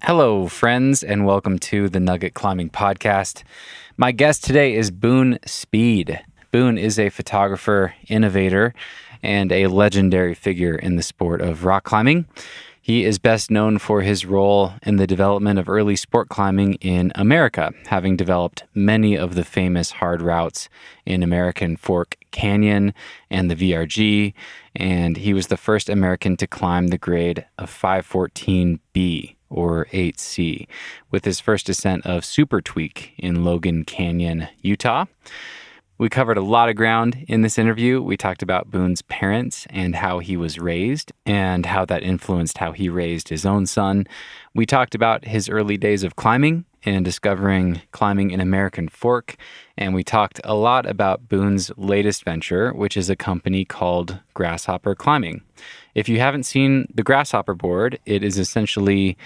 Hello, friends, and welcome to the Nugget Climbing Podcast. My guest today is Boone Speed. Boone is a photographer, innovator, and a legendary figure in the sport of rock climbing. He is best known for his role in the development of early sport climbing in America, having developed many of the famous hard routes in American Fork Canyon and the VRG, and he was the first American to climb the grade of 514B. Or 8C, with his first ascent of Super Tweak in Logan Canyon, Utah. We covered a lot of ground in this interview. We talked about Boone's parents and how he was raised and how that influenced how he raised his own son. We talked about his early days of climbing and discovering climbing in American Fork. And we talked a lot about Boone's latest venture, which is a company called Grasshopper Climbing. If you haven't seen the Grasshopper board, it is essentially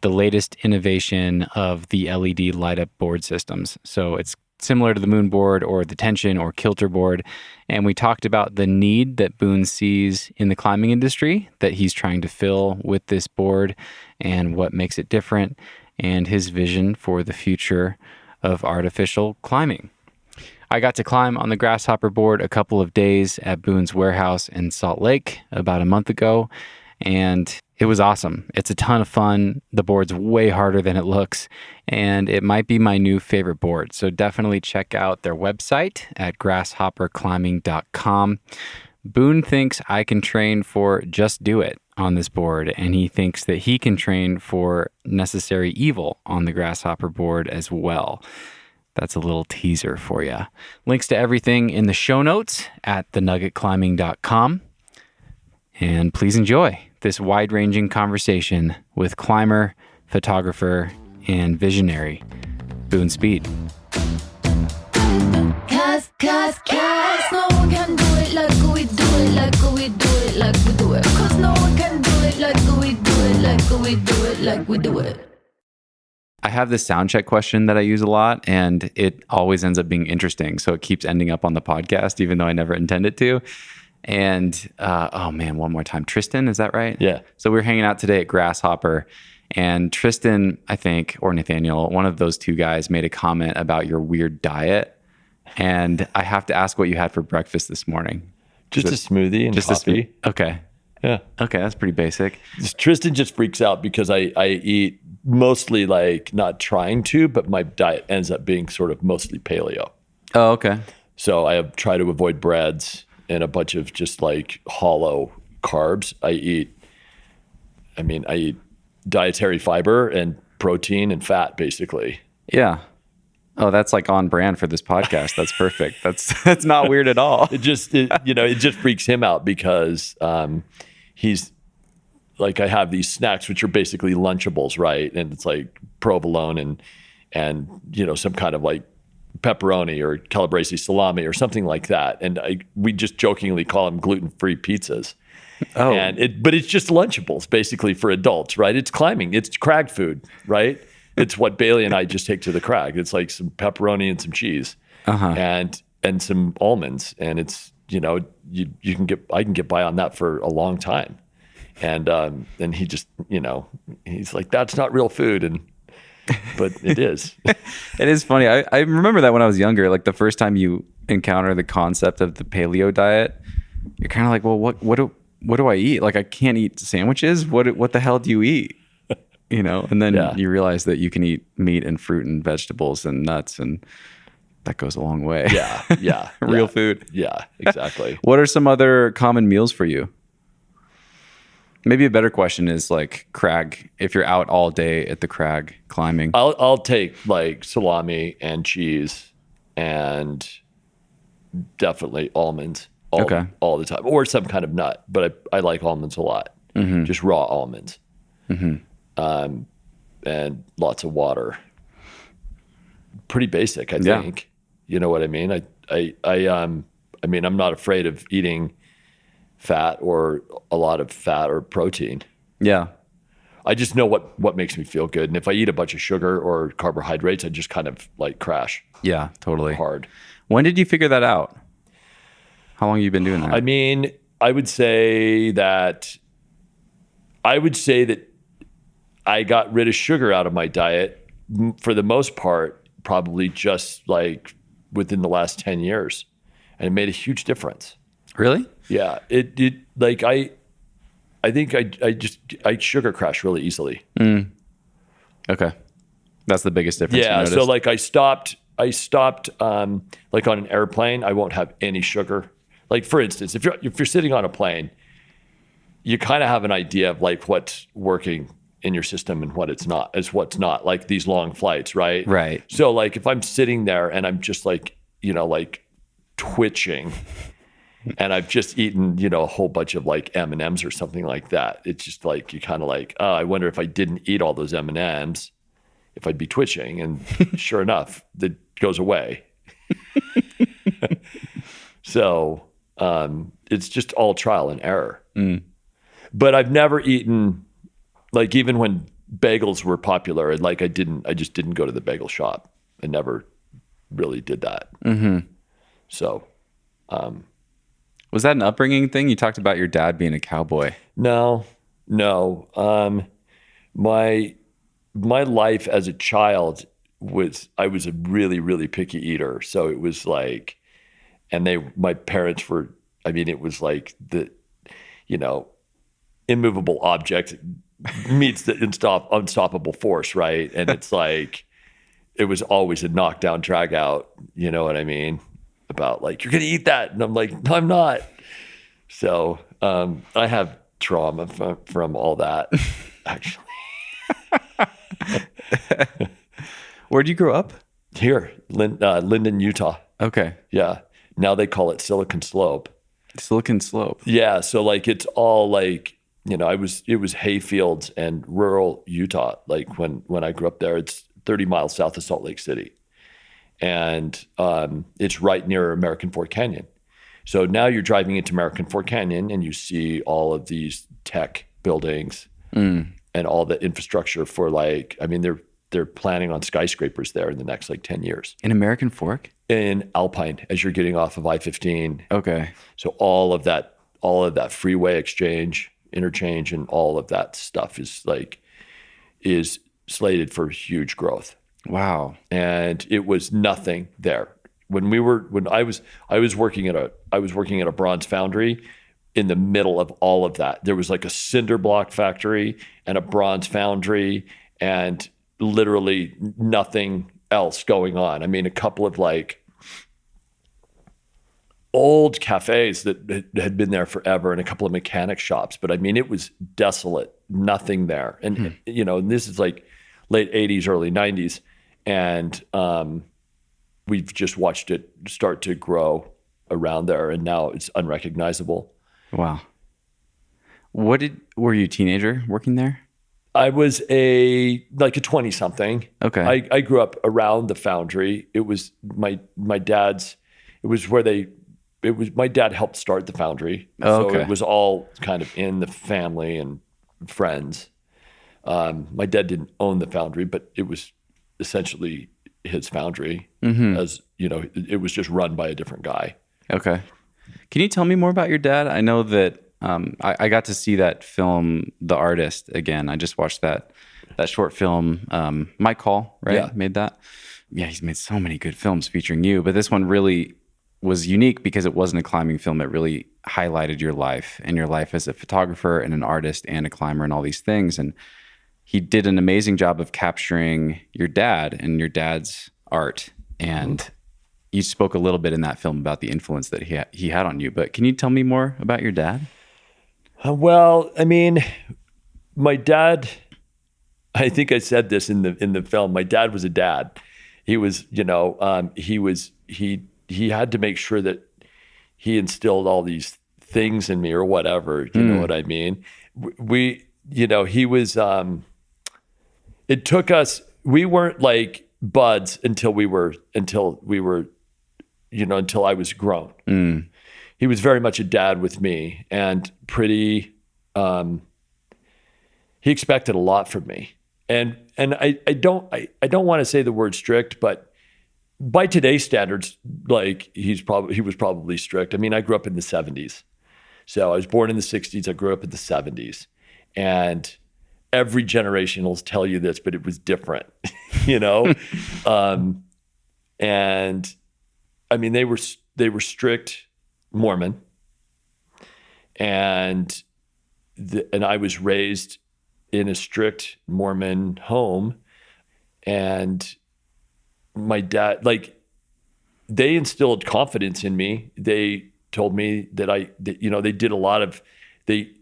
the latest innovation of the LED light-up board systems. So it's similar to the Moon board or the Tension or Kilter board. And we talked about the need that Boone sees in the climbing industry that he's trying to fill with this board and what makes it different and his vision for the future of artificial climbing. I got to climb on the Grasshopper board a couple of days at Boone's warehouse in Salt Lake about a month ago, and it was awesome. It's a ton of fun. The board's way harder than it looks, and it might be my new favorite board. So definitely check out their website at grasshopperclimbing.com. Boone thinks I can train for Just Do It on this board, and he thinks that he can train for Necessary Evil on the Grasshopper board as well. That's a little teaser for you. Links to everything in the show notes at thenuggetclimbing.com. And please enjoy this wide-ranging conversation with climber, photographer, and visionary, Boone Speed. Cause, no one can do it like we do it, like we do it, like we do it. Cause no one can do it like we do it, like we do it, like we do it. I have this sound check question that I use a lot, and it always ends up being interesting. So it keeps ending up on the podcast, even though I never intend it to. And, one more time. Tristan, is that right? Yeah. So we were hanging out today at Grasshopper, and Tristan, I think, or Nathaniel, one of those two guys made a comment about your weird diet. And I have to ask what you had for breakfast this morning. Just a smoothie and coffee. Okay. Yeah. Okay, that's pretty basic. Tristan just freaks out because I eat mostly like not trying to, but my diet ends up being sort of mostly paleo. Oh, okay. So I try to avoid breads and a bunch of just like hollow carbs. I eat dietary fiber and protein and fat basically. Yeah. Oh, that's like on brand for this podcast. That's perfect. That's not weird at all. It just freaks him out because he's like, I have these snacks which are basically lunchables, right? And it's like provolone and some kind of like pepperoni or calabrese salami or something like that. And we just jokingly call them gluten-free pizzas. Oh, but it's just lunchables basically for adults, right? It's climbing. It's crag food, right? It's what Bailey and I just take to the crag. It's like some pepperoni and some cheese and some almonds. And it's, I can get by on that for a long time. And he just, he's like, that's not real food. But it is. It is funny. I remember that when I was younger, like the first time you encounter the concept of the paleo diet, you're kind of like, well, what do I eat? Like I can't eat sandwiches. What the hell do you eat? And then you realize that you can eat meat and fruit and vegetables and nuts, and that goes a long way. Yeah. Real food. Yeah, exactly. What are some other common meals for you? Maybe a better question is like crag. If you're out all day at the crag climbing, I'll take like salami and cheese and definitand almonds all the time, or some kind of nut. But I like almonds a lot. Mm-hmm. Just raw almonds. Mm-hmm. And lots of water. Pretty basic, I think. You know what I mean? I'm not afraid of eating fat or a lot of fat or protein. Yeah. I just know what makes me feel good. And if I eat a bunch of sugar or carbohydrates, I just kind of like crash. Yeah, totally. Hard. When did you figure that out? How long have you been doing that? I mean, I would say that I got rid of sugar out of my diet for the most part, probably just like within the last 10 years. And it made a huge difference. Really? Yeah. It like, I think I sugar crash really easily. Okay. That's the biggest difference. Yeah. So like I stopped, like on an airplane, I won't have any sugar. Like for instance, if you're sitting on a plane, you kind of have an idea of like what's working in your system and what's not, like these long flights, right? Right. So like if I'm sitting there and I'm just like, like twitching and I've just eaten, a whole bunch of like M&Ms or something like that. It's just like, you kind of like, oh, I wonder if I didn't eat all those M&Ms, if I'd be twitching. And sure enough, that goes away. So it's just all trial and error. But I've never eaten, like even when bagels were popular, and like I just didn't go to the bagel shop. I never really did that. So, was that an upbringing thing? You talked about your dad being a cowboy. No. My life as a child I was a really, really picky eater. So it was like, and my parents were, it was like the, immovable object meets the unstoppable force, right? And it's like, it was always a knockdown, drag out, you know what I mean? About like, you're going to eat that. And I'm like, no, I'm not. So I have trauma from all that, actually. Where'd you grow up? Here, Lindon, Utah. Okay. Yeah. Now they call it Silicon Slope. Silicon Slope. Yeah. So like, it's all like, it was hay fields and rural Utah. Like when I grew up there, it's 30 miles south of Salt Lake City. And it's right near American Fork Canyon. So now you're driving into American Fork Canyon and you see all of these tech buildings and all the infrastructure for like, they're planning on skyscrapers there in the next like 10 years. In American Fork? In Alpine, as you're getting off of I-15. Okay. So all of that freeway interchange and all of that stuff is slated for huge growth. Wow. And it was nothing there. When I was working at a bronze foundry in the middle of all of that. There was like a cinder block factory and a bronze foundry and literally nothing else going on. A couple of like old cafes that had been there forever and a couple of mechanic shops. But it was desolate, nothing there. And, this is like late 80s, early 90s. And we've just watched it start to grow around there. And now it's unrecognizable. Wow. Were you a teenager working there? I was a 20 something. Okay. I grew up around the foundry. It was my dad's, my dad helped start the foundry. Oh, okay. So it was all kind of in the family and friends. My dad didn't own the foundry, but it was essentially his foundry. As it was just run by a different guy. Okay. Can you tell me more about your dad? I know that I got to see that film, The Artist, again. I just watched that short film. Mike Hall, right? Yeah. Made that. Yeah, he's made so many good films featuring you, but this one really was unique because it wasn't a climbing film. It really highlighted your life and your life as a photographer and an artist and a climber and all these things. And he did an amazing job of capturing your dad and your dad's art. And you spoke a little bit in that film about the influence that he had on you. But can you tell me more about your dad? Well, my dad, I think I said this in the film. My dad was a dad. He was, he had to make sure that he instilled all these things in me or whatever. You know what I mean? He was. It took us. We weren't like buds until I was grown. He was very much a dad with me and pretty, he expected a lot from me. And I don't want to say the word strict, but by today's standards, like he was probably strict. I grew up in the 70s. So I was born in the 60s. I grew up in the 70s. And every generation will tell you this, but it was different, you know? And I mean, they were strict Mormon, and I was raised in a strict Mormon home, and my dad, like, they instilled confidence in me. They told me that they did a lot of, they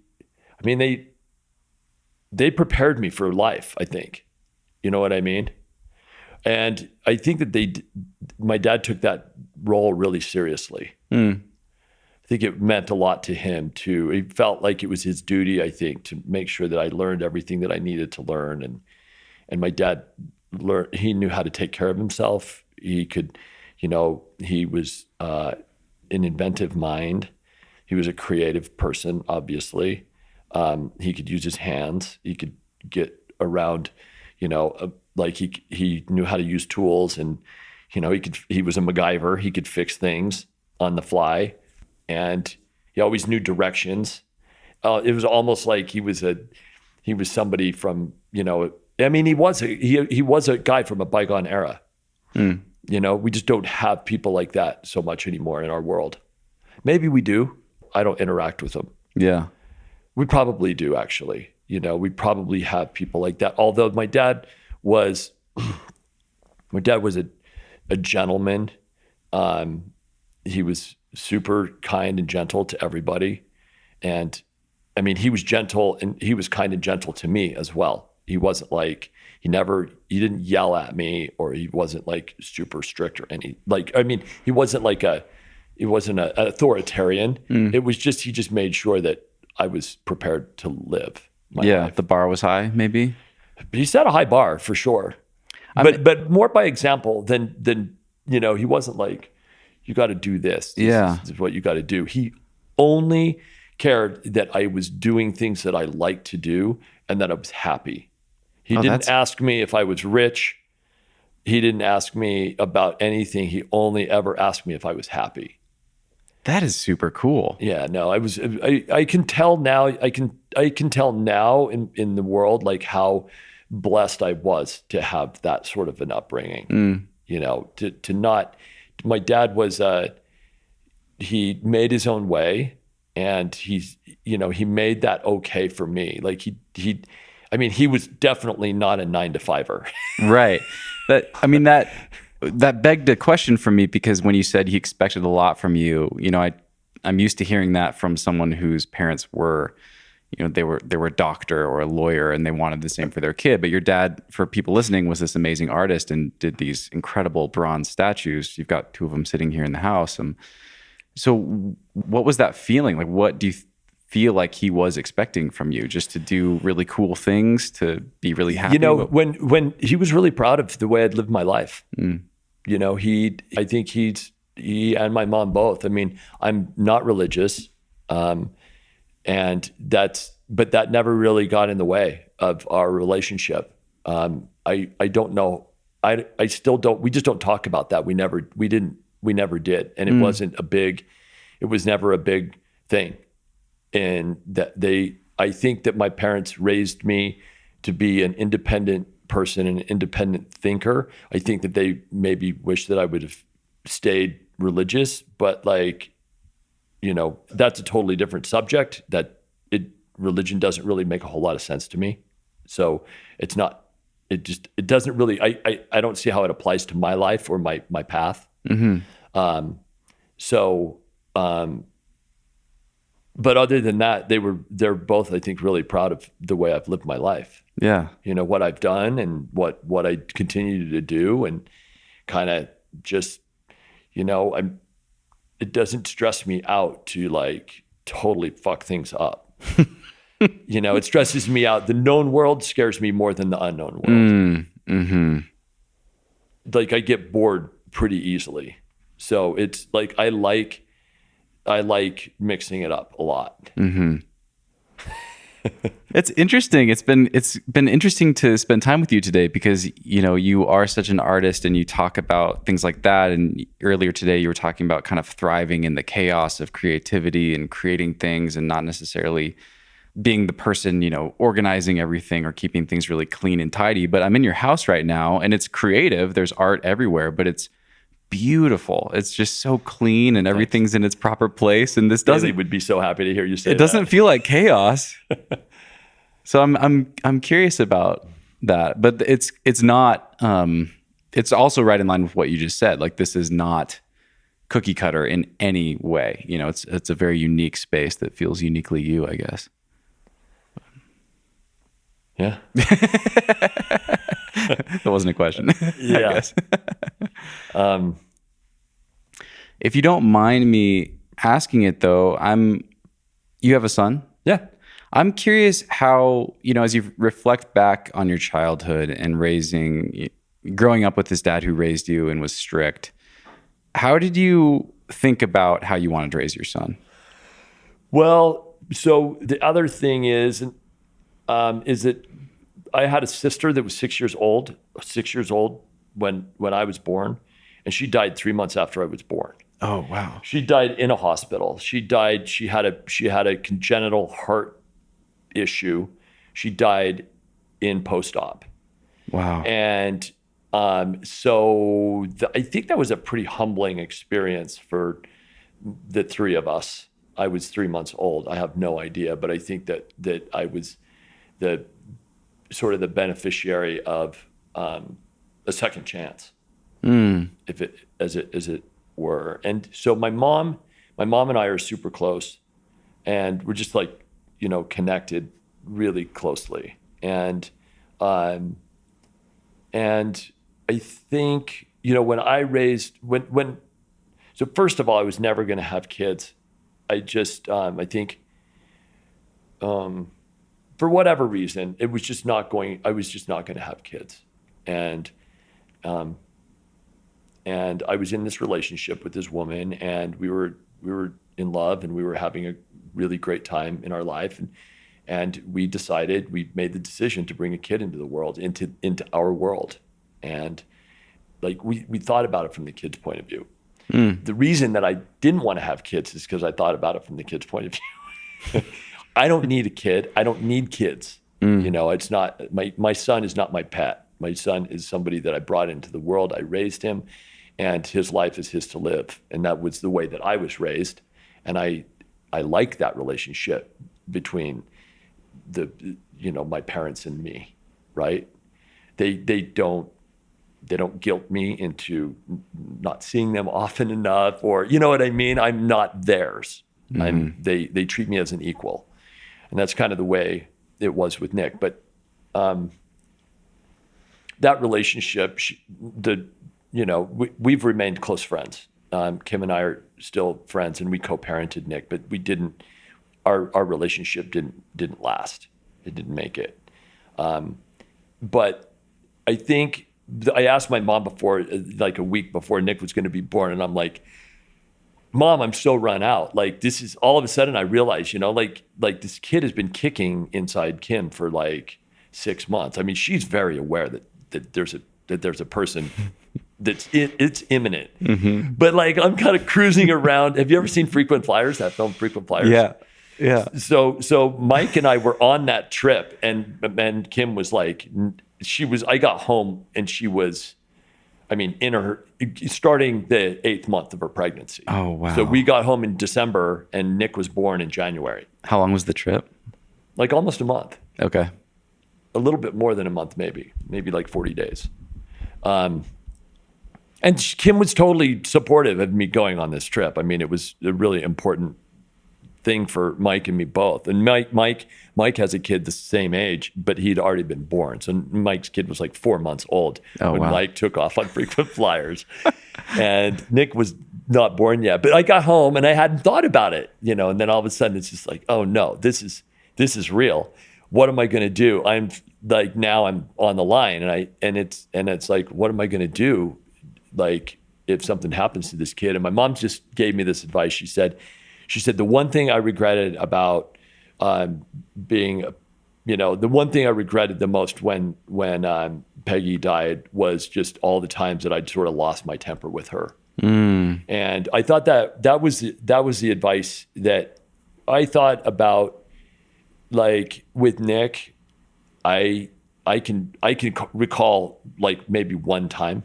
prepared me for life, I think. You know what I mean? And I think that my dad took that role really seriously. I think it meant a lot to him too. He felt like it was his duty, I think, to make sure that I learned everything that I needed to learn. And my dad he knew how to take care of himself. He could, he was an inventive mind. He was a creative person, obviously. He could use his hands. He could get around, like he knew how to use tools, and he was a MacGyver. He could fix things on the fly, and he always knew directions. It was almost like he was somebody from, I mean, he was a guy from a bygone era. We just don't have people like that so much anymore in our world. Maybe we do. I don't interact with them. Yeah. We probably do, actually. We probably have people like that. Although my dad was a gentleman. He was super kind and gentle to everybody. And I mean, he was gentle, and he was kind and gentle to me as well. He wasn't like, he didn't yell at me, or he wasn't like super strict or he wasn't an authoritarian. It was just, he just made sure that I was prepared to live my life. The bar was high, maybe. He set a high bar for sure, but more by example than he wasn't like, you got to do this. This is what you got to do. He only cared that I was doing things that I liked to do and that I was happy. He didn't ask me if I was rich. He didn't ask me about anything. He only ever asked me if I was happy. That is super cool. Yeah, no, I can tell now, I can tell now in the world, like, how blessed I was to have that sort of an upbringing. To not, my dad was, he made his own way, and he made that okay for me. Like he was definitely not a 9-to-5er. Right. That begged a question for me, because when you said he expected a lot from you, I'm used to hearing that from someone whose parents were, they were a doctor or a lawyer, and they wanted the same for their kid. But your dad, for people listening, was this amazing artist and did these incredible bronze statues. You've got 2 of them sitting here in the house. So what was that feeling? Like, what do you feel like he was expecting from you? Just to do really cool things, to be really happy? When he was really proud of the way I'd lived my life. I think he and my mom both. I mean, I'm not religious, but that never really got in the way of our relationship. I don't know. I still don't. We just don't talk about that. We never did, and it was never a big thing. And that I think that my parents raised me to be an independent person, an independent thinker. I think that they maybe wish that I would have stayed religious, but that's a totally different subject. Religion doesn't really make a whole lot of sense to me. So it doesn't really, I don't see how it applies to my life or my path. But other than that, they're both, I think, really proud of the way I've lived my life. Yeah. What I've done and what I continue to do, and kind of just, it doesn't stress me out to like totally fuck things up. It stresses me out. The known world scares me more than the unknown world. Like, I get bored pretty easily. So it's like, I like mixing it up a lot. It's interesting. It's been interesting to spend time with you today, because you are such an artist, and you talk about things like that. And earlier today, you were talking about kind of thriving in the chaos of creativity and creating things, and not necessarily being the person, organizing everything or keeping things really clean and tidy. But I'm in your house right now and it's creative. There's art everywhere, but it's beautiful. It's just so clean and everything's in its proper place. And this Bailey would be so happy to hear you say that. It doesn't feel like chaos. So I'm curious about that. But it's not it's also right in line with what you just said. Like, this is not cookie cutter in any way. It's a very unique space that feels uniquely you, I guess. Yeah. That wasn't a question. Yeah. I guess. If you don't mind me asking it though, you have a son? Yeah. I'm curious how, as you reflect back on your childhood and growing up with this dad who raised you and was strict, how did you think about how you wanted to raise your son? Well, so the other thing is that I had a sister that was 6 years old when I was born, and she died 3 months after I was born. Oh, wow. She died in a hospital. She had a congenital heart issue. She died in post-op. Wow. And I think that was a pretty humbling experience for the three of us. I was 3 months old. I have no idea, but I think that I was the sort of the beneficiary of a second chance, as it were. And so my mom and I are super close, and we're just like, connected really closely. And I think, so first of all, I was never going to have kids. I just, I think, for whatever reason, I was just not going to have kids. And I was in this relationship with this woman, and we were in love, and we were having a really great time in our life. And we made the decision to bring a kid into the world, into our world. And like, we thought about it from the kid's point of view. The reason that I didn't want to have kids is because I thought about it from the kid's point of view. I don't need a kid. I don't need kids. It's not, my son is not my pet. My son is somebody that I brought into the world. I raised him, and his life is his to live. And that was the way that I was raised. And I like that relationship between my parents and me, right? They don't guilt me into not seeing them often enough, or, you know what I mean? I'm not theirs. They treat me as an equal. And that's kind of the way it was with Nick. But that relationship, we've remained close friends. Kim and I are still friends, and we co-parented Nick, but our relationship didn't last. It didn't make it. But I think I asked my mom before, like a week before Nick was going to be born, and I'm like, Mom, I'm so run out. Like, this is, all of a sudden I realized, like this kid has been kicking inside Kim for like 6 months. I mean, she's very aware that there's a person it's imminent. But like, I'm kind of cruising around. Have you ever seen Frequent Flyers, that film Frequent Flyers? Yeah. So Mike and I were on that trip, and Kim was like, I got home and she was, starting the 8th month of her pregnancy. Oh, wow. So we got home in December, and Nick was born in January. How long was the trip? Like almost a month. Okay. A little bit more than a month, maybe like 40 days. And Kim was totally supportive of me going on this trip. I mean, it was a really important thing for Mike and me both. And Mike has a kid the same age, but he'd already been born. So Mike's kid was like 4 months old when Mike took off on Frequent Flyers. And Nick was not born yet. But I got home and I hadn't thought about it, and then all of a sudden it's just like, oh no, this is real. What am I going to do? I'm like, now I'm on the line, and it's like, what am I going to do? Like, if something happens to this kid? And my mom just gave me this advice. She said, the one thing I regretted about the one thing I regretted the most when Peggy died was just all the times that I'd sort of lost my temper with her. And I thought that was the advice that I thought about, like with Nick, I can recall like maybe one time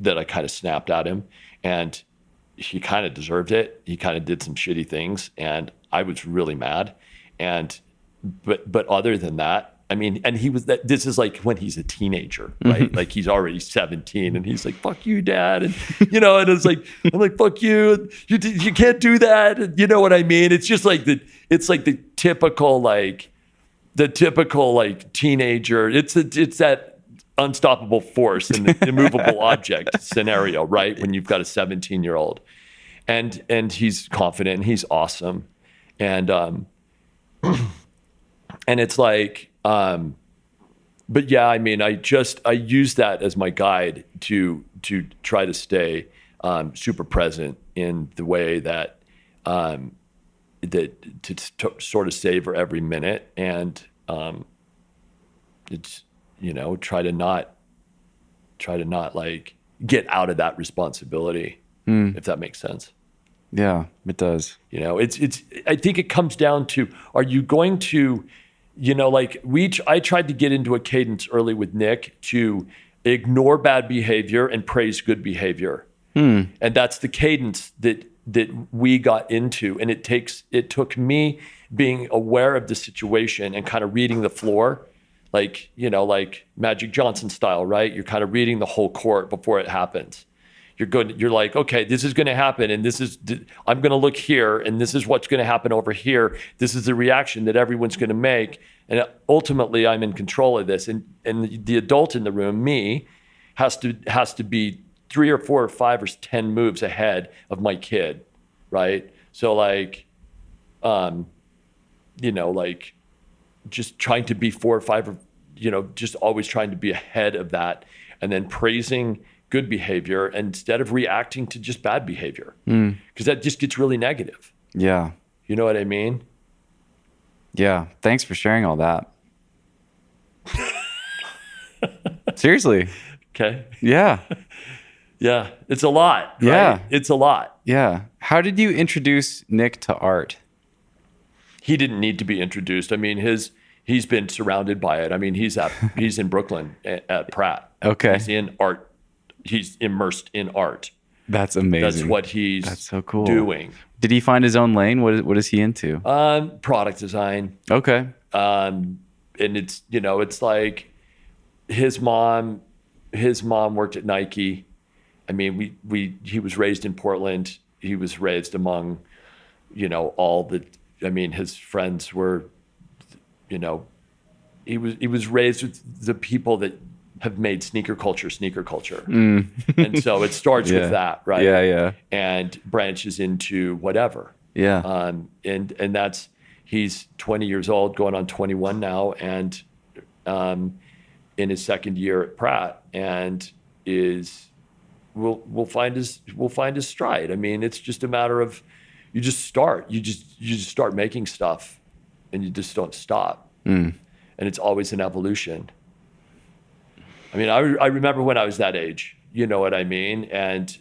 that I kind of snapped at him, and he kind of deserved it. He kind of did some shitty things, and I was really mad. But other than that, I mean, and this is like when he's a teenager, right? Like he's already 17 and he's like, fuck you, dad. And, and it's like, I'm like, fuck you. You can't do that. And you know what I mean? It's just like the typical teenager. It's that unstoppable force and the immovable object scenario, right? When you've got a 17-year-old and he's confident and he's awesome. And it's like, but yeah, I mean, I use that as my guide to try to stay super present in the way that to sort of savor every minute and it's try to not like get out of that responsibility, if that makes sense. Yeah, it does. It's I think it comes down to, are you going to, I tried to get into a cadence early with Nick to ignore bad behavior and praise good behavior. And that's the cadence that we got into. And it took me being aware of the situation and kind of reading the floor, like Magic Johnson style, right? You're kind of reading the whole court before it happens. You're like, okay, this is going to happen. And I'm going to look here and this is what's going to happen over here. This is the reaction that everyone's going to make. And ultimately I'm in control of this. And the adult in the room, me, has to be 3 or 4 or 5 or 10 moves ahead of my kid. Right. So like, just trying to be 4 or 5, or, just always trying to be ahead of that and then praising good behavior instead of reacting to just bad behavior, because that just gets really negative. Yeah. You know what I mean? Yeah. Thanks for sharing all that. Seriously. Okay. Yeah. Yeah. It's a lot. Right? Yeah. It's a lot. Yeah. How did you introduce Nick to art? He didn't need to be introduced. I mean, he's been surrounded by it. I mean, he's in Brooklyn at Pratt. Okay. He's in art. He's immersed in art. That's amazing. That's what he's so cool. doing. Did he find his own lane? What is he into? Product design. Okay. And it's, it's like his mom worked at Nike. I mean, he was raised in Portland. He was raised among, his friends were, he was raised with the people that have made sneaker culture. And so it starts with that, right? Yeah, yeah. And branches into whatever. Yeah. And that's, he's 20 years old, going on 21 now, and in his second year at Pratt, and will find his stride. I mean, it's just a matter of you just start making stuff, and you just don't stop. And it's always an evolution. I mean, I remember when I was that age, you know what I mean? And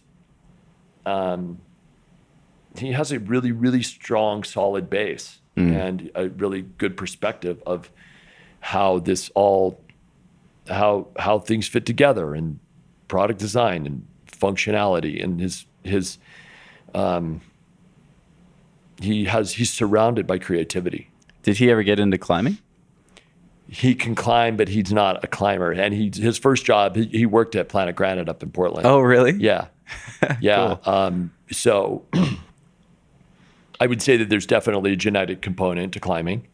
he has a really, really strong, solid base and a really good perspective of how this all, how things fit together, and product design and functionality, and he's surrounded by creativity. Did he ever get into climbing? He can climb, but he's not a climber. And his first job, he worked at Planet Granite up in Portland. Oh, really? Yeah. Yeah. Cool. So I would say that there's definitely a genetic component to climbing.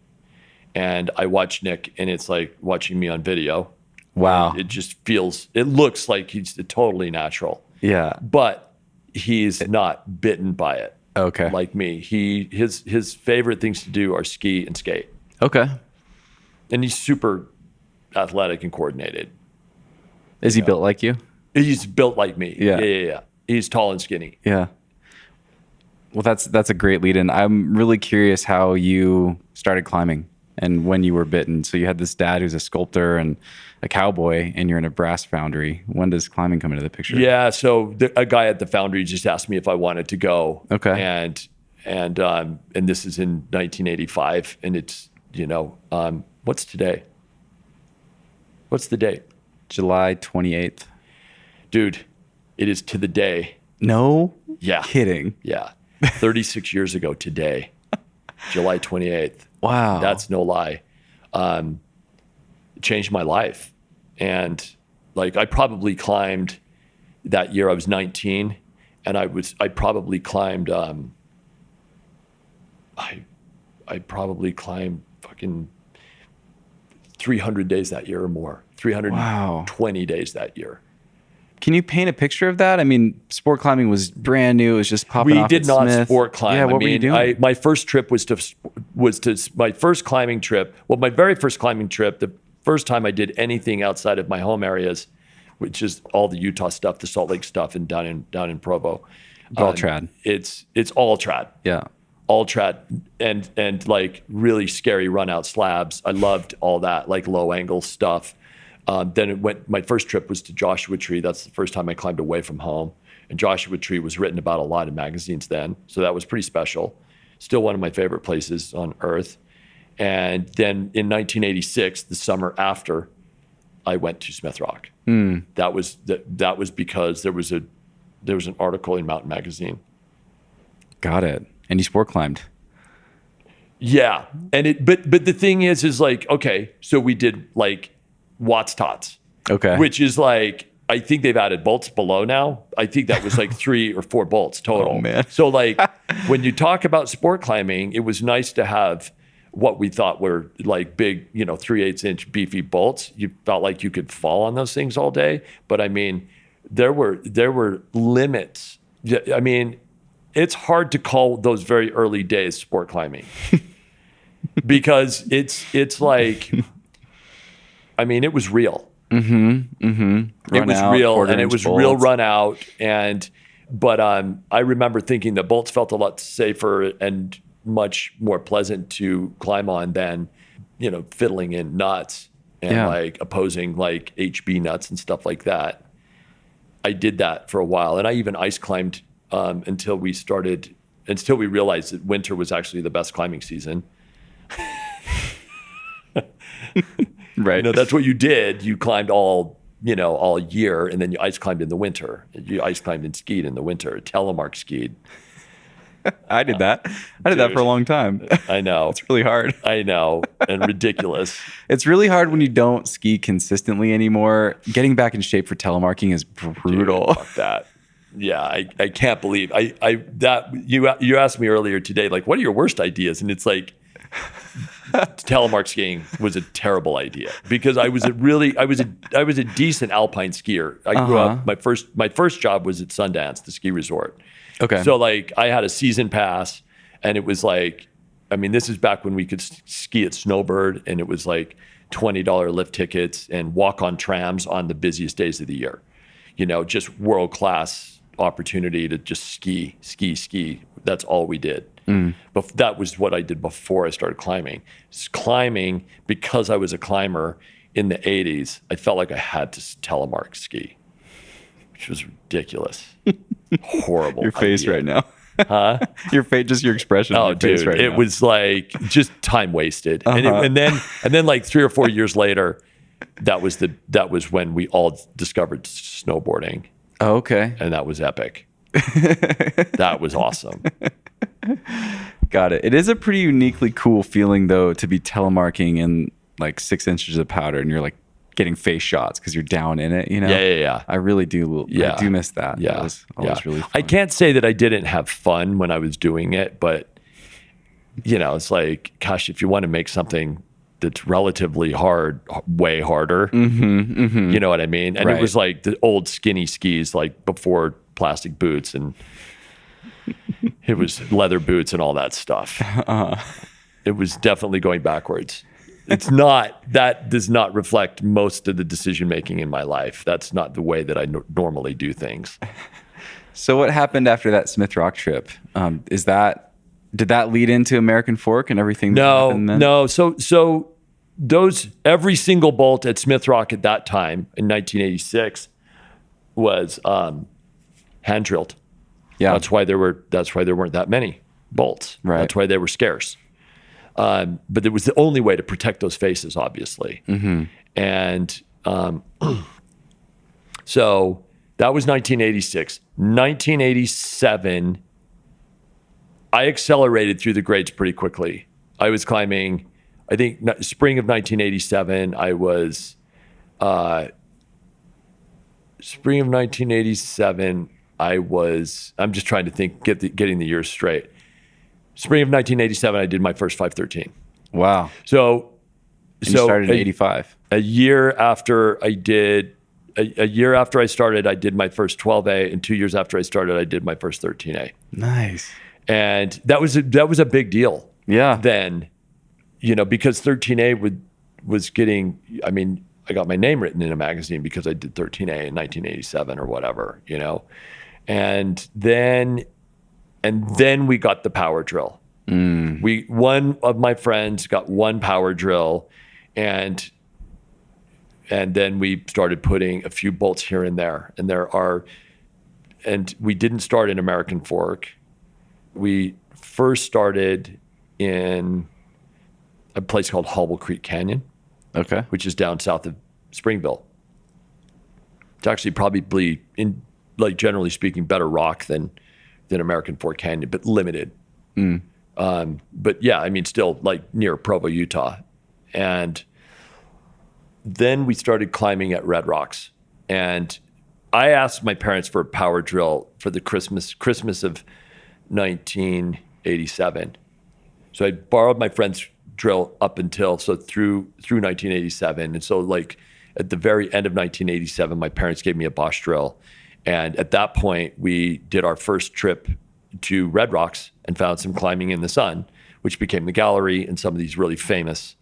And I watch Nick, and it's like watching me on video. Wow. It looks like he's totally natural. Yeah. But he's not bitten by it. Okay. Like me. His favorite things to do are ski and skate. Okay. And he's super athletic and coordinated. Is he built like you? He's built like me. Yeah. Yeah. He's tall and skinny. Yeah. Well, that's a great lead in. I'm really curious how you started climbing and when you were bitten. So you had this dad who's a sculptor and a cowboy, and you're in a brass foundry. When does climbing come into the picture? Yeah. So a guy at the foundry just asked me if I wanted to go. Okay. And this is in 1985, and What's today? What's the date? July 28th. Dude, it is to the day. No Yeah. kidding. Yeah. 36 years ago today, July 28th. Wow. That's no lie. It changed my life. And like, I probably climbed that year. I was 19 and I probably climbed, I probably climbed fucking 300 days that year or more, 320 days that year. Can you paint a picture of that? I mean, sport climbing was brand new. It was just popping off. We did at not Smith. sport climb. Yeah, what were you doing? My first trip was to my first climbing trip. Well, my very first climbing trip, the first time I did anything outside of my home areas, which is all the Utah stuff, the Salt Lake stuff, and down in Provo. All trad. It's all trad. Yeah. All trad and like really scary run out slabs. I loved all that, like low angle stuff. Then my first trip was to Joshua Tree. That's the first time I climbed away from home. And Joshua Tree was written about a lot in magazines then. So that was pretty special. Still one of my favorite places on earth. And then in 1986, the summer after, I went to Smith Rock. That was because there was an article in Mountain Magazine. Got it. And you sport climbed. Yeah. And but the thing is like, okay, so we did like Watts Tots. Okay. Which is like, I think they've added bolts below now. I think that was like 3 or 4 bolts total. Oh, man. So like when you talk about sport climbing, it was nice to have what we thought were like big, 3/8 inch beefy bolts. You felt like you could fall on those things all day. But I mean, there were limits. I mean, it's hard to call those very early days sport climbing because it's like, I mean, it was real. It was real, and it was real run out. But I remember thinking the bolts felt a lot safer and much more pleasant to climb on than, fiddling in nuts and like opposing like HB nuts and stuff like that. I did that for a while, and I even ice climbed until we realized that winter was actually the best climbing season. Right. That's what you did. You climbed all year, and then you ice climbed in the winter. You ice climbed and skied in the winter. Telemark skied. I did that. I did that for a long time. I know. It's really hard. I know. And ridiculous. It's really hard when you don't ski consistently anymore. Getting back in shape for telemarking is brutal. Dude, fuck that. Yeah, I can't believe you asked me earlier today, like, what are your worst ideas? And it's like, telemark skiing was a terrible idea because I was a decent alpine skier. I grew up. My first job was at Sundance, the ski resort. Okay. So like I had a season pass, and it was like, I mean, this is back when we could ski at Snowbird, and it was like $20 lift tickets and walk on trams on the busiest days of the year. Just world class opportunity to just ski. That's all we did. But that was what I did before I started climbing. Climbing, because I was a climber in the 80s, I felt like I had to telemark ski, which was ridiculous. Horrible. Your face idea. Right now. Huh? Your face, just your expression. Oh, your face dude, right it now. was like just time wasted. And then like 3 or 4 years later, that was when we all discovered snowboarding. Oh, okay. And that was epic. That was awesome. Got it. It is a pretty uniquely cool feeling, though, to be telemarking in like 6 inches of powder, and you're like getting face shots because you're down in it. Yeah. I really do. Yeah. I do miss that. Yeah, That was always really fun. I can't say that I didn't have fun when I was doing it, but it's like, gosh, if you want to make something that's relatively hard, way harder. You know what I mean? And Right. It was like the old skinny skis, like before plastic boots, and it was leather boots and all that stuff. It was definitely going backwards. That does not reflect most of the decision making in my life. That's not the way that I normally do things. So what happened after that Smith Rock trip? Did that lead into American Fork and everything? No. So every single bolt at Smith Rock at that time in 1986 was hand drilled. Yeah. That's why there weren't that many bolts. Right. That's why they were scarce. But it was the only way to protect those faces, obviously. And so that was 1986. 1987, I accelerated through the grades pretty quickly. I was climbing, I think spring of 1987, I'm just trying to think, getting the years straight. Spring of 1987, I did my first 513. Wow. So you started in 85. A year after I started, I did my first 12A, and 2 years after I started, I did my first 13A. Nice. And that was a big deal. Yeah. Then, because 13A was getting, I mean, I got my name written in a magazine because I did 13A in 1987 or whatever, and then we got the power drill. One of my friends got one power drill, and then we started putting a few bolts here and there. And we didn't start in American Fork. We first started in a place called Hobble Creek Canyon. Okay. Which is down south of Springville. It's actually probably, generally speaking, better rock than American Fork Canyon, but limited. But yeah, I mean, still like near Provo, Utah. And then we started climbing at Red Rocks. And I asked my parents for a power drill for the Christmas of 1987. So I borrowed my friend's drill up until through 1987. And so like at the very end of 1987, my parents gave me a Bosch drill. And at that point, we did our first trip to Red Rocks and found some climbing in the sun, which became the gallery and some of these really famous,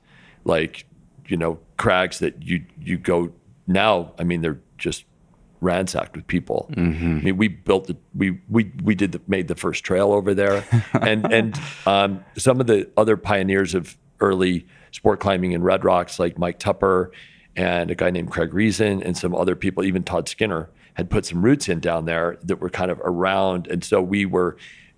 crags that you go now. I mean, they're just ransacked with people. I mean, we built made the first trail over there, and some of the other pioneers of early sport climbing in Red Rocks, like Mike Tupper and a guy named Craig Reason and some other people, even Todd Skinner, had put some roots in down there that were kind of around. And so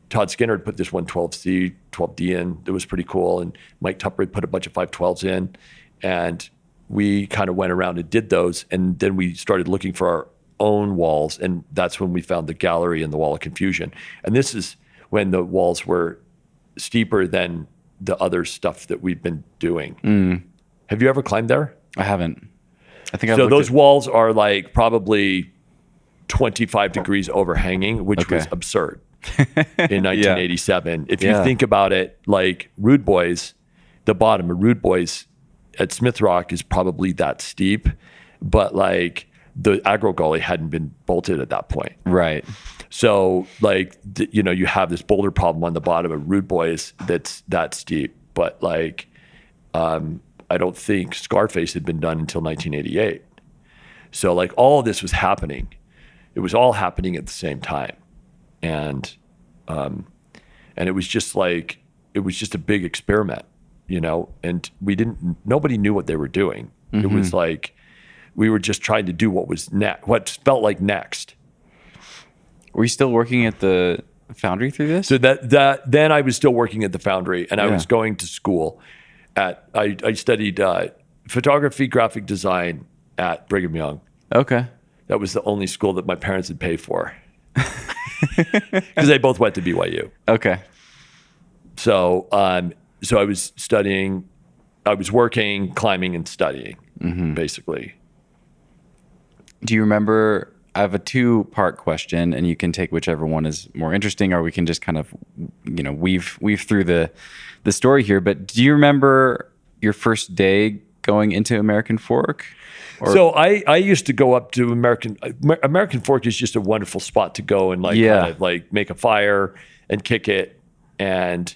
Todd Skinner had put this 112C, 12D in. It was pretty cool. And Mike Tupper had put a bunch of 512s in. And we kind of went around and did those. And then we started looking for our own walls. And that's when we found the gallery and the Wall of Confusion. And this is when the walls were steeper than the other stuff that we've been doing. Have you ever climbed there? I haven't. I think so. Those walls are like probably 25 degrees overhanging, which was absurd in 1987. If you think about it, like Rude Boys, the bottom of Rude Boys at Smith Rock is probably that steep, but like the aggro gully hadn't been bolted at that point. Right. So like, you have this boulder problem on the bottom of Rude Boys that's that steep, but like, I don't think Scarface had been done until 1988. So like all of this was happening. It was all happening at the same time. And it was just a big experiment, and nobody knew what they were doing. It was like, we were just trying to do what felt like next. Were you still working at the foundry through this? So then I was still working at the foundry, and I was going to school I studied photography, graphic design at Brigham Young. Okay. That was the only school that my parents had paid for. Because they both went to BYU. Okay. So I was studying, I was working, climbing, and studying, basically. Do you remember, I have a 2-part question, and you can take whichever one is more interesting, or we can just kind of, weave through the story here. But do you remember your first day going into American Fork? So I used to go up to American Fork is just a wonderful spot to go and kind of like make a fire and kick it and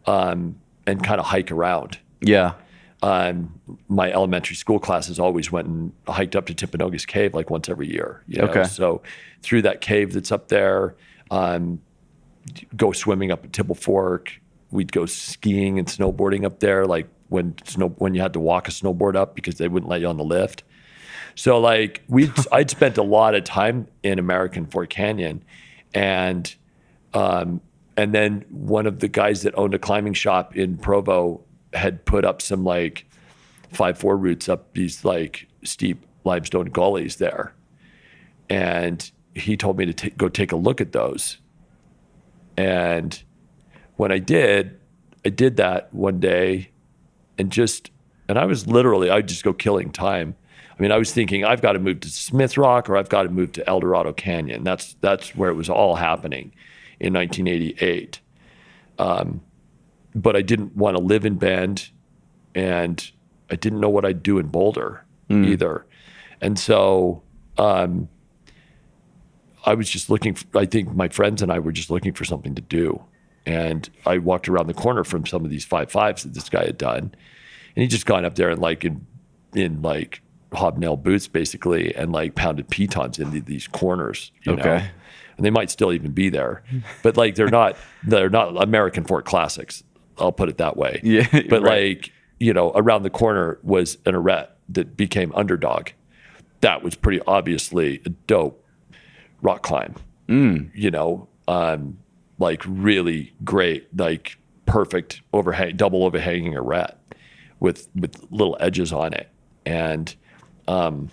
kind of hike around. Yeah. My elementary school classes always went and hiked up to Timpanogos Cave like once every year. Okay. So through that cave that's up there, go swimming up at Tibble Fork. We'd go skiing and snowboarding up there, like when you had to walk a snowboard up because they wouldn't let you on the lift. So like I'd spent a lot of time in American Fork Canyon, and then one of the guys that owned a climbing shop in Provo had put up some like 5-4 roots up these like steep limestone gullies there. And he told me to go take a look at those. And when I did that one day and I was literally, I'd just go killing time. I mean, I was thinking I've got to move to Smith Rock or I've got to move to El Dorado Canyon. That's where it was all happening in 1988. But I didn't want to live in Bend, and I didn't know what I'd do in Boulder either. And so I was just I think my friends and I were just looking for something to do. And I walked around the corner from some of these 5.5s that this guy had done. And he just gone up there and like in like hobnail boots basically and like pounded pitons into these corners, you know? And they might still even be there, but like they're not American Fork classics. I'll put it that way. Yeah. But right. Like, you know, around the corner was an arete that became Underdog. That was pretty obviously a dope rock climb, you know, like really great, like perfect double overhanging arete with little edges on it. And the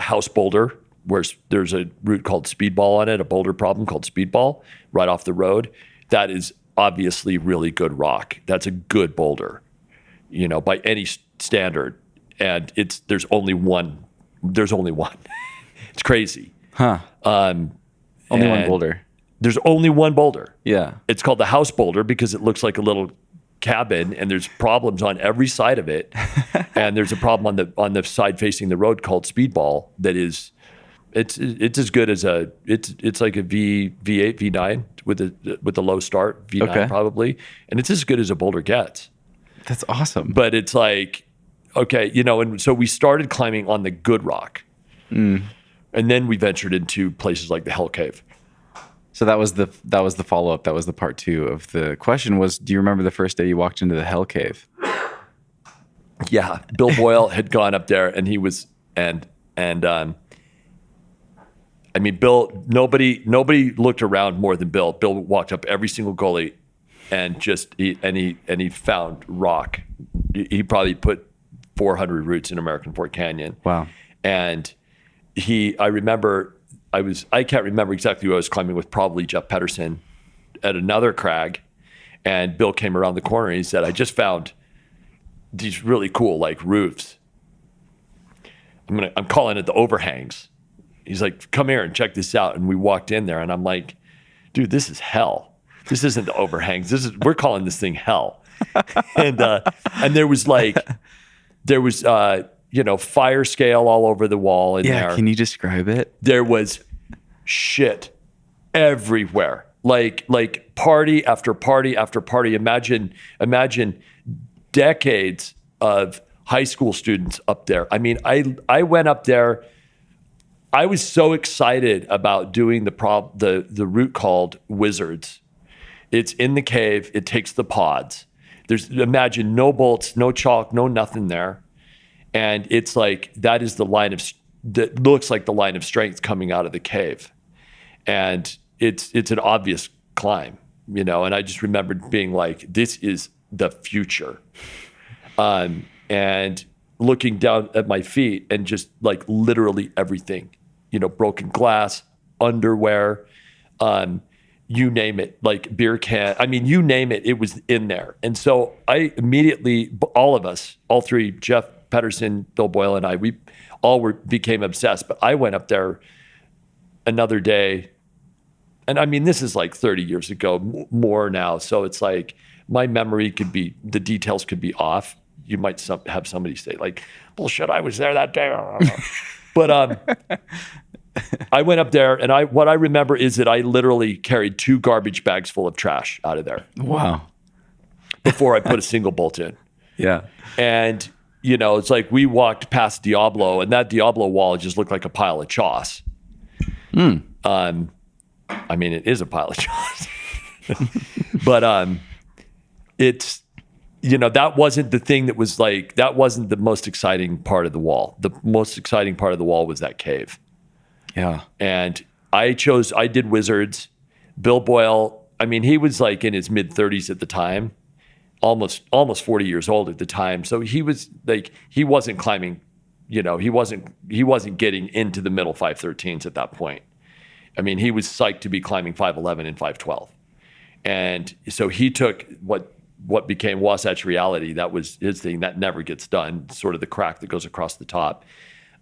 house boulder, where there's a route called Speedball on it, a boulder problem called Speedball right off the road. That is obviously really good rock. That's a good boulder, you know, by any standard. And there's only one. It's crazy. Huh. Only one boulder. There's only one boulder. Yeah. It's called the house boulder because it looks like a little cabin, and there's problems on every side of it. And there's a problem on the side facing the road called Speedball that is, it's as good as it's like a V8, V9 with a low start, V9 probably. And it's as good as a boulder gets. That's awesome. But it's like, okay, you know, and so we started climbing on the good rock. And then we ventured into places like the Hell Cave. So that was the follow-up. That was the part 2 of the question was, do you remember the first day you walked into the Hell Cave? Yeah. Bill Boyle had gone up there and he was, I mean, Bill, nobody looked around more than Bill. Bill walked up every single gully and he found rock. He probably put 400 roots in American Fork Canyon. Wow. And I remember I can't remember exactly who I was climbing with, probably Jeff Pedersen at another crag. And Bill came around the corner and he said, I just found these really cool like roofs. I'm calling it the overhangs. He's like, come here and check this out. And we walked in there and I'm like, dude, this is hell. This isn't the overhangs. We're calling this thing hell. And there was you know, fire scale all over the wall in there. Yeah, can you describe it? There was shit everywhere. Like party after party after party. Imagine decades of high school students up there. I mean, I went up there. I was so excited about doing the route called Wizards. It's in the cave. It takes the pods. Imagine no bolts, no chalk, no nothing there. And it's like, that looks like the line of strength coming out of the cave. And it's an obvious climb, you know, and I just remembered being like, this is the future. And looking down at my feet and just like literally everything, you know, broken glass, underwear, you name it, like beer can. I mean, you name it, it was in there. And so I immediately, all of us, all three, Jeff Pedersen, Bill Boyle, and I, we all became obsessed. But I went up there another day, and I mean, this is like 30 years ago, more now. So it's like my memory the details could be off. You might have somebody say like, bullshit, I was there that day. But I went up there, and what I remember is that I literally carried 2 garbage bags full of trash out of there. Wow. Before I put a single bolt in. Yeah. And you know, it's like we walked past Diablo, and that Diablo wall just looked like a pile of choss. I mean, it is a pile of choss. But it's, you know, that wasn't the thing that was like, that wasn't the most exciting part of the wall. The most exciting part of the wall was that cave. Yeah. And I did Wizards. Bill Boyle, I mean, he was like in his mid-30s at the time. almost 40 years old at the time. So he was like, he wasn't climbing, he wasn't getting into the middle 513s at that point. I mean, he was psyched to be climbing 511 and 512. And so he took what became Wasatch Reality. That was his thing. That never gets done, sort of the crack that goes across the top.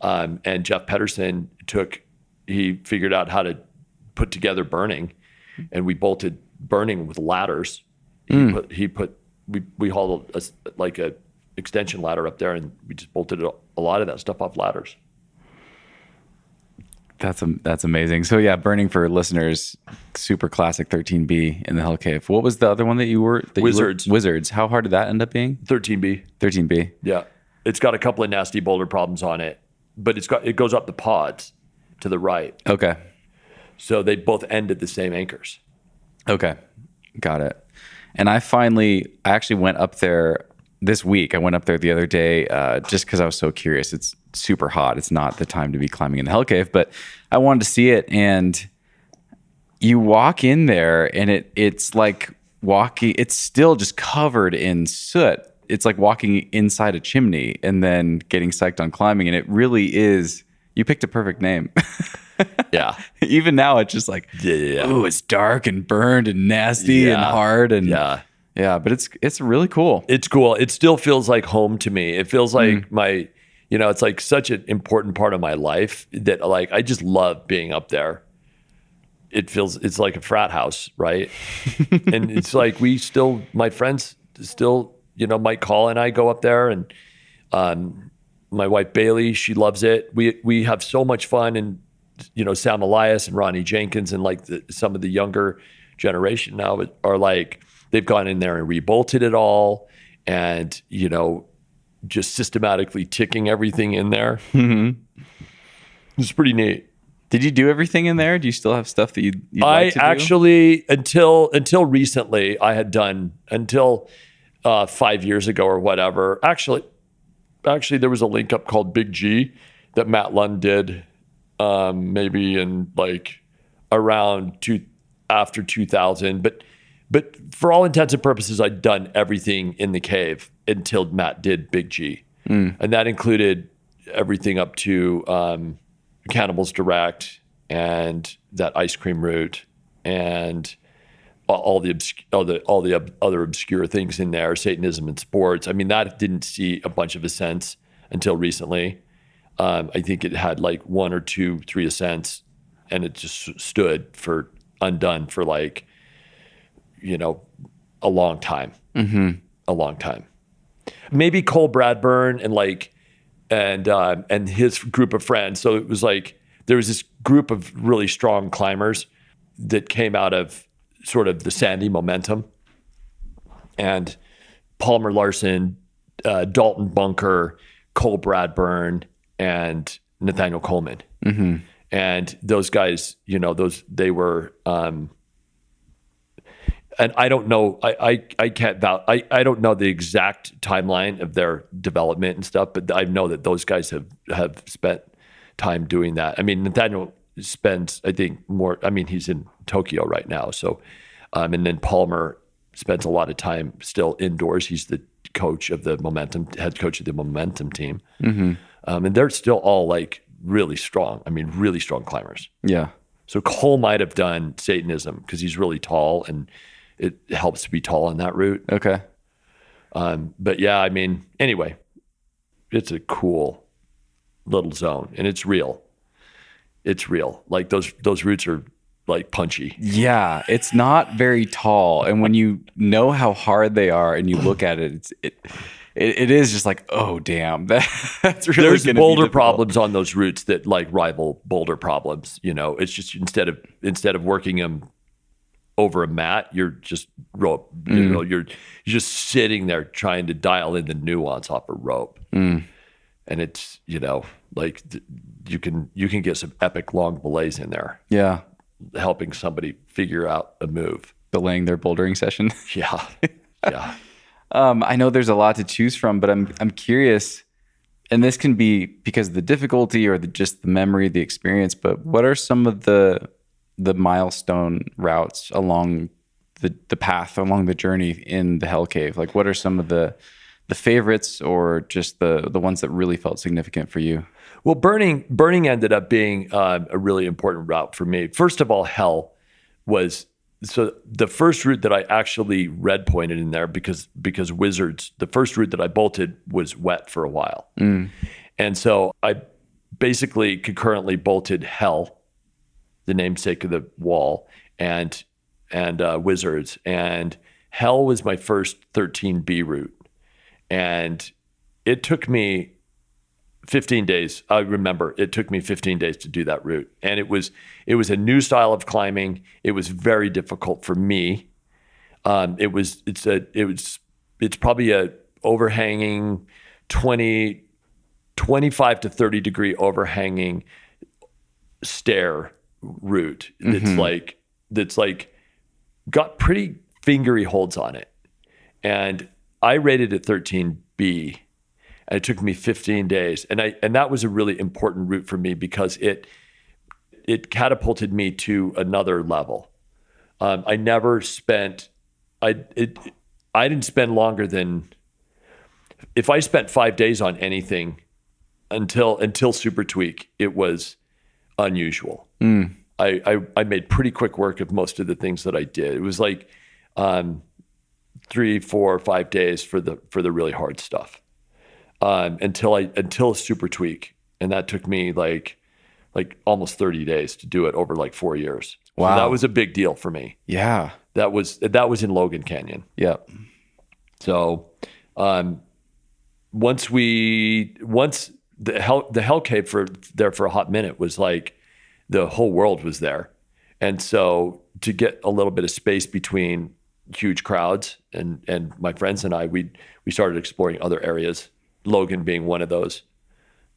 And Jeff Pedersen he figured out how to put together burning, and we bolted burning with ladders. We hauled a extension ladder up there, and we just bolted a lot of that stuff off ladders. That's amazing. So yeah, burning for listeners, super classic 13B in the Hell Cave. What was the other one that you were? Wizards. Wizards. How hard did that end up being? 13B. 13B. Yeah, it's got a couple of nasty boulder problems on it, but it goes up the pods to the right. Okay. So they both end at the same anchors. Okay, got it. And I actually went up there this week. I went up there the other day just because I was so curious. It's super hot. It's not the time to be climbing in the Hell Cave, but I wanted to see it. And you walk in there, and it's like walking. It's still just covered in soot. It's like walking inside a chimney and then getting psyched on climbing. And it really is. You picked a perfect name. Yeah. Even now, it's just like, ooh, it's dark and burned and nasty and hard. And yeah, but it's really cool. It's cool. It still feels like home to me. It feels like it's like such an important part of my life that like, I just love being up there. It's like a frat house, right? And it's like, my friends still, might call and I go up there, and my wife Bailey, she loves it. We have so much fun, and Sam Elias and Ronnie Jenkins and like some of the younger generation now are like, they've gone in there and rebolted it all, and just systematically ticking everything in there. Mm-hmm. It's pretty neat. Did you do everything in there? Do you still have stuff that you'd I like to do? actually, until recently, I had done until 5 years ago or whatever. Actually, there was a link up called Big G that Matt Lund did, maybe in like around after 2000. But for all intents and purposes, I'd done everything in the cave until Matt did Big G, and that included everything up to Cannibals Direct and that ice cream route and all the other obscure things in there, Satanism and sports. I mean, that didn't see a bunch of ascents until recently. I think it had like 1 or 2, 3 ascents, and it just stood undone for like, a long time. Mm-hmm. A long time. Maybe Cole Bradburn and his group of friends. So it was like there was this group of really strong climbers that came out of sort of the Sandy momentum, and Palmer Larson, Dalton Bunker, Cole Bradburn, and Nathaniel Coleman. Mm-hmm. And those guys, they were, and I don't know, I can't vouch, I don't know the exact timeline of their development and stuff, but I know that those guys have spent time doing that. I mean, Nathaniel spends, I think, more, he's in Tokyo right now. So, and then Palmer spends a lot of time still indoors. He's the head coach of the Momentum team. Mm-hmm. And they're still all like really strong. Really strong climbers. Yeah. So Cole might have done Satanism because he's really tall, and it helps to be tall on that route. Okay. But yeah, anyway, it's a cool little zone, and it's real. It's real. Like those routes are like punchy. Yeah, it's not very tall, and when you know how hard they are and you look at it, it is just like, oh damn, that's really. There's boulder problems on those routes that like rival boulder problems. It's just instead of working them over a mat, you're just you're just sitting there trying to dial in the nuance off a rope, and it's like you can get some epic long belays in there. Yeah, helping somebody figure out a move, delaying their bouldering session. Yeah, yeah. I know there's a lot to choose from, but I'm curious, and this can be because of the difficulty or just the memory, the experience. But what are some of the milestone routes along the path along the journey in the Hell Cave? Like, what are some of the favorites, or just the ones that really felt significant for you? Well, burning ended up being a really important route for me. First of all, Hell was the first route that I actually red pointed in there because Wizards, the first route that I bolted was wet for a while. And so I basically concurrently bolted Hell, the namesake of the wall, and Wizards. And Hell was my first 13B route. And it took me 15 days. I remember it took me 15 days to do that route. And it was a new style of climbing. It was very difficult for me. It's probably a overhanging 25 to 30 degree overhanging stair route. That's like got pretty fingery holds on it. And I rated it 13B, and it took me 15 days. And that was a really important route for me because it catapulted me to another level. I didn't spend longer than, if I spent 5 days on anything until Super Tweak, it was unusual. I made pretty quick work of most of the things that I did. It was like 3, 4, 5 days for the really hard stuff, until Super Tweak, and that took me like almost 30 days to do it over like 4 years. Wow, so that was a big deal for me. Yeah, that was in Logan Canyon. Yep. So once the Hell Cave for a hot minute was like the whole world was there, and so to get a little bit of space between huge crowds and my friends and I, we started exploring other areas, Logan being one of those.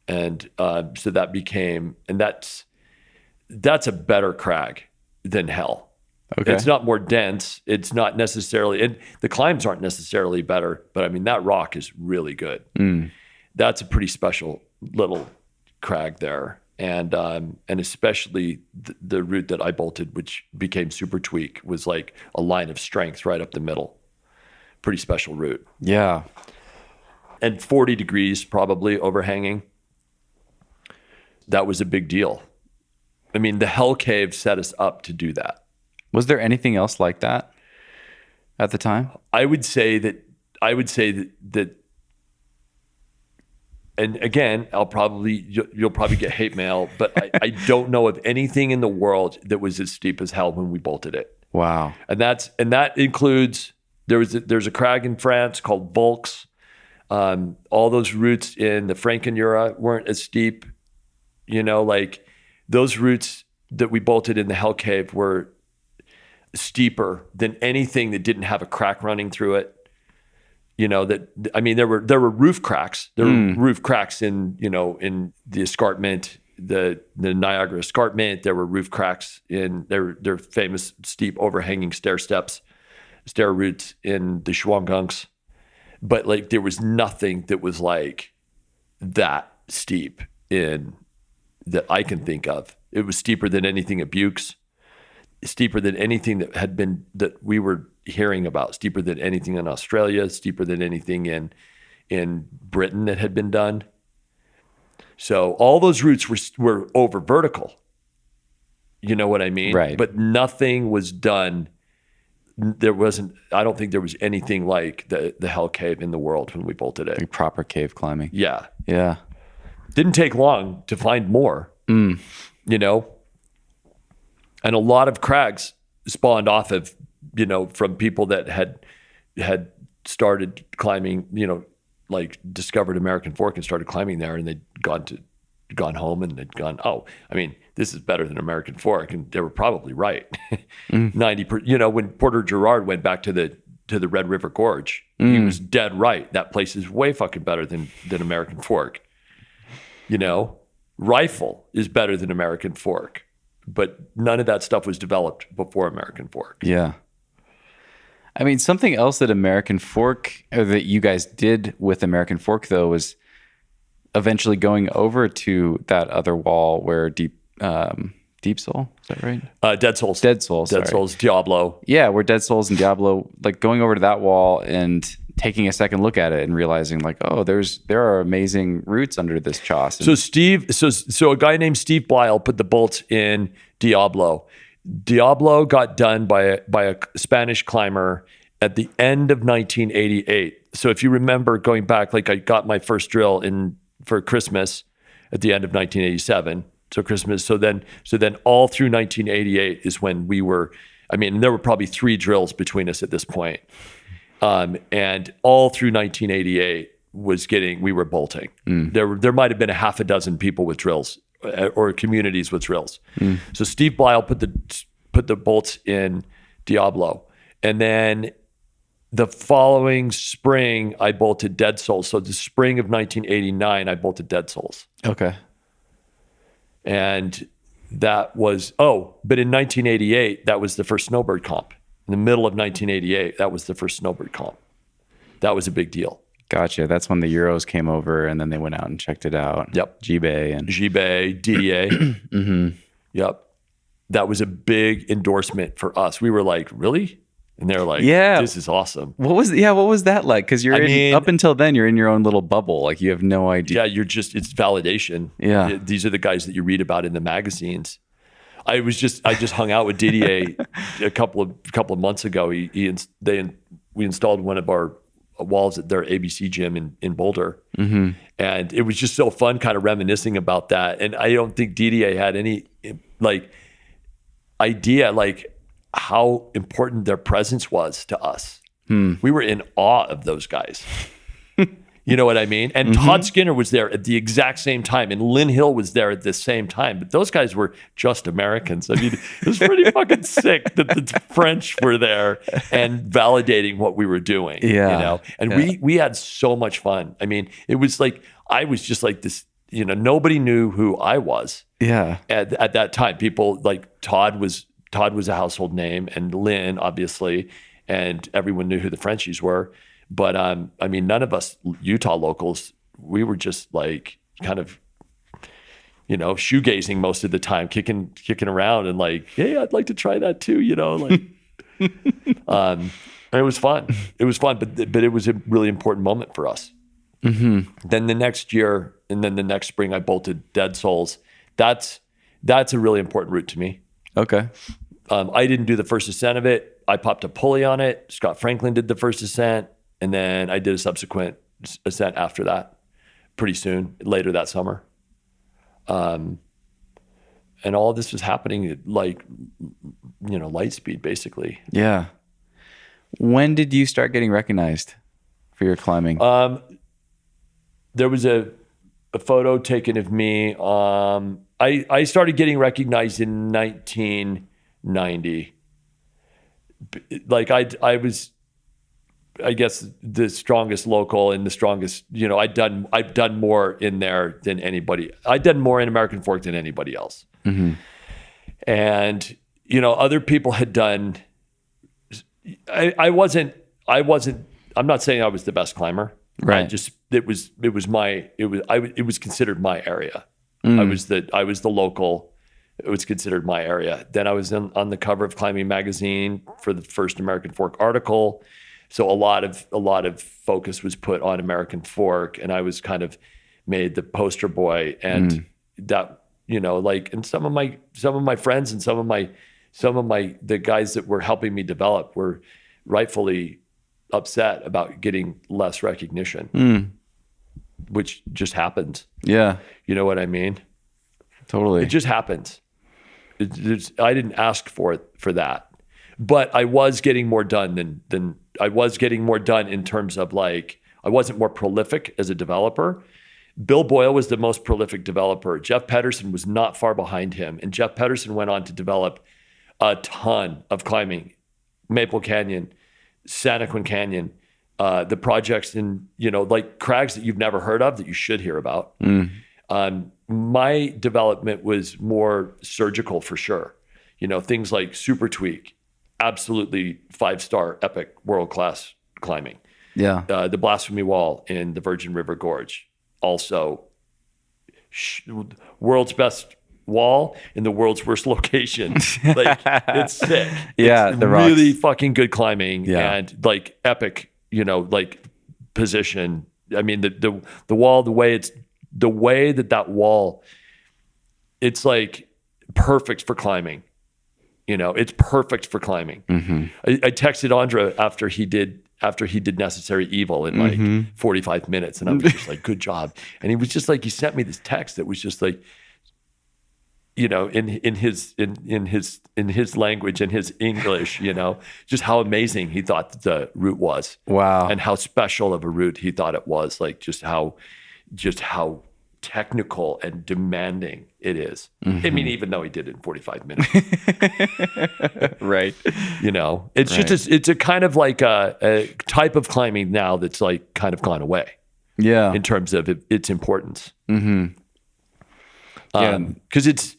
And so that became, and that's a better crag than Hell. Okay. It's not more dense. It's not necessarily, and the climbs aren't necessarily better, but I mean, that rock is really good. That's a pretty special little crag there. And especially the route that I bolted, which became Super Tweak, was like a line of strength right up the middle. Pretty special route. Yeah. And 40 degrees probably overhanging. That was a big deal. I mean, the Hell Cave set us up to do that. Was there anything else like that at the time? I would say that, and again, you'll probably get hate mail, but I don't know of anything in the world that was as steep as Hell when we bolted it. Wow. And that includes, there's a crag in France called Volks. All those routes in the Frankenjura weren't as steep. Like those routes that we bolted in the Hell Cave were steeper than anything that didn't have a crack running through it. There were roof cracks. There were roof cracks in the escarpment, the Niagara escarpment. There were roof cracks in their famous steep overhanging stair routes in the Schwangungs. But like there was nothing that was like that steep that I can think of. It was steeper than anything at Buchs, steeper than anything that we were hearing about, steeper than anything in Australia, steeper than anything in Britain that had been done. So all those routes were over vertical. You know what I mean? Right. But nothing was done. I don't think there was anything like the Hell Cave in the world when we bolted it. Like proper cave climbing. Yeah. Yeah. Didn't take long to find more, And a lot of crags spawned off of, from people that had started climbing, like discovered American Fork and started climbing there, and they'd gone home and they'd gone, this is better than American Fork, and they were probably right. 90%, when Porter Gerard went back to the Red River Gorge, he was dead right. That place is way fucking better than American Fork. Rifle is better than American Fork, but none of that stuff was developed before American Fork. Yeah. I mean, something else that American Fork, or that you guys did with American Fork, though, was eventually going over to that other wall where Deep Deep Soul, is that right? Dead Souls. Dead Souls. Dead Souls, Diablo. Yeah, we're Dead Souls and Diablo, like going over to that wall and taking a second look at it and realizing like, oh, there are amazing roots under this choss. So a guy named Steve Blyle put the bolts in Diablo. Diablo got done by a Spanish climber at the end of 1988. So if you remember going back, like I got my first drill for Christmas at the end of 1987. So Christmas. So then all through 1988 is when we were. I mean, there were probably 3 drills between us at this point. And all through 1988 we were bolting. There might have been a half a dozen people with drills or communities with drills. So Steve Blyle put the bolts in Diablo, and then the following spring I bolted Dead Souls. So the spring of 1989 I bolted Dead Souls. Okay. And that was but in 1988 that was the first snowbird comp. In the middle of 1988, that was the first snowbird comp. That was a big deal. Gotcha. That's when the Euros came over, and then they went out and checked it out. Yep. G-Bay, DDA. Mm-hmm. Yep. That was a big endorsement for us. We were like, really? And they're like, yeah, this is awesome. What was that like? Because up until then, you're in your own little bubble. Like you have no idea. Yeah, it's validation. Yeah. These are the guys that you read about in the magazines. I just hung out with Didier a couple of months ago. We installed one of our walls at their ABC gym in Boulder, and it was just so fun, kind of reminiscing about that. And I don't think Didier had any like idea like how important their presence was to us. We were in awe of those guys. You know what I mean? And Todd Skinner was there at the exact same time, and Lynn Hill was there at the same time. But those guys were just Americans. I mean, it was pretty fucking sick that the French were there and validating what we were doing. Yeah. You know? And we had so much fun. I mean, it was like I was just like this. You know, nobody knew who I was. Yeah. At that time, people like Todd was a household name, and Lynn obviously, and everyone knew who the Frenchies were. But I mean, none of us Utah locals, we were just like kind of, you know, shoegazing most of the time, kicking around and like, hey, I'd like to try that too, you know, like. And it was fun. It was fun, but it was a really important moment for us. Then the next year, and then the next spring, I bolted Dead Souls. That's a really important route to me. Okay. I didn't do the first ascent of it. I popped a pulley on it. Scott Franklin did the first ascent. And then I did a subsequent ascent after that, pretty soon, later that summer. And all of this was happening at like, you know, light speed, basically. Yeah. When did you start getting recognized for your climbing? There was a photo taken of me. I started getting recognized in 1990. Like I was, I guess, the strongest local and the strongest, you know, I've done more in there than anybody. I'd done more in American Fork than anybody else. And, you know, other people had done, I'm not saying I was the best climber. Right. It was considered my area. I was the local. It was considered my area. Then I was on the cover of Climbing Magazine for the first American Fork article. So a lot of focus was put on American Fork, and I was kind of made the poster boy. And that, you know, like, and some of my friends and some of the guys that were helping me develop were rightfully upset about getting less recognition, which just happens. Yeah. You know what I mean? Totally. It just happens. I didn't ask for that, but I was getting more done than I was getting more done in terms of like, I wasn't more prolific as a developer. Bill Boyle was the most prolific developer. Jeff Pedersen was not far behind him. And Jeff Pedersen went on to develop a ton of climbing, Maple Canyon, Santaquin Canyon, the projects in, you know, like crags that you've never heard of that you should hear about. My development was more surgical for sure. You know, things like Super Tweak, absolutely 5-star epic world-class climbing. Yeah. The Blasphemy Wall in the Virgin River Gorge, also world's best wall in the world's worst location. Like, it's sick. Yeah, it's the rocks. really fucking good climbing and like epic, like position. I mean, the wall, the way that wall, it's like perfect for climbing. It's perfect for climbing. I texted Ondra after he did Necessary Evil in like 45 minutes, and I was just like, "Good job." And he was just like, he sent me this text that was just like, in his language, in his English, just how amazing he thought that the route was. Wow. And how special of a route he thought it was. Like just how technical and demanding it is. I mean, even though he did it in 45 minutes. Right. It's just it's a kind of like a type of climbing now that's like kind of gone away. Yeah. In terms of its importance. Yeah. Because it's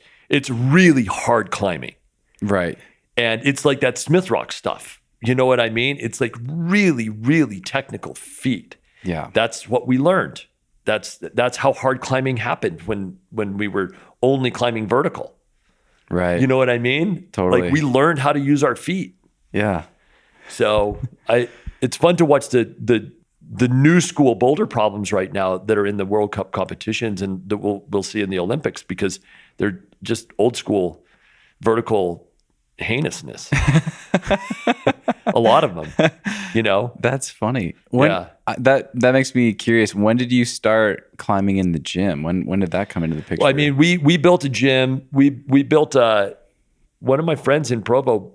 really hard climbing. Right. And it's like that Smith Rock stuff. You know what I mean? It's like really, really technical feat. Yeah. That's what we learned. That's how hard climbing happened when we were only climbing vertical. Right. You know what I mean? Totally. Like we learned how to use our feet. Yeah. So it's fun to watch the new school boulder problems right now that are in the World Cup competitions and that we'll see in the Olympics, because they're just old school vertical heinousness. A lot of them, That's funny. That makes me curious. When did you start climbing in the gym? When did that come into the picture? Well, I mean, we built a gym. We built one of my friends in Provo.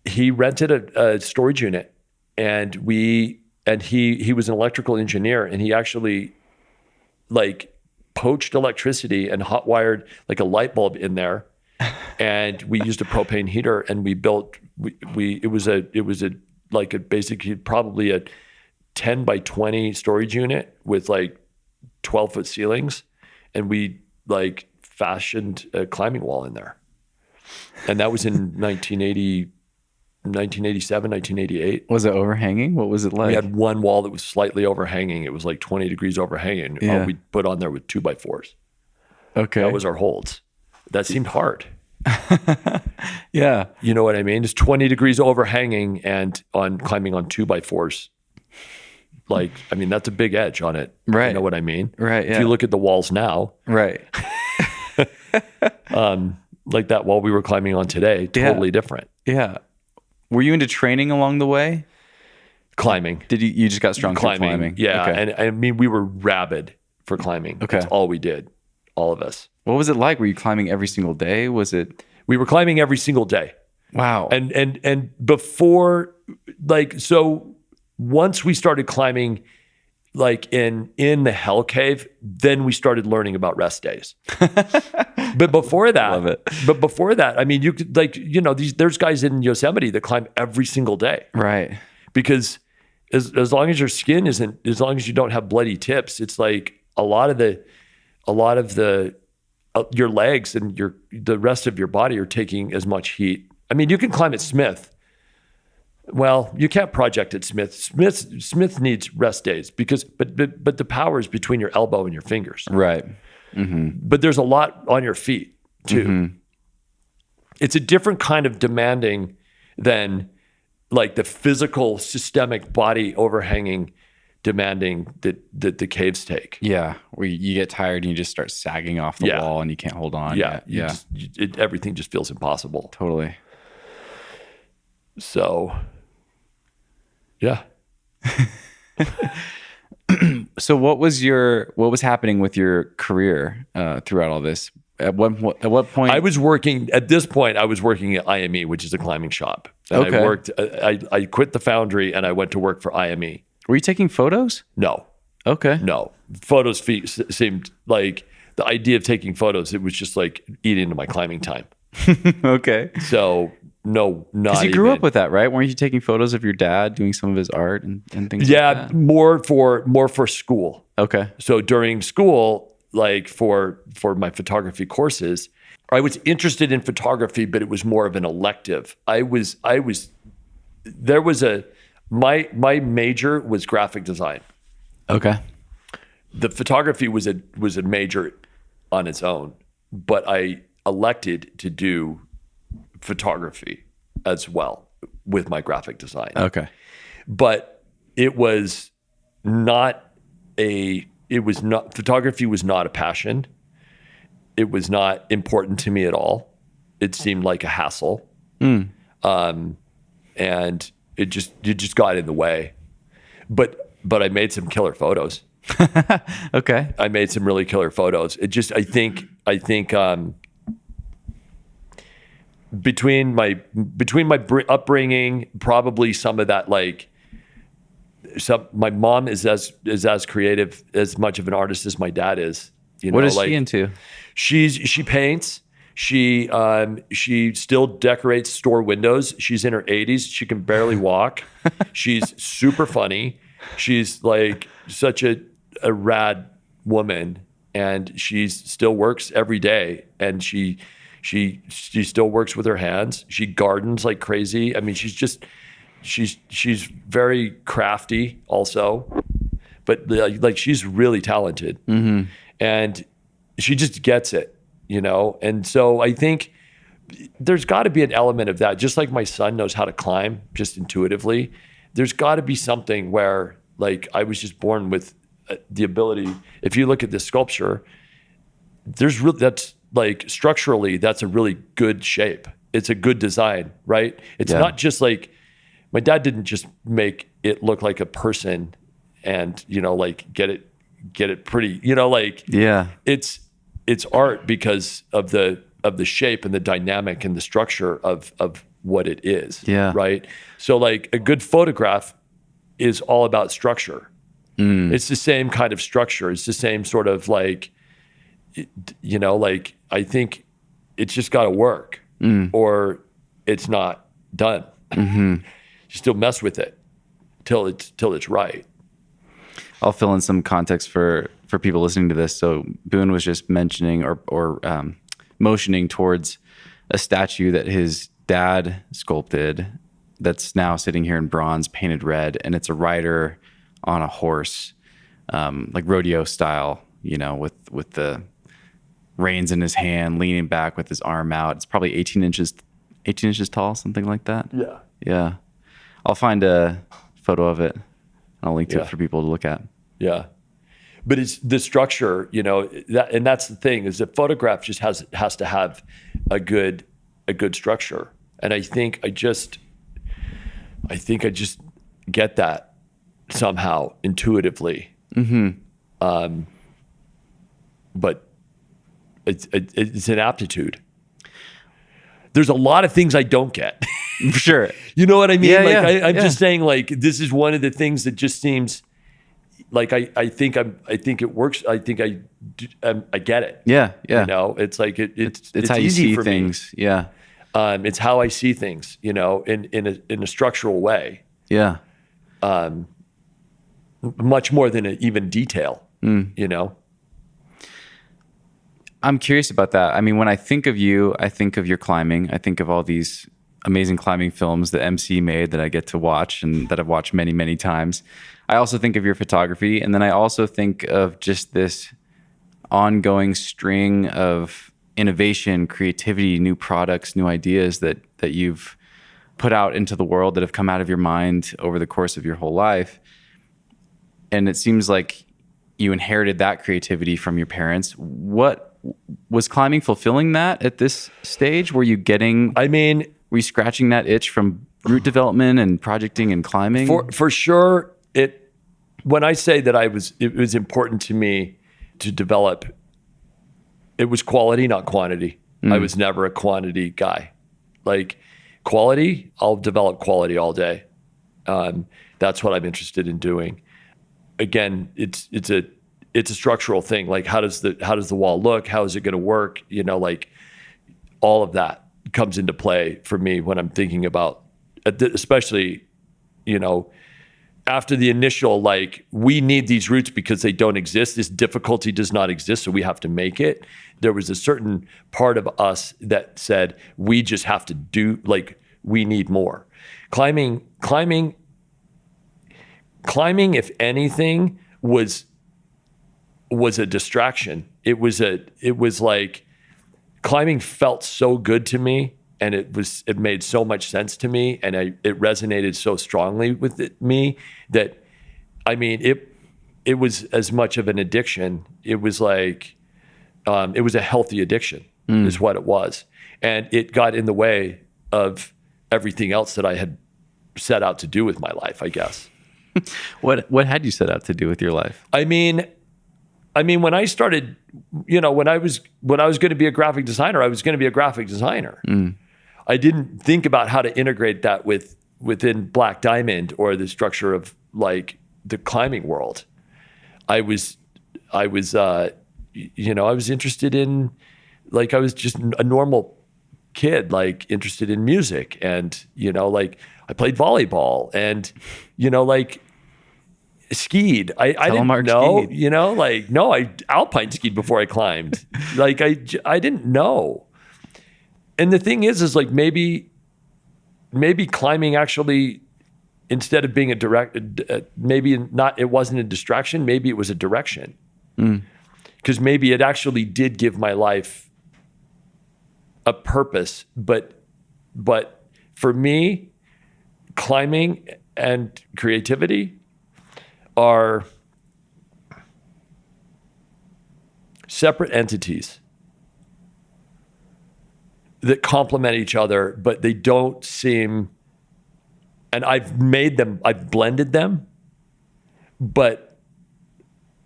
He rented a storage unit, and he was an electrical engineer, and he actually like poached electricity and hot wired like a light bulb in there. And we used a propane heater, and we built. It was basically probably a 10 by 20 storage unit with like 12-foot ceilings, and we like fashioned a climbing wall in there. And that was in 1987, 1988. Was it overhanging? What was it like? We had one wall that was slightly overhanging. It was like 20 degrees overhanging. Yeah. We put on there with 2x4s. Okay. That was our holds. That seemed hard. Yeah. You know what I mean? It's 20 degrees overhanging and climbing on 2x4s. Like, I mean, that's a big edge on it. Right. You know what I mean? Right. Yeah. If you look at the walls now, right. like that wall we were climbing on today, totally different. Yeah. Were you into training along the way? Climbing. Did you just got strong through climbing? Yeah. Okay. And I mean, we were rabid for climbing. Okay. That's all we did. All of us. What was it like? Were you climbing every single day? Was it? We were climbing every single day. Wow. And before, like, so once we started climbing, like in the Hell Cave, then we started learning about rest days. But before that, Love it. I mean, you could there's guys in Yosemite that climb every single day. Right. Because as long as your skin as long as you don't have bloody tips, it's like a lot of the your legs and the rest of your body are taking as much heat. I mean, you can climb at Smith. Well, you can't project at Smith. Smith needs rest days but the power is between your elbow and your fingers. Right. But there's a lot on your feet too. It's a different kind of demanding than like the physical systemic body overhanging demanding that the caves take. Yeah, where you get tired and you just start sagging off the wall and you can't hold on. Yeah, Yeah. Everything just feels impossible. Totally. So, yeah. So what was happening with your career throughout all this? At what point? I was working at IME, which is a climbing shop. And Okay. I quit the foundry and I went to work for IME. Were you taking photos? No. Okay. No. Photos seemed like the idea of taking photos, it was just like eating into my climbing time. Okay. So no, not Because you grew up with that, right? Weren't you taking photos of your dad doing some of his art and things like that? more for school. Okay. So during school, like for my photography courses, I was interested in photography, but it was more of an elective. My major was graphic design. Okay. The photography was a major on its own. but I elected to do photography as well with my graphic design. Okay. But photography was not a passion. It was not important to me at all. It seemed like a hassle. And it just got in the way. But I made some killer photos. Okay. I made some really killer photos. I think between my upbringing, probably some of that, like, my mom is as creative, as much of an artist as my dad is. What is she into? She paints. She still decorates store windows. She's in her 80s. She can barely walk. She's super funny. She's like such a rad woman, and she still works every day. And she still works with her hands. She gardens like crazy. I mean, she's very crafty also, but like she's really talented, and she just gets it, And so I think there's got to be an element of that. Just like my son knows how to climb just intuitively, there's got to be something where, like, I was just born with the ability. If you look at this sculpture, that's like structurally, that's a really good shape. It's a good design, right? It's not just like, my dad didn't just make it look like a person and, like get it pretty, it's art because of the shape and the dynamic and the structure of what it is. Yeah. Right. So like a good photograph is all about structure. It's the same kind of structure. It's the same sort of like, like, I think it's just got to work or it's not done. You still mess with it till it's right. I'll fill in some context for people listening to this. So Boone was just mentioning or motioning towards a statue that his dad sculpted that's now sitting here in bronze, painted red, and it's a rider on a horse, like rodeo style, with the reins in his hand, leaning back with his arm out. It's probably 18 inches tall, something like that. Yeah. Yeah. I'll find a photo of it. I'll link to it for people to look at. Yeah. But it's the structure, and that's the thing, is that photograph just has to have a good structure. And I think I just get that somehow intuitively. But it's an aptitude. There's a lot of things I don't get. For sure. You know what I mean? Yeah, I'm just saying, like, this is one of the things that just seems like I think it works. I think I get it. Yeah. It's like it's how you easy see for things. me. Yeah. It's how I see things, in a structural way. Yeah. Much more than even detail. I'm curious about that. I mean, when I think of you, I think of your climbing. I think of all these amazing climbing films that MC made that I get to watch and that I've watched many, many times. I also think of your photography. And then I also think of just this ongoing string of innovation, creativity, new products, new ideas that you've put out into the world that have come out of your mind over the course of your whole life. And it seems like you inherited that creativity from your parents. What was climbing fulfilling that at this stage? Were you scratching that itch from route development and projecting and climbing? For sure. When I say that it was important to me to develop, it was quality, not quantity. I was never a quantity guy. Like, quality, I'll develop quality all day. That's what I'm interested in doing. Again, it's a structural thing. Like, how does the wall look? How is it going to work? Like, all of that comes into play for me when I'm thinking about, especially, after the initial, like, we need these routes because they don't exist. This difficulty does not exist, so we have to make it. There was a certain part of us that said, we just have to do, like, we need more. Climbing, if anything, was a distraction. It was like climbing felt so good to me, and it made so much sense to me, and it resonated so strongly with me that, I mean, it was as much of an addiction. It was like, it was a healthy addiction is what it was. And it got in the way of everything else that I had set out to do with my life, I guess. What had you set out to do with your life? I mean, when I started, when I was going to be a graphic designer, I was going to be a graphic designer. I didn't think about how to integrate that within Black Diamond or the structure of like the climbing world. I was interested in, like, I was just a normal kid, like interested in music, and like I played volleyball and like skied. I didn't know, skied. No, I alpine skied before I climbed. Like I didn't know. And the thing is like maybe climbing actually, instead of being it wasn't a distraction, maybe it was a direction. Because maybe it actually did give my life a purpose, but for me, climbing and creativity are separate entities that complement each other, but they don't seem, and I've blended them, but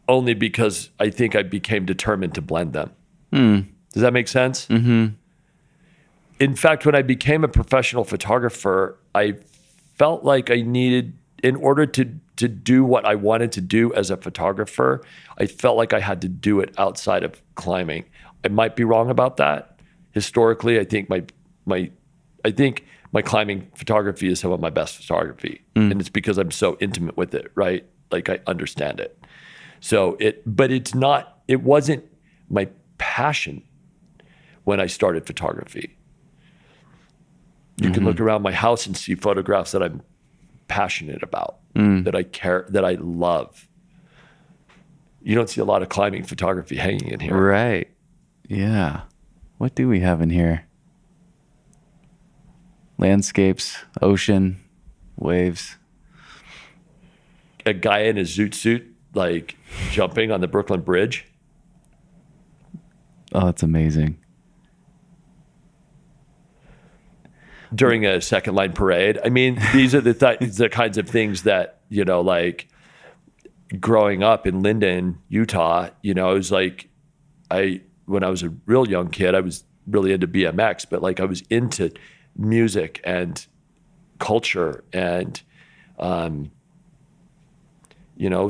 only because I think I became determined to blend them. Does that make sense? Mm-hmm. In fact, when I became a professional photographer, I felt like I needed, in order to do what I wanted to do as a photographer, I felt like I had to do it outside of climbing. I might be wrong about that. Historically, I think my climbing photography is some of my best photography. And it's because I'm so intimate with it, right? Like I understand it. So it wasn't my passion when I started photography. You can look around my house and see photographs that I'm passionate about, that I care, that I love. You don't see a lot of climbing photography hanging in here. Right. Yeah. What do we have in here? Landscapes, ocean, waves. A guy in a zoot suit, like jumping on the Brooklyn Bridge. Oh, that's amazing. During a second line parade. I mean, these are the kinds of things that, like growing up in Lindon, Utah, it was like, when I was a real young kid, I was really into BMX, but like I was into music and culture and,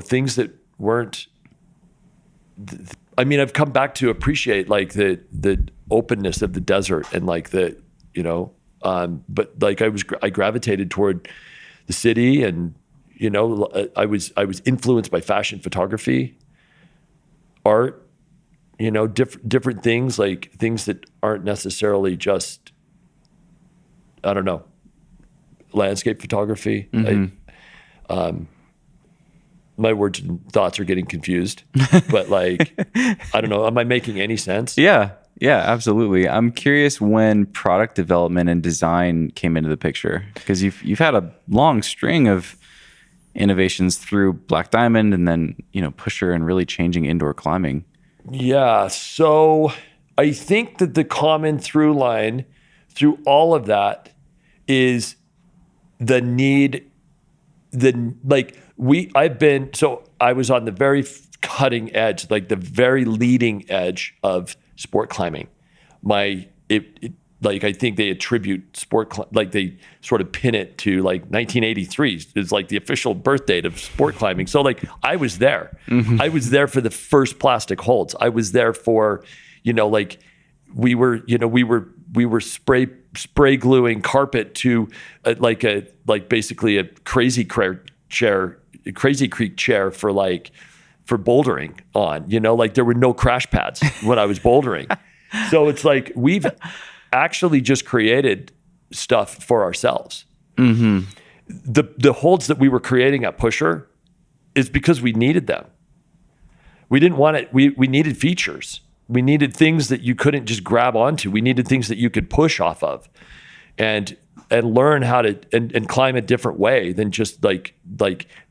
things that weren't, I've come back to appreciate like the openness of the desert and like but like I gravitated toward the city, and I was influenced by fashion photography, art, different things, like things that aren't necessarily just, I don't know, landscape photography. My words and thoughts are getting confused, but like, I don't know, am I making any sense? Yeah, absolutely. I'm curious when product development and design came into the picture, because you've had a long string of innovations through Black Diamond and then, Pusher and really changing indoor climbing. Yeah. So I think that the common through line through all of that is the need, I was on the very cutting edge, like the very leading edge of sport climbing. I think they attribute like they sort of pin it to like 1983 is like the official birth date of sport climbing. So like I was there. I was there for the first plastic holds. I was there for, like we were spray gluing carpet to basically a Crazy Creek chair for bouldering on, like there were no crash pads when I was bouldering. So it's like we've actually just created stuff for ourselves. The holds that we were creating at Pusher is because we needed them. We didn't want it. We needed features. We needed things that you couldn't just grab onto. We needed things that you could push off of, and learn how to and climb a different way than just like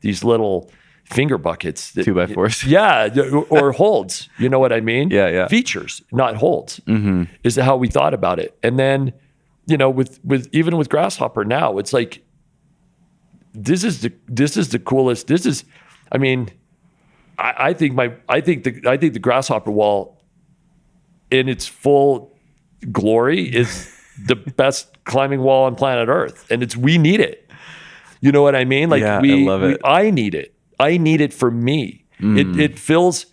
these little finger buckets. 2x4s. Yeah, or holds. You know what I mean? Yeah. Features, not holds, is how we thought about it. And then, with even with Grasshopper now, it's like this is the coolest. I think the Grasshopper wall in its full glory is the best climbing wall on planet Earth, and we need it. You know what I mean? Like I love it. I need it. I need it for me. It fills,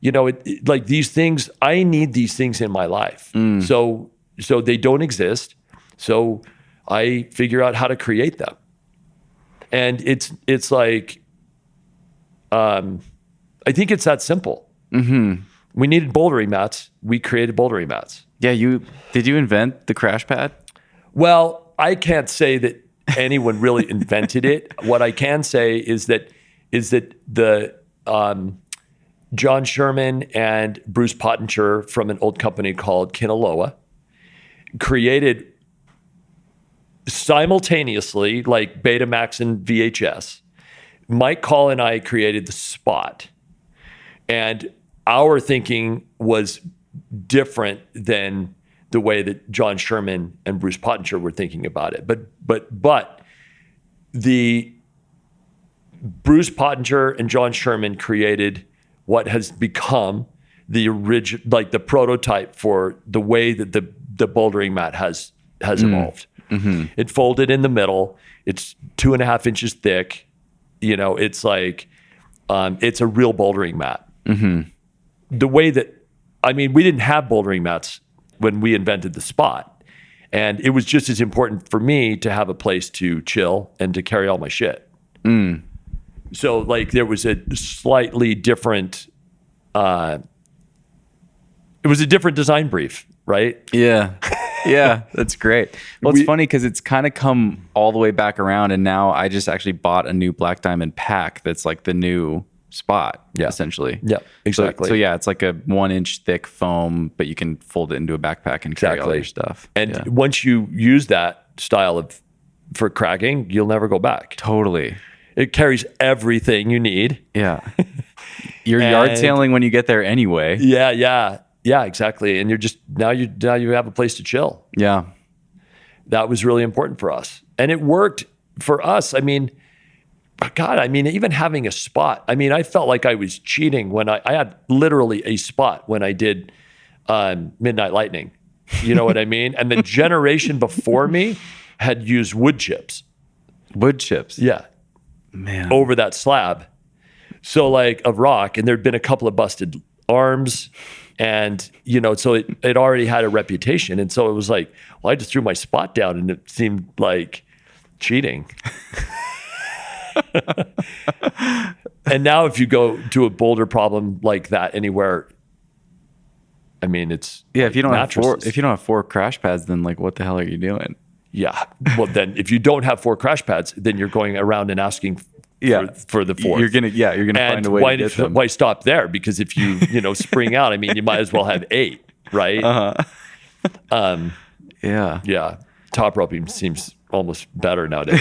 like these things. I need these things in my life. So they don't exist. So I figure out how to create them, and it's like, I think it's that simple. We needed bouldering mats. We created bouldering mats. Yeah, did you invent the crash pad? Well, I can't say that anyone really invented it. What I can say is that the John Sherman and Bruce Pottinger from an old company called Kinaloa created simultaneously, like Betamax and VHS. Mike Call and I created the Spot, and our thinking was different than the way that John Sherman and Bruce Pottinger were thinking about it. But the Bruce Pottinger and John Sherman created what has become the original, like the prototype for the way that the bouldering mat has evolved. It folded in the middle. It's 2.5 inches thick. It's like it's a real bouldering mat. The way that, we didn't have bouldering mats when we invented the Spot. And it was just as important for me to have a place to chill and to carry all my shit. So like there was a slightly different, it was a different design brief, right? Yeah. Yeah, that's great. Well, it's funny because it's kind of come all the way back around, and now I just actually bought a new Black Diamond pack that's like the new Spot, essentially. Yeah, exactly. So yeah, it's like a 1-inch thick foam, but you can fold it into a backpack and carry all your stuff. And once you use that style for cragging, you'll never go back. Totally. It carries everything you need. Yeah. You're yard sailing when you get there anyway. Yeah, exactly. And you're just now you have a place to chill. Yeah. That was really important for us. And it worked for us. Even having a Spot, I felt like I was cheating when I had literally a Spot when I did Midnight Lightning. You know what I mean? And the generation before me had used wood chips. Wood chips? Yeah. Man. Over that slab. So like of rock, and there'd been a couple of busted arms, and so it already had a reputation. And so it was like, well, I just threw my Spot down and it seemed like cheating. And now if you go to a boulder problem like that anywhere, it's if you don't have four crash pads, then like what the hell are you doing? Yeah. Well, then if you don't have 4 crash pads, then you're going around and asking for the 4th. You're gonna find a way to get them. Why stop there? Because if you spring out, you might as well have 8, right? Yeah. Top roping seems almost better nowadays.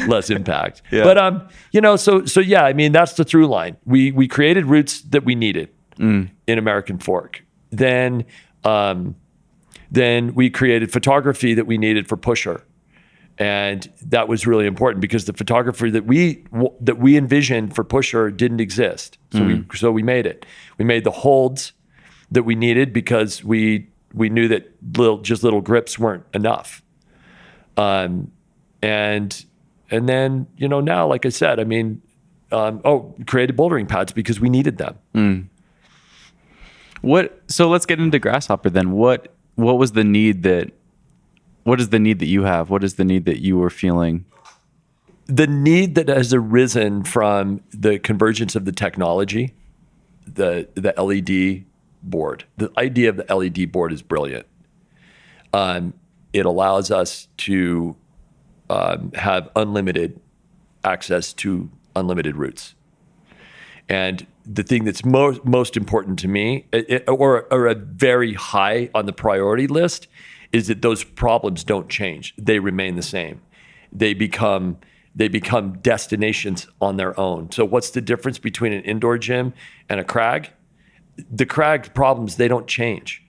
Less impact. Yeah. But so yeah, that's the through line. We created routes that we needed in American Fork. Then we created photography that we needed for Pusher. And that was really important because the photography that we envisioned for Pusher didn't exist. So we made it. We made the holds that we needed because we knew that little grips weren't enough. And then now, like I said, created bouldering pads because we needed them. So let's get into Grasshopper then. What is the need that you have? What is the need that you were feeling? The need that has arisen from the convergence of the technology, the LED board. The idea of the LED board is brilliant. It allows us to have unlimited access to unlimited routes. And the thing that's most important to me, or a very high on the priority list, is that those problems don't change. They remain the same. They become destinations on their own. So what's the difference between an indoor gym and a crag? The crag problems, they don't change.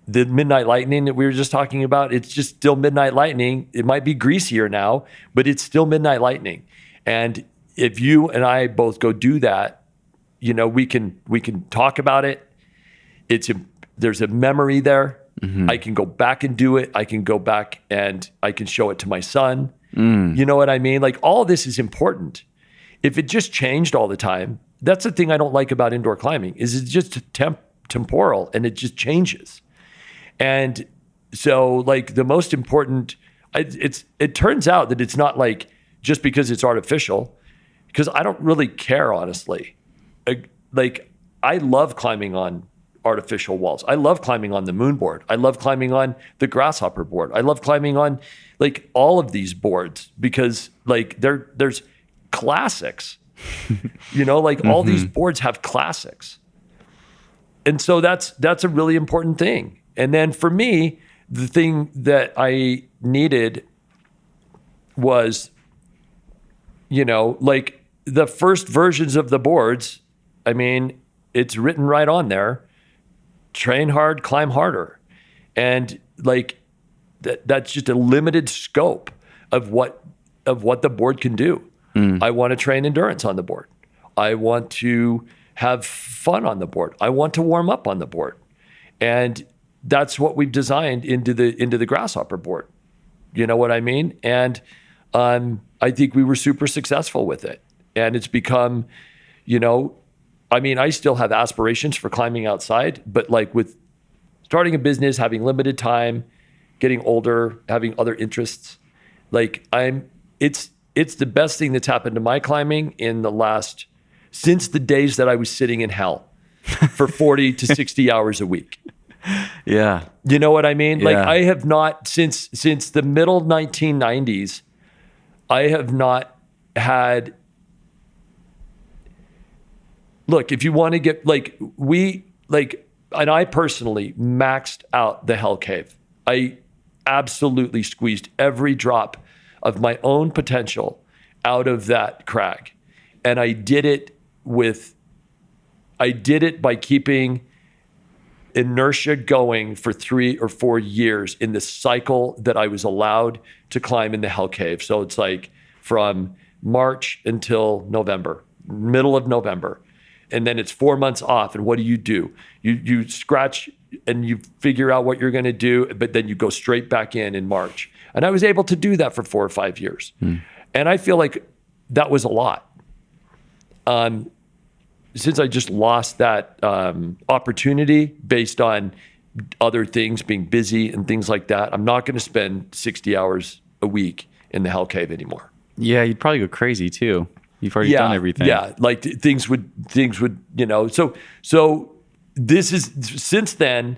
The midnight lightning that we were just talking about, it's just still midnight lightning. It might be greasier now, but it's still midnight lightning. And if you and I both go do that, you know, we can talk about it. There's a memory there. Mm-hmm. I can go back and do it. I can go back and I can show it to my son. You know what I mean? Like, all this is important. If it just changed all the time, that's the thing I don't like about indoor climbing, is it's just temporal and it just changes. And so, like, the most important, it turns out that it's not like just because it's artificial, because I don't really care, honestly. Like, I love climbing on artificial walls. I love climbing on the moon board. I love climbing on the Grasshopper board. I love climbing on, like, all of these boards, because, like, there's classics. You know, like, all these boards have classics. And so that's a really important thing. And then for me, the thing that I needed was, you know, like, the first versions of the boards, I mean, it's written right on there: train hard, climb harder. And, like, that's just a limited scope of what the board can do. I want to train endurance on the board. I want to have fun on the board. I want to warm up on the board. And that's what we've designed into the Grasshopper board. You know what I mean? And I think we were super successful with it. And it's become, you know, I mean, I still have aspirations for climbing outside, but, like, with starting a business, having limited time, getting older, having other interests, like, it's the best thing that's happened to my climbing since the days that I was sitting in hell for 40 to 60 hours a week. Yeah. You know what I mean? Yeah. Like, I have not, since the middle 1990s, I have not had, look, if you want to get, like, and I personally maxed out the Hell Cave. I absolutely squeezed every drop of my own potential out of that crag. And I did it by keeping inertia going for 3 or 4 years in the cycle that I was allowed to climb in the Hell Cave. So it's like from March until November, middle of November. And then it's 4 months off. And what do? You scratch and you figure out what you're going to do, but then you go straight back in March. And I was able to do that for 4 or 5 years. And I feel like that was a lot. Since I just lost that opportunity based on other things, being busy and things like that, I'm not going to spend 60 hours a week in the Hell Cave anymore. Yeah, you'd probably go crazy too. You've already done everything. Yeah, like things would, you know. So this is, since then,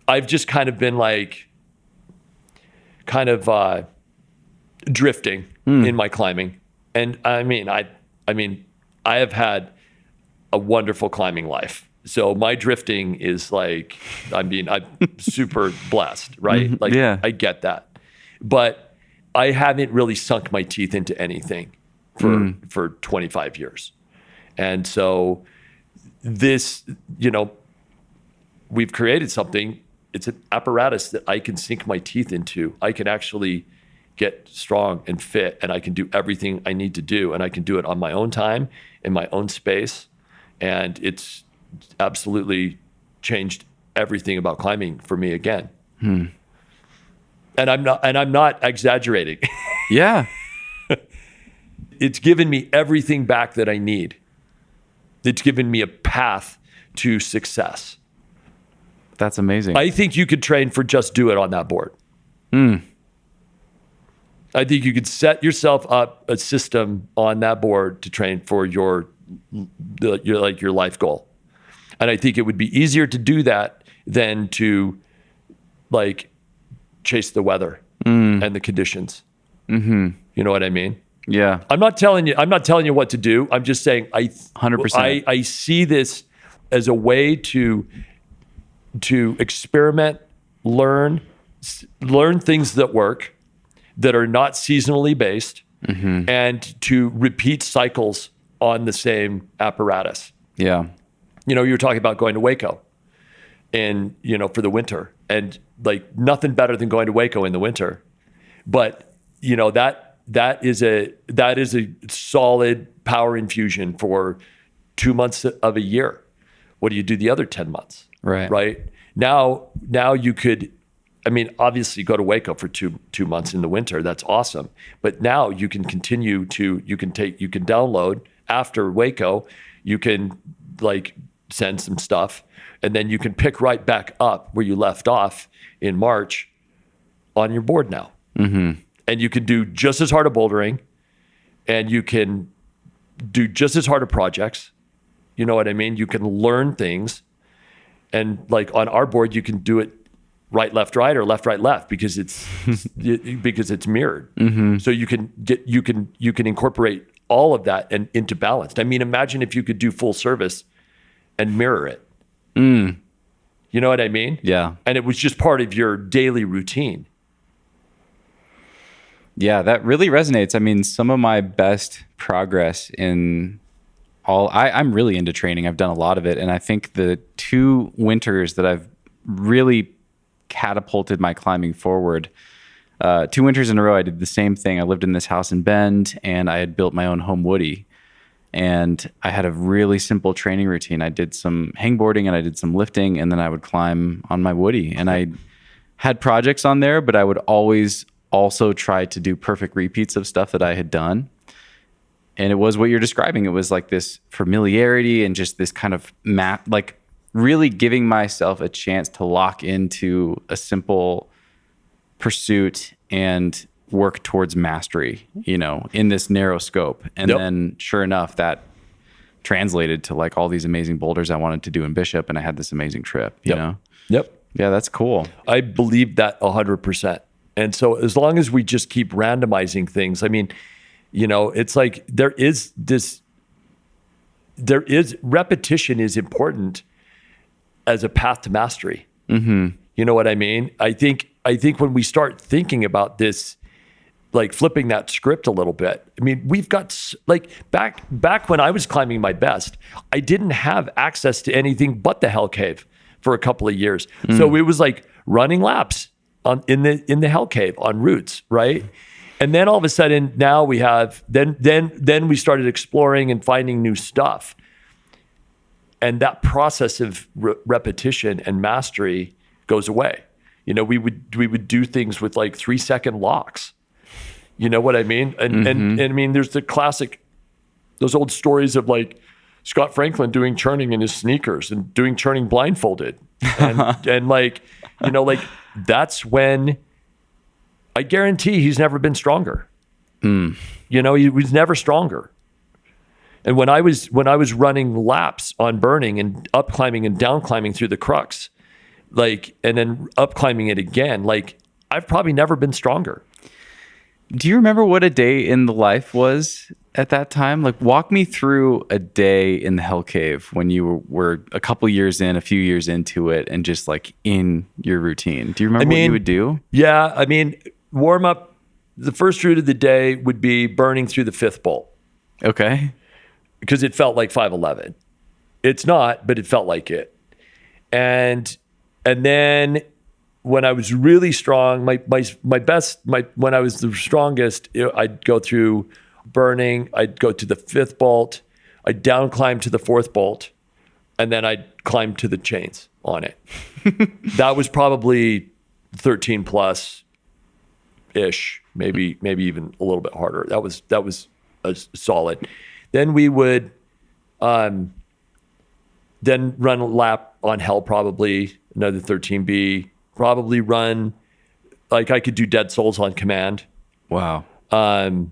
I've just kind of been like, drifting in my climbing. And I mean, I have had a wonderful climbing life. So my drifting is like, I'm super blessed, right? Like, yeah. I get that. But I haven't really sunk my teeth into anything for 25 years. And so this, you know, we've created something. It's an apparatus that I can sink my teeth into. I can actually get strong and fit, and I can do everything I need to do, and I can do it on my own time, in my own space. And it's absolutely changed everything about climbing for me again. And I'm not exaggerating. Yeah. It's given me everything back that I need. It's given me a path to success. That's amazing. I think you could train for just do it on that board. I think you could set yourself up a system on that board to train for your life goal. And I think it would be easier to do that than to, like, chase the weather and the conditions. You know what I mean? Yeah. I'm not telling you what to do. I'm just saying 100%. I see this as a way to experiment, learn things that work, that are not seasonally based, and to repeat cycles on the same apparatus. Yeah. You were talking about going to Waco and, for the winter, and like nothing better than going to Waco in the winter. But, that is a solid power infusion for 2 months of a year. What do you do the other 10 months? Right. Now you could, obviously go to Waco for two months in the winter. That's awesome. But now you can continue you can download after Waco, you can like send some stuff, and then you can pick right back up where you left off in March on your board now. Mm-hmm. And you can do just as hard of bouldering, and you can do just as hard of projects. You know what I mean? You can learn things. And like on our board, you can do it right, left, right, or left, right, left, because it's mirrored. Mm-hmm. So you can incorporate all of that and into balance. Imagine if you could do full service and mirror it. You know what I mean? Yeah. And it was just part of your daily routine. Yeah, that really resonates. Some of my best progress in I'm really into training. I've done a lot of it. And I think the 2 winters that I've really catapulted my climbing forward, 2 winters in a row, I did the same thing. I lived in this house in Bend, and I had built my own home woody. And I had a really simple training routine. I did some hangboarding and I did some lifting, and then I would climb on my woody. And I had projects on there, but I would always also try to do perfect repeats of stuff that I had done. And it was what you're describing. It was like this familiarity and just this kind of like really giving myself a chance to lock into a simple pursuit and work towards mastery, in this narrow scope. And then sure enough, that translated to like all these amazing boulders I wanted to do in Bishop. And I had this amazing trip, you know? Yep. Yeah, that's cool. I believe that 100%. And so as long as we just keep randomizing things, it's like repetition is important as a path to mastery. Mm-hmm. You know what I mean? I think when we start thinking about this, like flipping that script a little bit, we've got like back when I was climbing my best, I didn't have access to anything but the Hell Cave for a couple of years. So it was like running laps in the Hell Cave on routes, right? And then all of a sudden, now we have then we started exploring and finding new stuff, and that process of repetition and mastery goes away. We would do things with like 3-second locks. You know what I mean? And there's the classic, those old stories of like Scott Franklin doing churning in his sneakers and doing churning blindfolded, and like that's when. I guarantee he's never been stronger. He was never stronger. And when I was running laps on burning and up climbing and down climbing through the crux, and then up climbing it again, I've probably never been stronger. Do you remember what a day in the life was at that time? Like, walk me through a day in the Hell Cave when you were a couple years in, a few years into it, and just like in your routine. Do you remember what you would do? Yeah, warm up, the first route of the day would be burning through the 5th bolt. Okay. Because it felt like 511. It's not, but it felt like it. And then when I was really strong, when I was the strongest, I'd go through burning, I'd go to the 5th bolt, I'd down climb to the 4th bolt, and then I'd climb to the chains on it. That was probably 13 plus ish, maybe even a little bit harder. That was a solid. Then we would then run a lap on Hell, probably another 13B, probably run, like I could do Dead Souls on command. Wow. And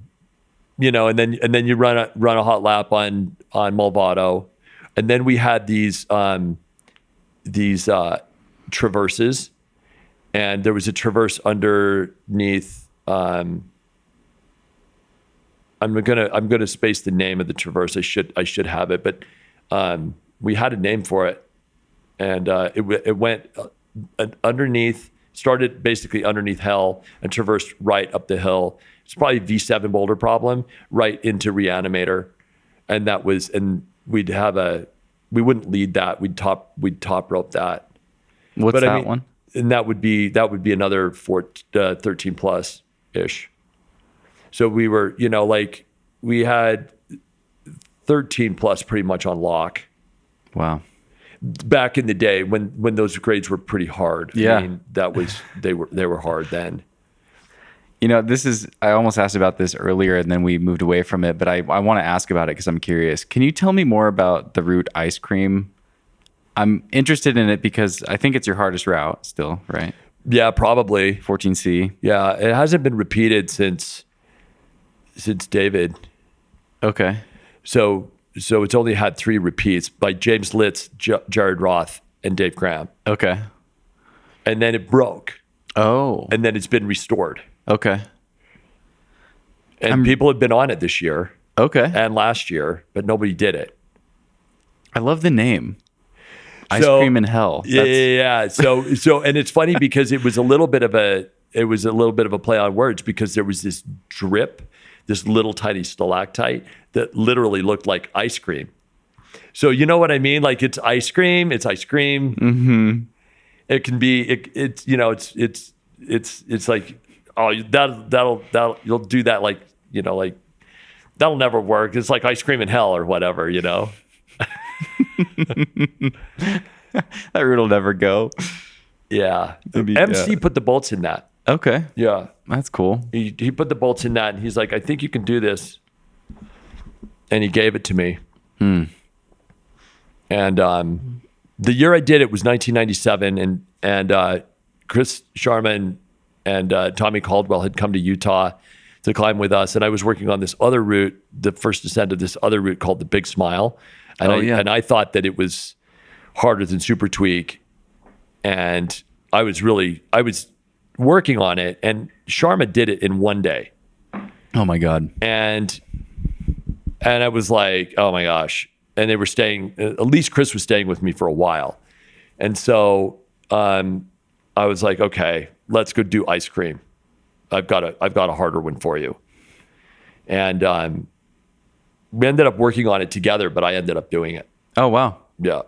then you run a hot lap on Malvado. And then we had these traverses, and there was a traverse underneath I'm gonna space the name of the traverse. I should have it, but we had a name for it, and it went underneath. Started basically underneath hell and traversed right up the hill. It's probably V7 boulder problem right into Reanimator, and we wouldn't lead that. We'd top rope that. What's that one? And that would be another 13 plus ish. So we were, we had 13 plus pretty much on lock. Wow. Back in the day when those grades were pretty hard. Yeah. I mean, they were hard then. I almost asked about this earlier and then we moved away from it, but I want to ask about it because I'm curious. Can you tell me more about the route ice cream? I'm interested in it because I think it's your hardest route still, right? Yeah, probably. 14C. Yeah, it hasn't been repeated since David. Okay. So it's only had 3 repeats by James Litz, Jared Roth, and Dave Graham. Okay. And then it broke. Oh. And then it's been restored. Okay. And people have been on it this year. Okay. And last year, but nobody did it. I love the name. Ice cream in hell. Yeah. So and it's funny because it was a little bit of a play on words because there was this drip, this little tiny stalactite that literally looked like ice cream. So you know what I mean? Like it's ice cream. Mm-hmm. It can be it's like, oh, that'll you'll do that, like that'll never work. It's like ice cream in hell or whatever. That route will never go. Yeah. MC put the bolts in that. Okay. Yeah. That's cool. He put the bolts in that and he's like, I think you can do this. And he gave it to me. And the year I did it was 1997 and Chris Sharma and Tommy Caldwell had come to Utah to climb with us. And I was working on this other route, the first descent of this other route called the Big Smile. And I thought that it was harder than Super Tweak. And I was working on it. And Sharma did it in one day. Oh my God. And I was like, oh my gosh. And they were staying, at least Chris was staying with me for a while. And so I was like, okay, let's go do ice cream. I've got a harder one for you. And we ended up working on it together, but I ended up doing it. Oh, wow. Yeah.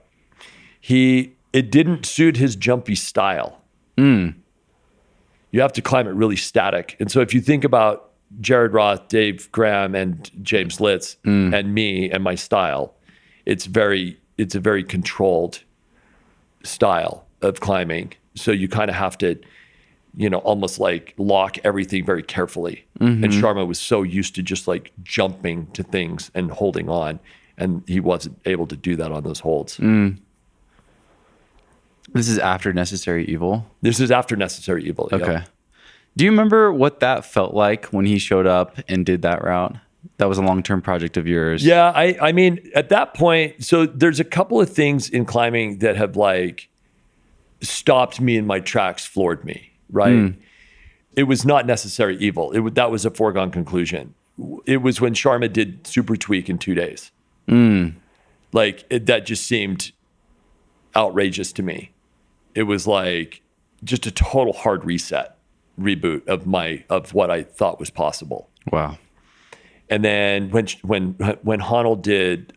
It didn't suit his jumpy style. You have to climb it really static. And so if you think about Jared Roth, Dave Graham, and James Litz, and me and my style, it's a very controlled style of climbing. So you kind of have to, almost like lock everything very carefully. And Sharma was so used to just like jumping to things and holding on. And he wasn't able to do that on those holds. This is after Necessary Evil? This is after Necessary Evil. Okay. Yeah. Do you remember what that felt like when he showed up and did that route? That was a long-term project of yours. Yeah. I mean, at that point, so there's a couple of things in climbing that have like stopped me in my tracks, floored me, right? It was not Necessary Evil. That was a foregone conclusion. It was when Sharma did Super Tweak in 2 days. That just seemed outrageous to me. It was like just a total hard reset, reboot of what I thought was possible. Wow. And then when Honnold did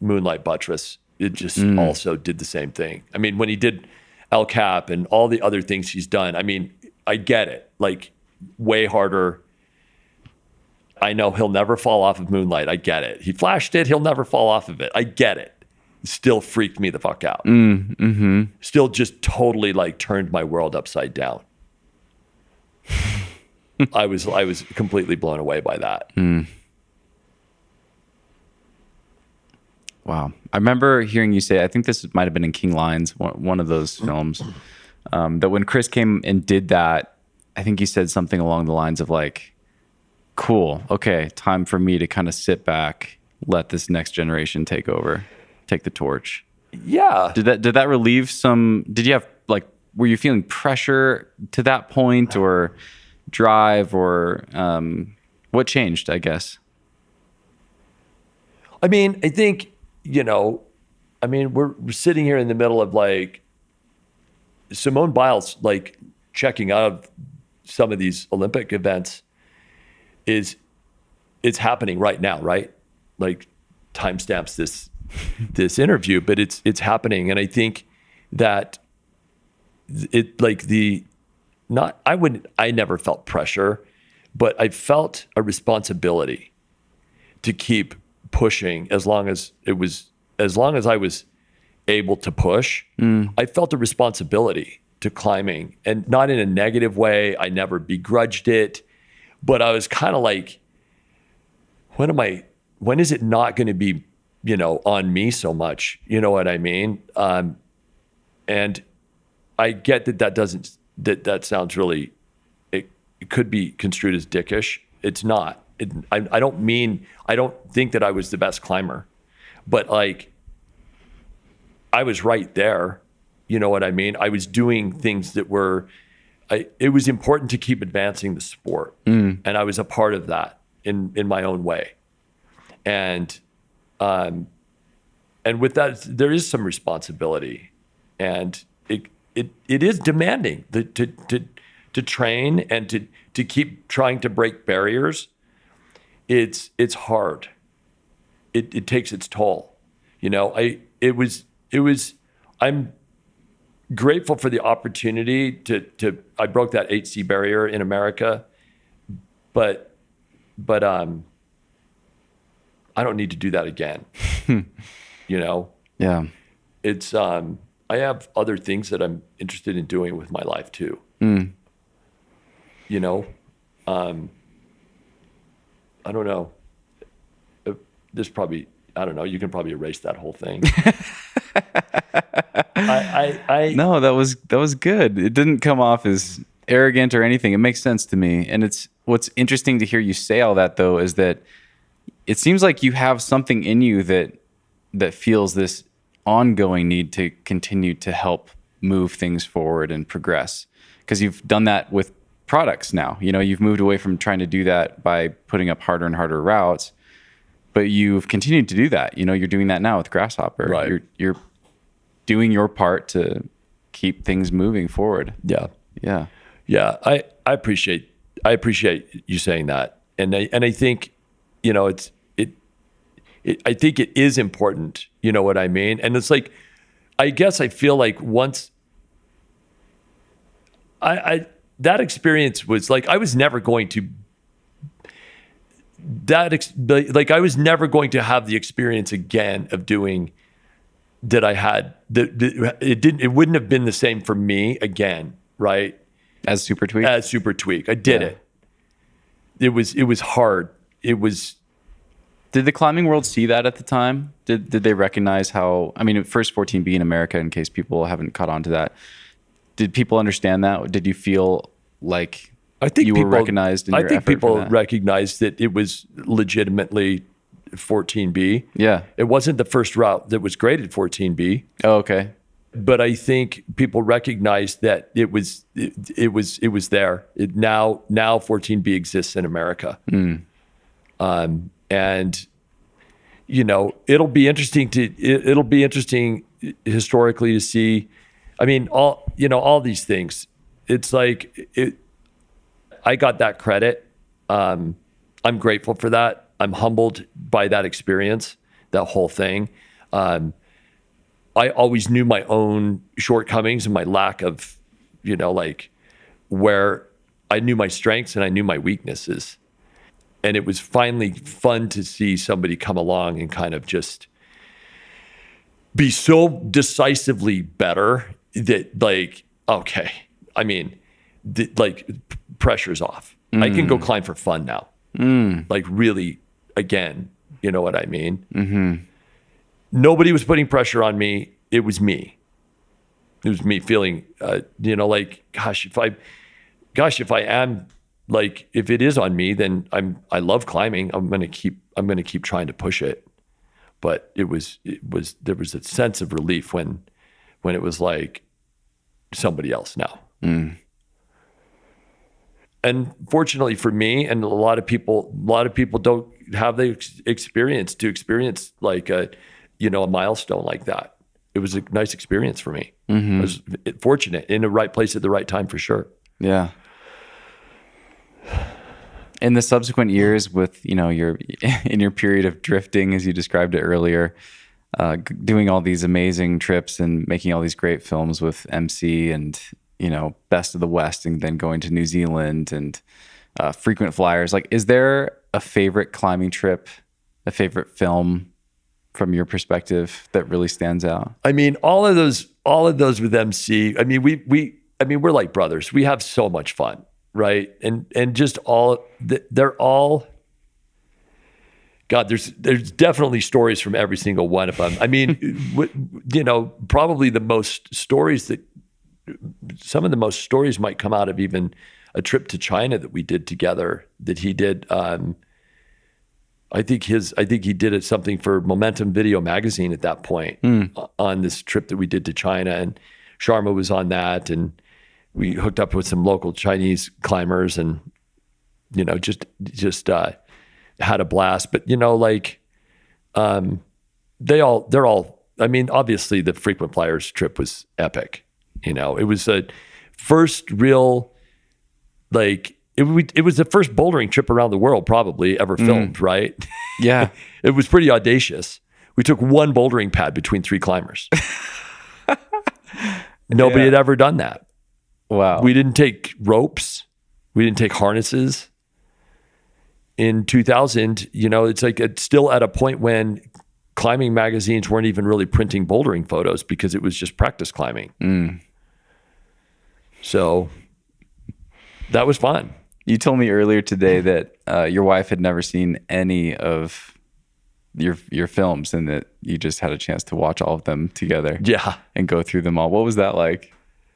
Moonlight Buttress, it just also did the same thing. I mean, when he did El Cap and all the other things he's done, I mean, I get it. Like, way harder. I know he'll never fall off of Moonlight. I get it. He flashed it. He'll never fall off of it. I get it. Still freaked me the fuck out. Still just totally like turned my world upside down. I was completely blown away by that. Wow. I remember hearing you say, I think this might have been in King Lines, one of those films, that when Chris came and did that, I think you said something along the lines of like, cool, okay, time for me to kind of sit back, let this next generation take the torch. Yeah. Did that relieve some, did you have like, were you feeling pressure to that point or drive or What changed, I guess? I mean, I think, we're sitting here in the middle of like Simone Biles, like checking out of some of these Olympic events it's happening right now, right? Like timestamps this interview, but it's happening. And I think that I never felt pressure, but I felt a responsibility to keep pushing as long as I was able to push. I felt a responsibility to climbing, and not in a negative way. I never begrudged it, but I was kind of like, when is it not going to be, on me so much? You know what I mean? And I get that sounds really, it could be construed as dickish. It's not. I don't think that I was the best climber, but like, I was right there. You know what I mean? I was doing things that it was important to keep advancing the sport. And I was a part of that in my own way. And with that, there is some responsibility, and it is demanding to train and to keep trying to break barriers. It's hard. It takes its toll. I'm grateful for the opportunity I broke that 8C barrier in America, but I don't need to do that again. Yeah. It's I have other things that I'm interested in doing with my life too. I don't know. There's probably, I don't know, you can probably erase that whole thing. No, that was good. It didn't come off as arrogant or anything. It makes sense to me. And what's interesting to hear you say all that, though, is that it seems like you have something in you that feels this ongoing need to continue to help move things forward and progress, because you've done that with products now. You've moved away from trying to do that by putting up harder and harder routes, but you've continued to do that. You're doing that now with Grasshopper. Right. You're doing your part to keep things moving forward. Yeah. Yeah. Yeah. I appreciate you saying that. And I think, I think it is important, you know what I mean? And it's like, I guess I feel like once that experience was like, I was never going to I was never going to have the experience again of doing that I had. It wouldn't have been the same for me again, right? As Super Tweak? As Super Tweak. I did it. It was hard. Did the climbing world see that at the time? Did they recognize how, first 14B in America, in case people haven't caught on to that, did people understand that? Did you feel like you were recognized in your effort? I think people recognized that it was legitimately 14B. Yeah. It wasn't the first route that was graded 14B. Oh, okay. But I think people recognized that it was there. Now 14B exists in America. And it'll be interesting historically to see. All these things. It's like I got that credit. I'm grateful for that. I'm humbled by that experience, that whole thing. I always knew my own shortcomings and my lack of, where I knew my strengths and I knew my weaknesses. And it was finally fun to see somebody come along and kind of just be so decisively better that okay, pressure's off. I can go climb for fun now. Really, again, you know what I mean? Mm-hmm. Nobody was putting pressure on me. It was me. It was me feeling, gosh, if I am, if it is on me, then I love climbing. I'm going to keep trying to push it. But there was a sense of relief when it was like somebody else now. and fortunately for me, and a lot of people don't have the experience to experience like a milestone like that. It was a nice experience for me. I was fortunate, in the right place at the right time for sure. Yeah. In the subsequent years, with your period of drifting, as you described it earlier, doing all these amazing trips and making all these great films with MC and Best of the West, and then going to New Zealand and frequent flyers. Like, is there a favorite climbing trip, a favorite film from your perspective that really stands out? I mean, all of those with MC. I mean, we're like brothers. We have so much fun. Right. And just they're all, God, there's definitely stories from every single one of them. I mean, probably some of the most stories might come out of even a trip to China that we did together, that he did. I think he did something for Momentum Video Magazine at that point on this trip that we did to China, and Sharma was on that, and we hooked up with some local Chinese climbers, and just had a blast. But they're all. I mean, obviously the frequent flyers trip was epic. It was a first real it was the first bouldering trip around the world probably ever filmed. Right? Yeah, it was pretty audacious. We took one bouldering pad between 3 climbers. Nobody had ever done that. Wow. We didn't take ropes. We didn't take harnesses. In 2000, it's still at a point when climbing magazines weren't even really printing bouldering photos because it was just practice climbing. So that was fun. You told me earlier today that your wife had never seen any of your films, and that you just had a chance to watch all of them together. Yeah. And go through them all. What was that like?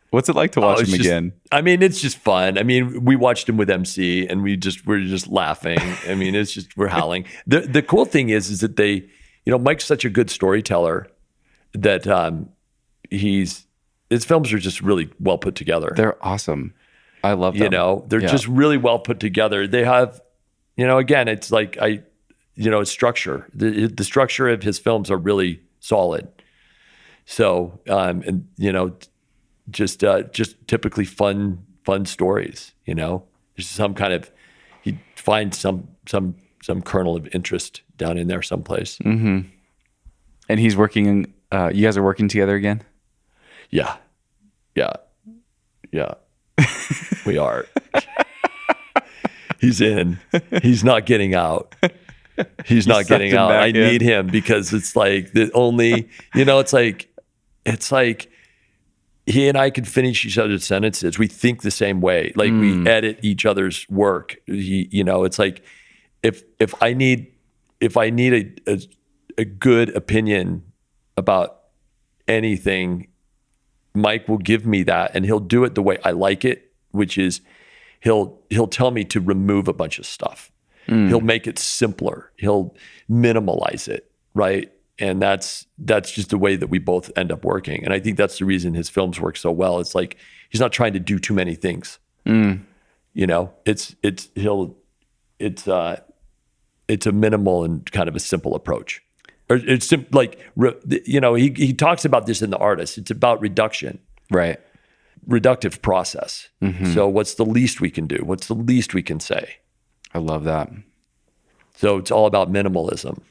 What's it like to watch them again? I mean, it's just fun. I mean, we watched them with MC, and we're just laughing. I mean, we're howling. The cool thing is that they, Mike's such a good storyteller that his films are just really well put together. They're awesome. I love them. They're just really well put together. They have, again, it's like it's structure. The structure of his films are really solid. So, just typically fun stories. There's some kind of, he finds some kernel of interest down in there someplace. Mm-hmm. And he's working. You guys are working together again? Yeah. We are. He's in. He's not getting out. He's not getting out. I need him, because it's like the only. It's like he and I could finish each other's sentences. We think the same way. Like we edit each other's work. It's like if I need a good opinion about anything, Mike will give me that, and he'll do it the way I like it, which is he'll tell me to remove a bunch of stuff. He'll make it simpler. He'll minimalize it, right? And that's just the way that we both end up working. And I think that's the reason his films work so well. It's like he's not trying to do too many things. It's a minimal and kind of a simple approach. Or it's he talks about this in The Artist. It's about reduction. Right. Reductive process. Mm-hmm. So what's the least we can do? What's the least we can say? I love that. So it's all about minimalism.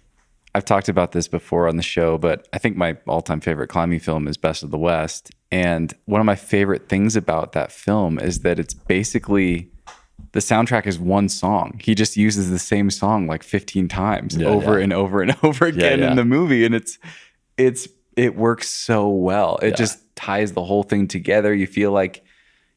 I've talked about this before on the show, but I think my all-time favorite climbing film is Best of the West. And one of my favorite things about that film is that it's basically, the soundtrack is one song. He just uses the same song like 15 times and over and over again in the movie. And it works so well. It just ties the whole thing together. You feel like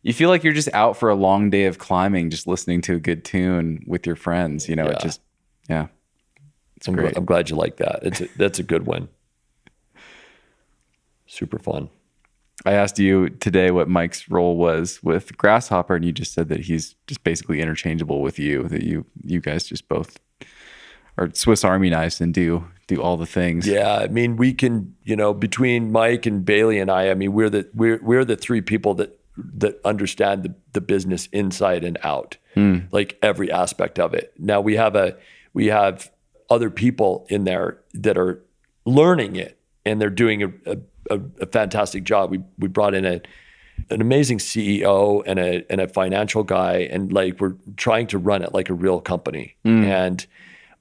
you're just out for a long day of climbing, just listening to a good tune with your friends. It just, it's great. I'm glad you like that. That's a good one. Super fun. I asked you today what Mike's role was with Grasshopper, and you just said that he's just basically interchangeable with you, that you guys just both are Swiss Army knives and do all the things. Yeah, I mean, we can, between Mike and Bailey and I mean, we're the 3 people that understand the business inside and out. like every aspect of it. Now we have other people in there that are learning it, and they're doing a fantastic job. We brought in an amazing CEO and a financial guy, and like we're trying to run it like a real company. And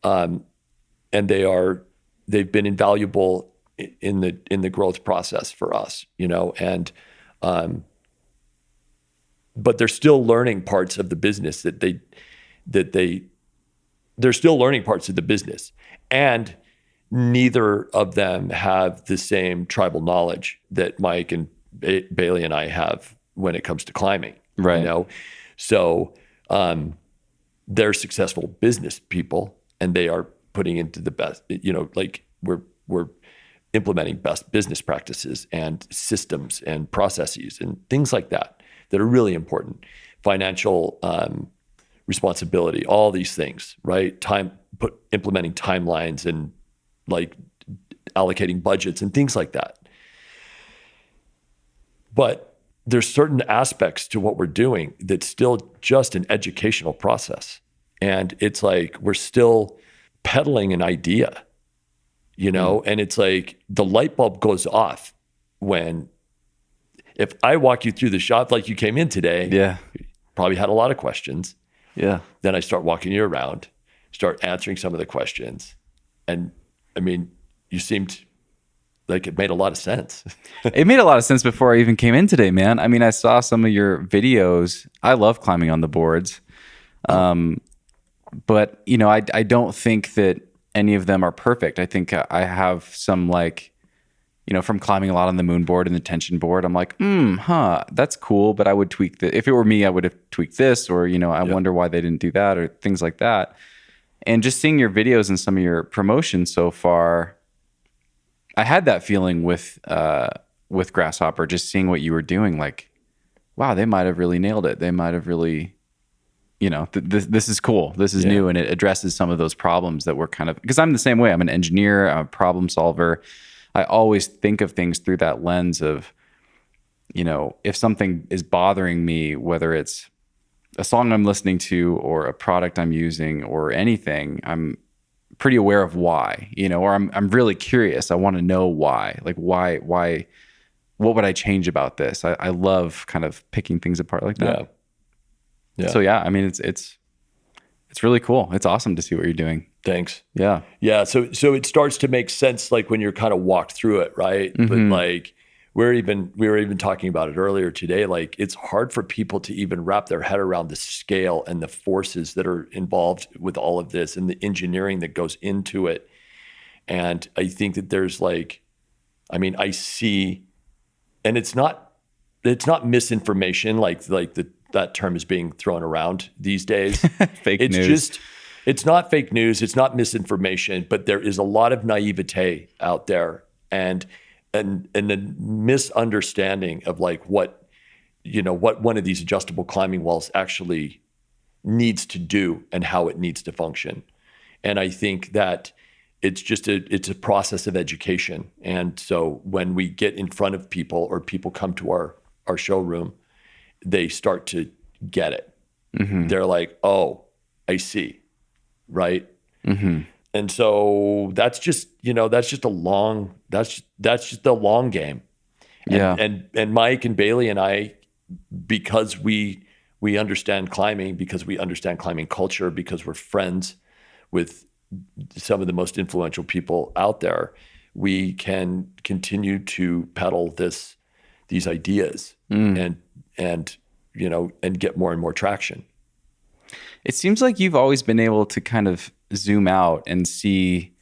they've been invaluable in the growth process for us, and but they're still learning parts of the business they're still learning parts of the business, and neither of them have the same tribal knowledge that Mike and Bailey and I have when it comes to climbing, right? So they're successful business people, and they are putting into the best, like we're implementing best business practices and systems and processes and things like that are really important. Financial responsibility, all these things, right? Implementing timelines and like allocating budgets and things like that. But there's certain aspects to what we're doing that's still just an educational process. And it's like we're still peddling an idea, and it's like the light bulb goes off if I walk you through the shop like you came in today, you probably had a lot of questions. Yeah. Then I start walking you around, start answering some of the questions. And I mean, you seemed like it made a lot of sense. It made a lot of sense before I even came in today, man. I mean, I saw some of your videos. I love climbing on the boards. But, I don't think that any of them are perfect. I think I have some from climbing a lot on the moon board and the tension board, I'm like, that's cool, but I would tweak if it were me, I would have tweaked this, or, I wonder why they didn't do that, or things like that. And just seeing your videos and some of your promotions so far, I had that feeling with Grasshopper, just seeing what you were doing, like, wow, they might have really nailed it. They might have really, this is cool. This is new. And it addresses some of those problems that were because I'm the same way. I'm an engineer, I'm a problem solver. I always think of things through that lens of, if something is bothering me, whether it's a song I'm listening to or a product I'm using or anything, I'm pretty aware of why, or I'm really curious. I want to know why, like why, what would I change about this? I love kind of picking things apart like that. Yeah. So I mean, it's really cool. It's awesome to see what you're doing. Thanks. Yeah. Yeah. So it starts to make sense, like when you're kind of walked through it, right? But like we were even talking about it earlier today. Like it's hard for people to even wrap their head around the scale and the forces that are involved with all of this and the engineering that goes into it. And I think that there's I see, and it's not misinformation like that term is being thrown around these days. Fake news. It's not fake news. It's not misinformation, but there is a lot of naivete out there and a misunderstanding of like what one of these adjustable climbing walls actually needs to do and how it needs to function. And I think that it's a process of education. And so when we get in front of people or people come to our showroom, they start to get it. They're like, oh, I see. Right. And so that's just a long game. And Mike and Bailey and I, because we understand climbing, because we understand climbing culture, because we're friends with some of the most influential people out there, we can continue to peddle these ideas and get more and more traction. It seems like you've always been able to kind of zoom out and see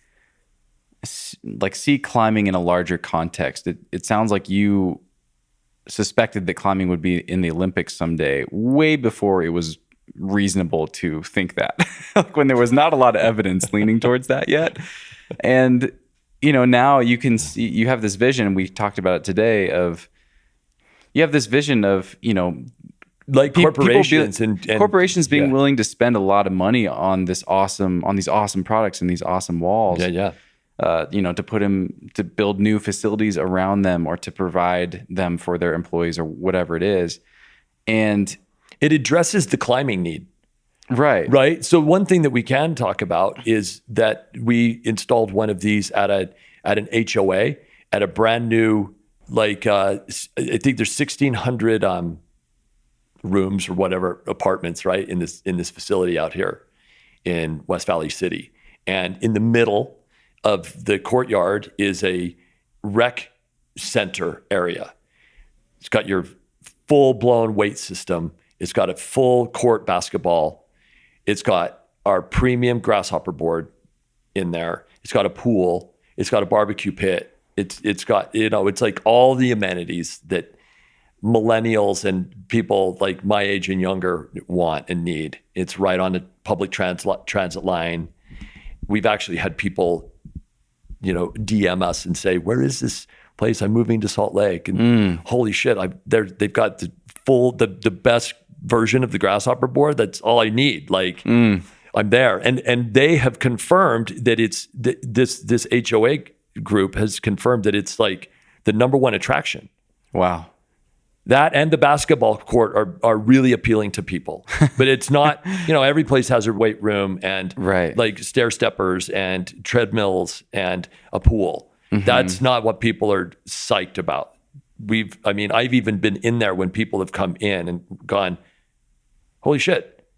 climbing in a larger context. It sounds like you suspected that climbing would be in the Olympics someday, way before it was reasonable to think that. Like when there was not a lot of evidence leaning towards that yet. And, now you can see, you have this vision, we talked about it today, you have this vision of, like corporations corporations being willing to spend a lot of money on these awesome products and these awesome walls. To build new facilities around them or to provide them for their employees or whatever it is. And it addresses the climbing need. Right. Right. So one thing that we can talk about is that we installed one of these at an HOA at a brand new, like I think there's 1,600 rooms or whatever apartments, right, in this facility out here in West Valley City. And in the middle of the courtyard is a rec center area. It's got your full-blown weight system. It's got a full court basketball. It's got our premium Grasshopper board in there. It's got a pool. It's got a barbecue pit. It's got, it's like all the amenities that millennials and people like my age and younger want and need. It's right on the public transit line. We've actually had people, DM us and say, "Where is this place? I'm moving to Salt Lake." And holy shit, they've got the best version of the Grasshopper board. That's all I need. Like I'm there. And they have confirmed that it's this HOA group has confirmed that it's like the number one attraction. Wow. That and the basketball court are really appealing to people. But it's not, every place has a weight room and like stair steppers and treadmills and a pool. Mm-hmm. That's not what people are psyched about. I've even been in there when people have come in and gone, "Holy shit,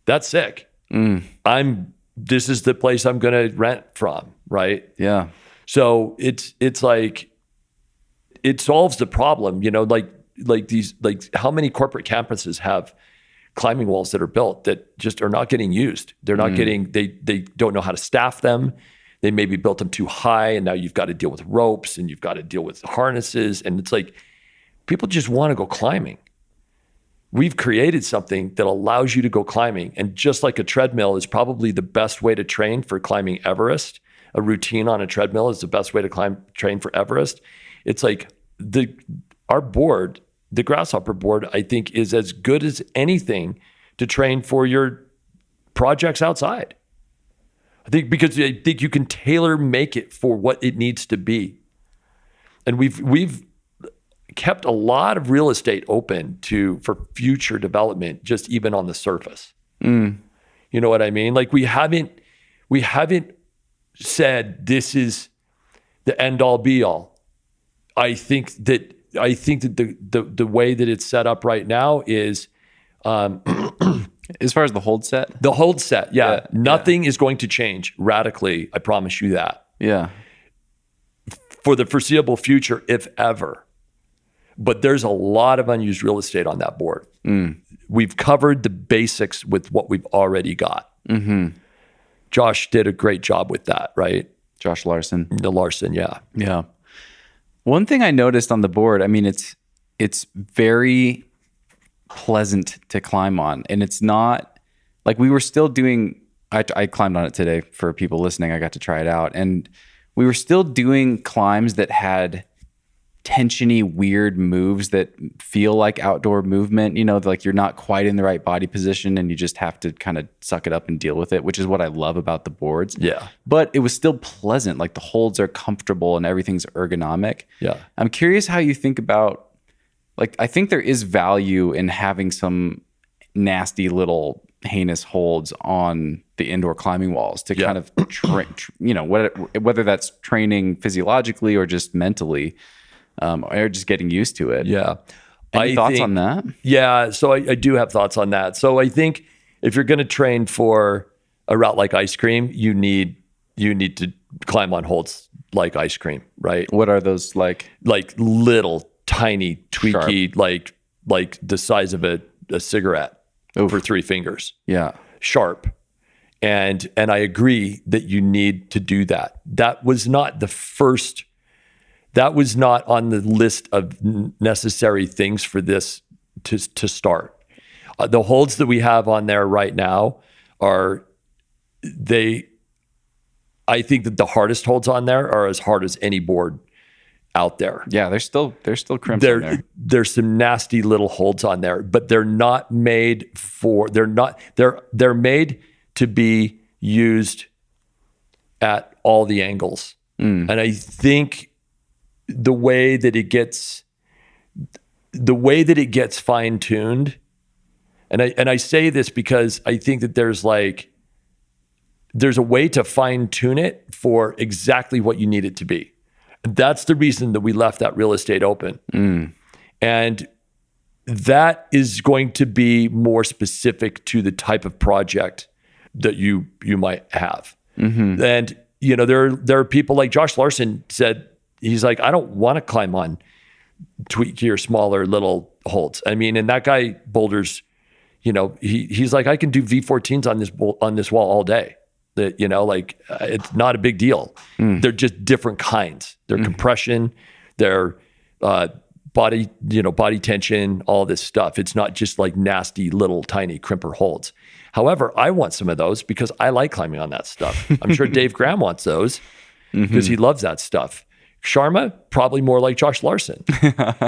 that's sick. This is the place I'm going to rent from," right? Yeah. So it's like, it solves the problem, like how many corporate campuses have climbing walls that are built that just are not getting used. They're not getting, they don't know how to staff them. They maybe built them too high and now you've got to deal with ropes and you've got to deal with harnesses. And it's like, people just want to go climbing. We've created something that allows you to go climbing. And just like a treadmill is probably the best way to train for climbing Everest, a routine on a treadmill is the best way to train for Everest. It's like our board, the Grasshopper board, I think is as good as anything to train for your projects outside. I think because I think you can tailor make it for what it needs to be. And we've kept a lot of real estate open for future development, just even on the surface. You know what I mean? Like we haven't said this is the end all be all. I think that the way that it's set up right now is, as far as the hold set, nothing is going to change radically. I promise you that. Yeah. For the foreseeable future, if ever. But there's a lot of unused real estate on that board. We've covered the basics with what we've already got. Mm-hmm. Josh did a great job with that, right? Josh Larson. Yeah. Yeah. One thing I noticed on the board, it's very pleasant to climb on. And it's not like we were still doing, I climbed on it today for people listening. I got to try it out. And we were still doing climbs that had tensiony, weird moves that feel like outdoor movement, like you're not quite in the right body position and you just have to kind of suck it up and deal with it, which is what I love about the boards. Yeah. But it was still pleasant. Like the holds are comfortable and everything's ergonomic. Yeah. I'm curious how you think about, like, I think there is value in having some nasty little heinous holds on the indoor climbing walls to kind of, whether that's training physiologically or just mentally, or just getting used to it. Yeah. Any thoughts on that? Yeah. So I do have thoughts on that. So I think if you're going to train for a route like ice cream, you need to climb on holds like ice cream, right? What are those like? Like little tiny tweaky, like the size of a cigarette over 3 fingers. Yeah. Sharp. And I agree that you need to do that. That was not on the list of necessary things for this to start. The holds that we have on there right now I think that the hardest holds on there are as hard as any board out there. Yeah, there's still crimps on there. There's some nasty little holds on there, but they're not made they're made to be used at all the angles. And I think the way that it gets fine-tuned And I say this because I think that there's a way to fine tune it for exactly what you need it to be. That's the reason that we left that real estate open. And that is going to be more specific to the type of project that you might have. And, there are people like Josh Larson said, he's like, I don't want to climb on tweaky or smaller little holds. I mean, and that guy boulders, he's like, I can do V14s on this wall all day. That, it's not a big deal. They're just different kinds. They're compression, they're body tension, all this stuff. It's not just like nasty little tiny crimper holds. However, I want some of those because I like climbing on that stuff. I'm sure Dave Graham wants those because he loves that stuff. Sharma, probably more like Josh Larson,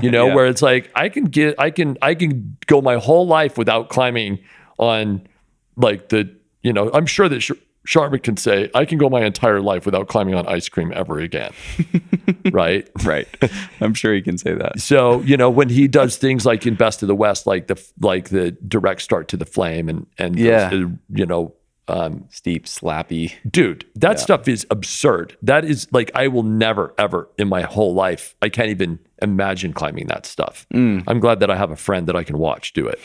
where it's like, I can go my whole life without climbing on like I'm sure that Sharma can say, I can go my entire life without climbing on ice cream ever again. Right? Right. I'm sure he can say that. So, when he does things like in Best of the West, like the direct start to the flame and steep, slappy. Dude, that stuff is absurd. That is like, I will never, ever in my whole life, I can't even imagine climbing that stuff. I'm glad that I have a friend that I can watch do it.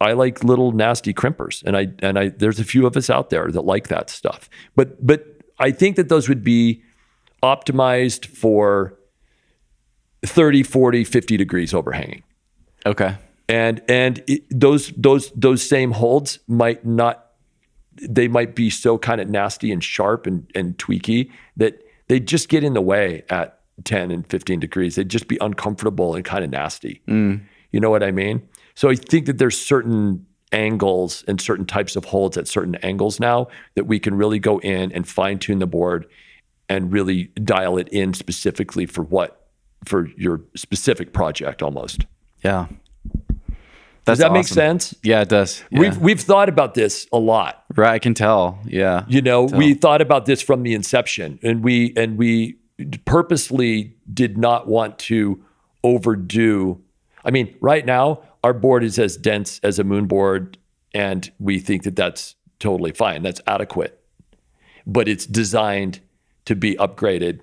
I like little nasty crimpers, and I there's a few of us out there that like that stuff. But I think that those would be optimized for 30, 40, 50 degrees overhanging. Okay. And those same holds might be so kind of nasty and sharp and tweaky that they just get in the way at 10 and 15 degrees. They'd just be uncomfortable and kind of nasty. You know what I mean? So I think that there's certain angles and certain types of holds at certain angles now that we can really go in and fine tune the board and really dial it in specifically for your specific project almost. Yeah. Does that awesome. make sense? Yeah, it does. Yeah. We've thought about this a lot. Right, I can tell. Yeah. We thought about this from the inception, and we purposely did not want to overdo. I mean, right now our board is as dense as a moon board, and we think that that's totally fine. That's adequate, but it's designed to be upgraded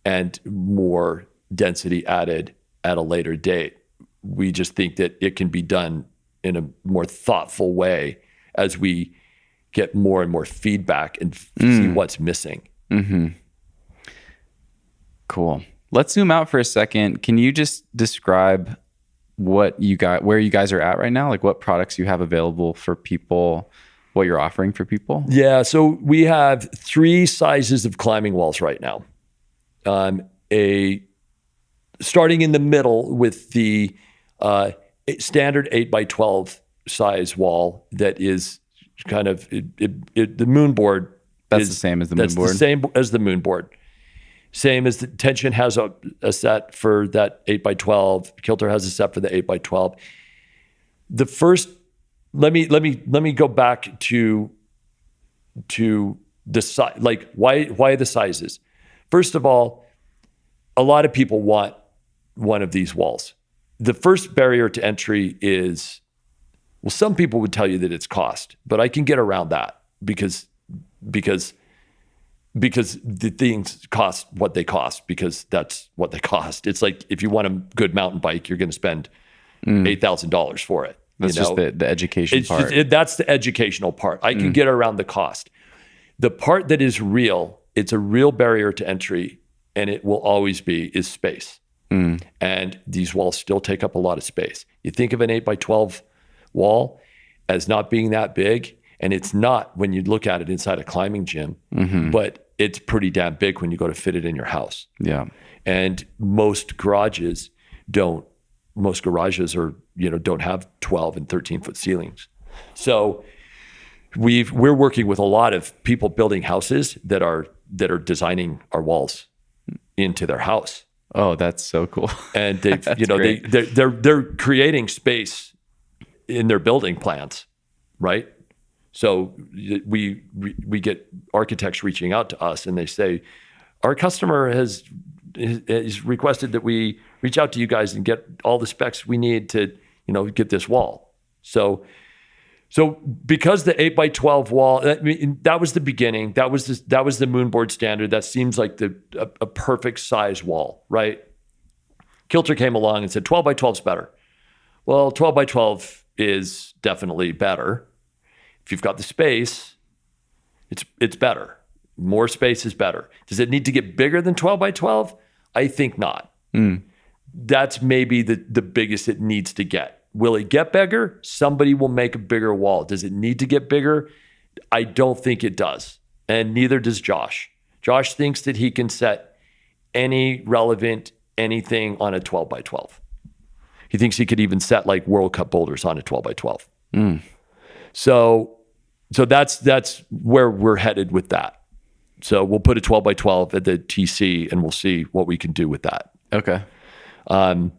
and more density added at a later date. We just think that it can be done in a more thoughtful way as we get more and more feedback and see what's missing. Cool. Let's zoom out for a second. Can you just describe where you guys are at right now? Like what products you have available for people, what you're offering for people? Yeah. So we have 3 sizes of climbing walls right now. Starting in the middle with the standard 8x12 size wall that is kind of the moon board. That's the same as the moon board. That's the same as the moon board. Same as the Tension has a set for that 8x12. Kilter has a set for the 8x12. The first, let me go back to the size. Like why the sizes? First of all, a lot of people want one of these walls. The first barrier to entry is, well, some people would tell you that it's cost, but I can get around that because the things cost what they cost because that's what they cost. It's like if you want a good mountain bike, you're going to spend $8,000 for it. That's just the education part. That's the educational part. I can get around the cost. The part that is real, it's a real barrier to entry, and it will always be, is space. And these walls still take up a lot of space. You think of an 8x12 wall as not being that big, and it's not when you look at it inside a climbing gym, but it's pretty damn big when you go to fit it in your house. Yeah. And most garages don't have 12 and 13 foot ceilings. So we're working with a lot of people building houses that are designing our walls into their house. Oh, that's so cool. And they're creating space in their building plans, right? So we get architects reaching out to us, and they say, our customer has requested that we reach out to you guys and get all the specs we need to, get this wall. So because the 8x12 wall, I mean, that was the beginning. That was the moonboard standard. That seems like a perfect size wall, right? Kilter came along and said 12x12 is better. Well, 12x12 is definitely better. If you've got the space, it's better. More space is better. Does it need to get bigger than 12x12? I think not. That's maybe the biggest it needs to get. Will it get bigger? Somebody will make a bigger wall. Does it need to get bigger? I don't think it does. And neither does Josh. Josh thinks that he can set any relevant anything on a 12x12. He thinks he could even set like World Cup boulders on a 12x12. So that's where we're headed with that. So we'll put a 12x12 at the TC and we'll see what we can do with that. Okay. And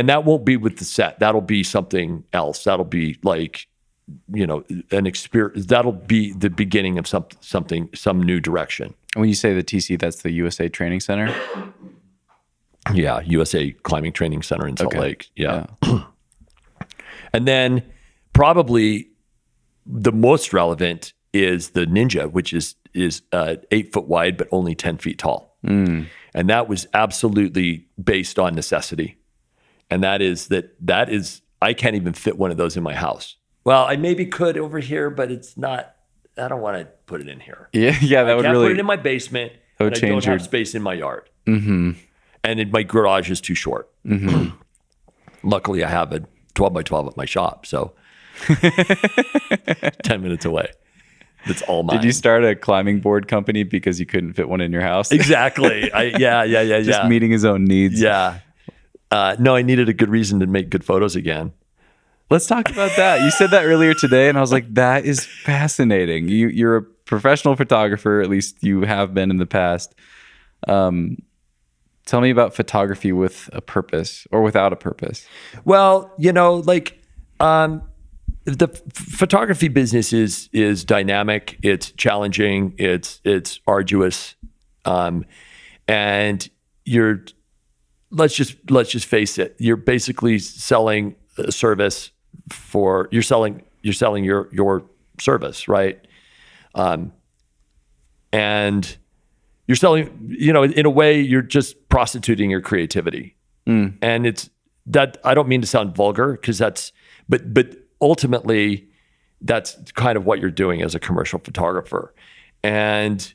that won't be with the set. That'll be something else. That'll be like, an experience. That'll be the beginning of some new direction. When you say the TC, that's the USA Training Center? Yeah, USA Climbing Training Center in Salt Lake. Yeah. And then probably the most relevant is the Ninja, which is 8 foot wide, but only 10 feet tall. And that was absolutely based on necessity. And that is, I can't even fit one of those in my house. Well, I maybe could over here, but it's not, I don't want to put it in here. Yeah, that would I can't really put it in my basement. That would and change I don't have space in my yard. And my garage is too short. Luckily, I have a 12x12 at my shop, so 10 minutes away. That's all mine. Did you start a climbing board company because you couldn't fit one in your house? Exactly. Just meeting his own needs. Yeah. No, I needed a good reason to make good photos again. Let's talk about that. You said that earlier today, and I was like, that is fascinating. You're a professional photographer, at least you have been in the past. Tell me about photography with a purpose or without a purpose. Well, the photography business is dynamic. It's challenging. It's arduous. And let's just face it. You're basically selling a service you're selling your service, right? And you're selling, in a way, you're just prostituting your creativity. And it's that, I don't mean to sound vulgar because but ultimately that's kind of what you're doing as a commercial photographer. And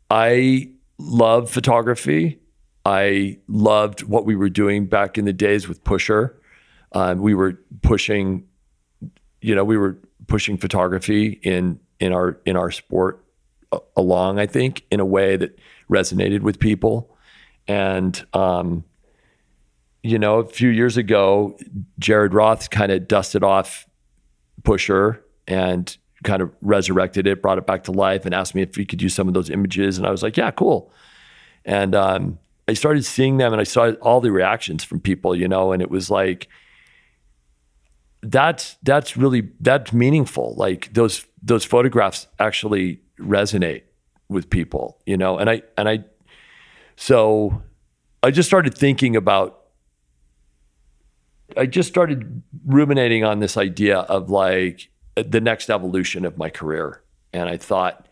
I love photography. I loved what we were doing back in the days with Pusher. We were pushing photography in our sport along, I think, in a way that resonated with people. And, a few years ago, Jared Roth kind of dusted off Pusher and kind of resurrected it, brought it back to life, and asked me if we could use some of those images. And I was like, yeah, cool. And I started seeing them and I saw all the reactions from people, and it was like, that's meaningful. Like those photographs actually resonate with people, so I just started ruminating on this idea of like the next evolution of my career. And I thought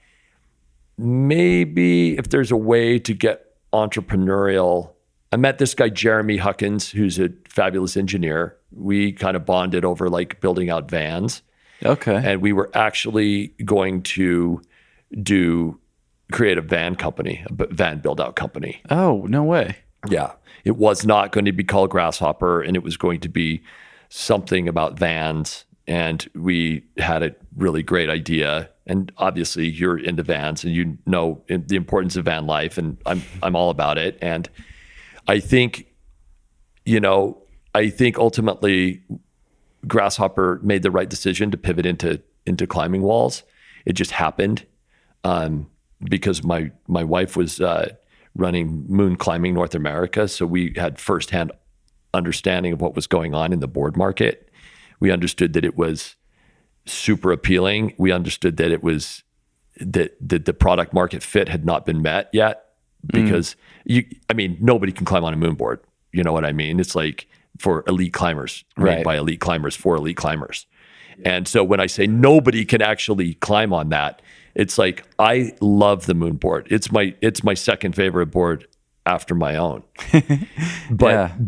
maybe if there's a way to get entrepreneurial. I met this guy, Jeremy Huckins, who's a fabulous engineer. We kind of bonded over like building out vans. Okay. And we were actually going to create a van company, a van build out company. Oh, no way. Yeah. It was not going to be called Grasshopper, and it was going to be something about vans. And we had a really great idea. And obviously you're into vans and the importance of van life, and I'm all about it. And I think ultimately Grasshopper made the right decision to pivot into climbing walls. It just happened because my wife was running Moon Climbing North America, so we had firsthand understanding of what was going on in the board market. We understood that it was super appealing. We understood that it was that the product market fit had not been met yet because nobody can climb on a moon board. You know what I mean? It's like for elite climbers, Right. made by elite climbers for elite climbers. And so when I say nobody can actually climb on that, it's like I love the Moon board. It's my second favorite board after my own. But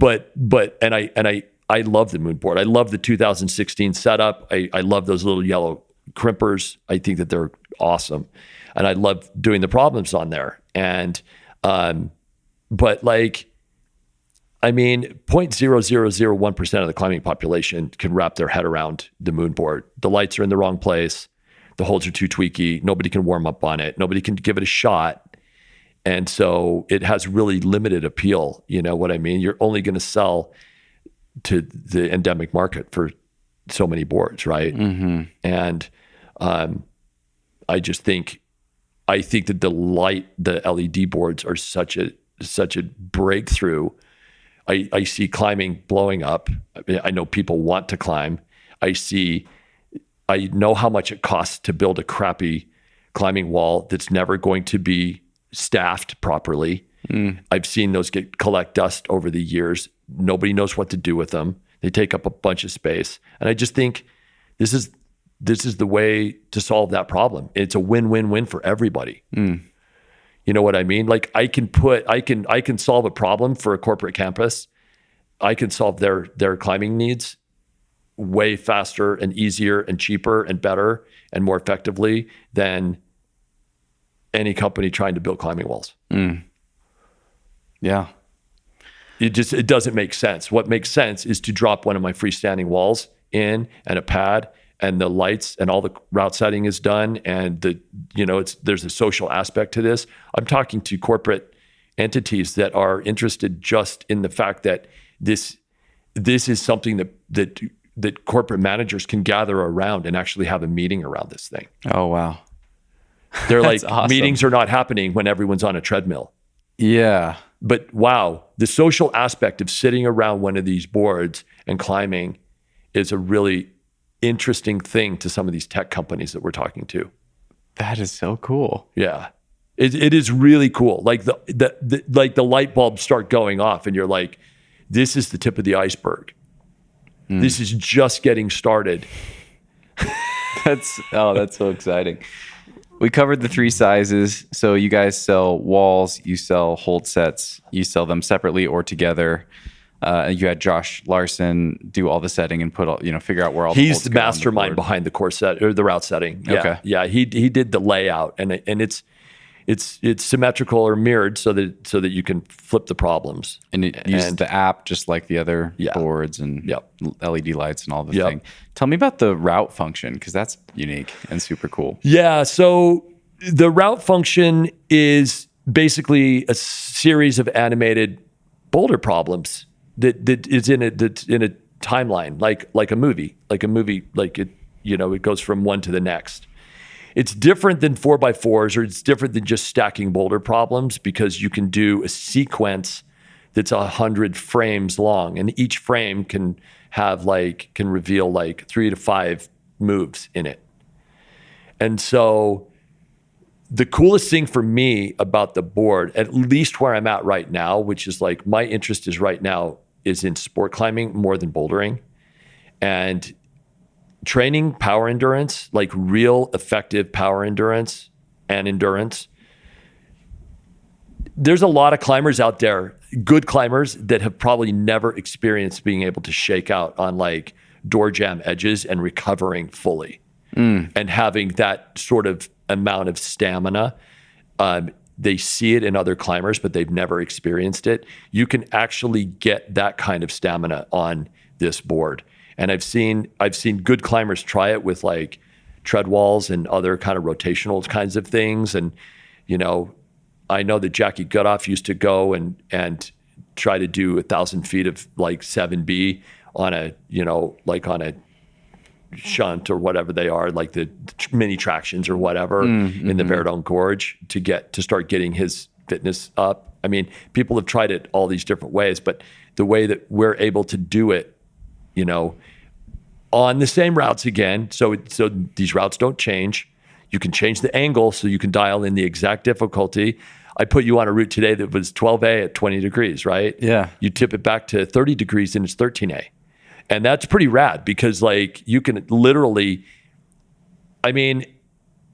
I love the Moon board. I love the 2016 setup. I love those little yellow crimpers. I think that they're awesome, and I love doing the problems on there. And but like, I mean, 0.0001% of the climbing population can wrap their head around the Moon board. The lights are in the wrong place. The holes are too tweaky. Nobody can warm up on it. Nobody can give it a shot. And so it has really limited appeal. You know what I mean? You're only going to sell to the endemic market for so many boards, right? Mm-hmm. And I think that the LED boards are such a breakthrough. I see climbing blowing up. I know people want to climb. I know how much it costs to build a crappy climbing wall that's never going to be staffed properly. I've seen those collect dust over the years. Nobody knows what to do with them. They take up a bunch of space. And I just think this is the way to solve that problem. It's a win-win-win for everybody. You know what I mean? Like I can solve a problem for a corporate campus. I can solve their climbing needs way faster and easier and cheaper and better and more effectively than any company trying to build climbing walls. Yeah. It doesn't make sense. What makes sense is to drop one of my freestanding walls in and a pad and the lights and all the route setting is done. And there's a social aspect to this. I'm talking to corporate entities that are interested just in the fact that this is something that corporate managers can gather around and actually have a meeting around this thing. Oh, wow. They're like, awesome. Meetings are not happening when everyone's on a treadmill. Yeah. But wow, the social aspect of sitting around one of these boards and climbing is a really interesting thing to some of these tech companies that we're talking to. That is so cool. Yeah. It is really cool. Like the light bulbs start going off and you're like, this is the tip of the iceberg. This is just getting started. That's so exciting. We covered the 3 sizes. So you guys sell walls, you sell hold sets, you sell them separately or together. You had Josh Larson do all the setting and figure out where all the He's holds the go on mastermind board. behind the course set or the route setting. Yeah. Okay. Yeah. He did the layout and it's symmetrical or mirrored so that you can flip the problems. And it uses the app just like the other Yeah. boards and Yep. LED lights and all the Yep. thing. Tell me about the route function because that's unique and super cool. Yeah. So the route function is basically a series of animated boulder problems that is in a timeline, like a movie, it goes from one to the next. It's different than 4x4s, or it's different than just stacking boulder problems because you can do a sequence that's 100 frames long, and each frame can reveal 3 to 5 moves in it. And so the coolest thing for me about the board, at least where I'm at right now, which is like my interest is right now is in sport climbing more than bouldering, and training power endurance, like real effective power endurance and endurance. There's a lot of climbers out there, good climbers, that have probably never experienced being able to shake out on like door jam edges and recovering fully and having that sort of amount of stamina. They see it in other climbers, but they've never experienced it. You can actually get that kind of stamina on this board. And I've seen good climbers try it with like tread walls and other kind of rotational kinds of things. And, I know that Jackie Goodoff used to go and try to do 1,000 feet of like 7B on a shunt or whatever they are, like the mini tractions or whatever in the Verdun Gorge to start getting his fitness up. I mean, people have tried it all these different ways, but the way that we're able to do it, on the same routes again. So these routes don't change. You can change the angle so you can dial in the exact difficulty. I put you on a route today that was 12A at 20 degrees, right? Yeah. You tip it back to 30 degrees and it's 13A. And that's pretty rad because like you can literally, I mean,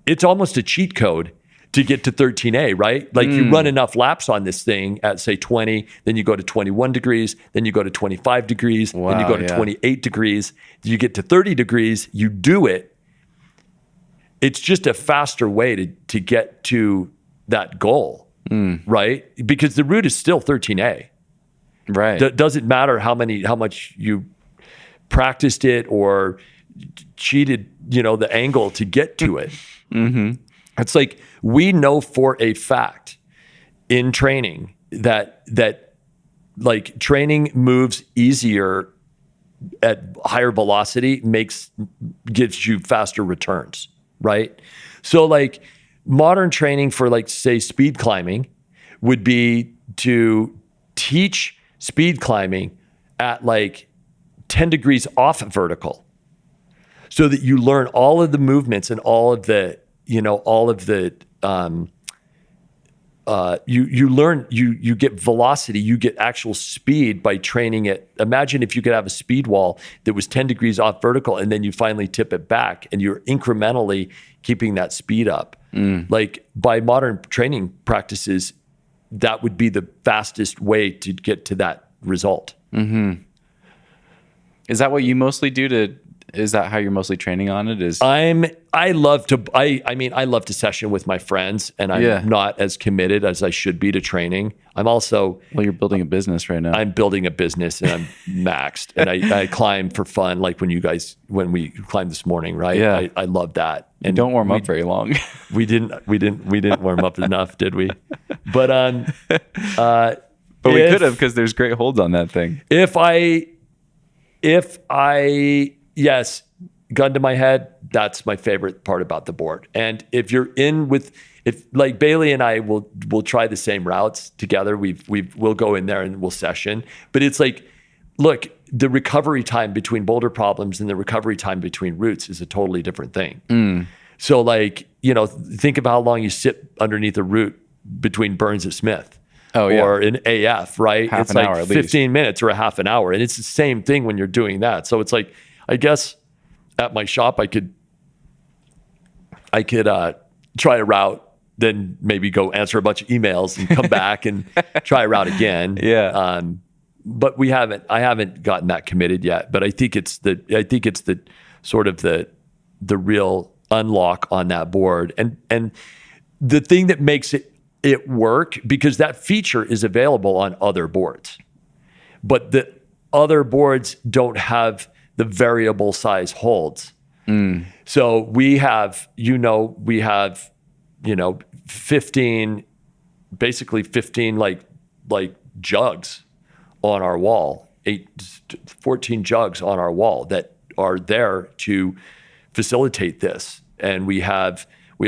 it's almost a cheat code to get to 13A, right? Like you run enough laps on this thing at say 20, then you go to 21 degrees, then you go to 25 degrees, then you go to 28 degrees, you get to 30 degrees, you do it. It's just a faster way to get to that goal, right? Because the route is still 13A. Right. Doesn't matter how much you practiced it or cheated, the angle to get to it. It's like we know for a fact in training that like training moves easier at higher velocity gives you faster returns, right? So like modern training for like say speed climbing would be to teach speed climbing at like 10 degrees off vertical so that you learn all of the movements and all of the you get velocity, you get actual speed by training it. Imagine if you could have a speed wall that was 10 degrees off vertical and then you finally tip it back and you're incrementally keeping that speed up. Like by modern training practices, that would be the fastest way to get to that result. Is that what you mostly do is that how you're mostly training on it? I love to session with my friends and I'm not as committed as I should be to training. I'm also... Well, you're building a business right now. I'm building a business and I'm maxed and I climb for fun. Like when we climbed this morning, right? Yeah. I love that. And don't warm up very long. we didn't warm up enough, did we? But we could have because there's great holds on that thing. Yes, gun to my head, that's my favorite part about the board. And if like Bailey and I will try the same routes together, we'll go in there and we'll session. But it's like, look, the recovery time between boulder problems and the recovery time between routes is a totally different thing. So like, think of how long you sit underneath a route between Burns and Smith. Or an AF, right? It's like 15 minutes or a half an hour. And it's the same thing when you're doing that. So it's like, I guess at my shop, I could try a route, then maybe go answer a bunch of emails and come back and try a route again. Yeah. But I haven't gotten that committed yet, but I think it's the sort of the real unlock on that board. And the thing that makes it work, because that feature is available on other boards, but the other boards don't have the variable size holds. So we have 15 like jugs on our wall, 14 jugs on our wall that are there to facilitate this. And we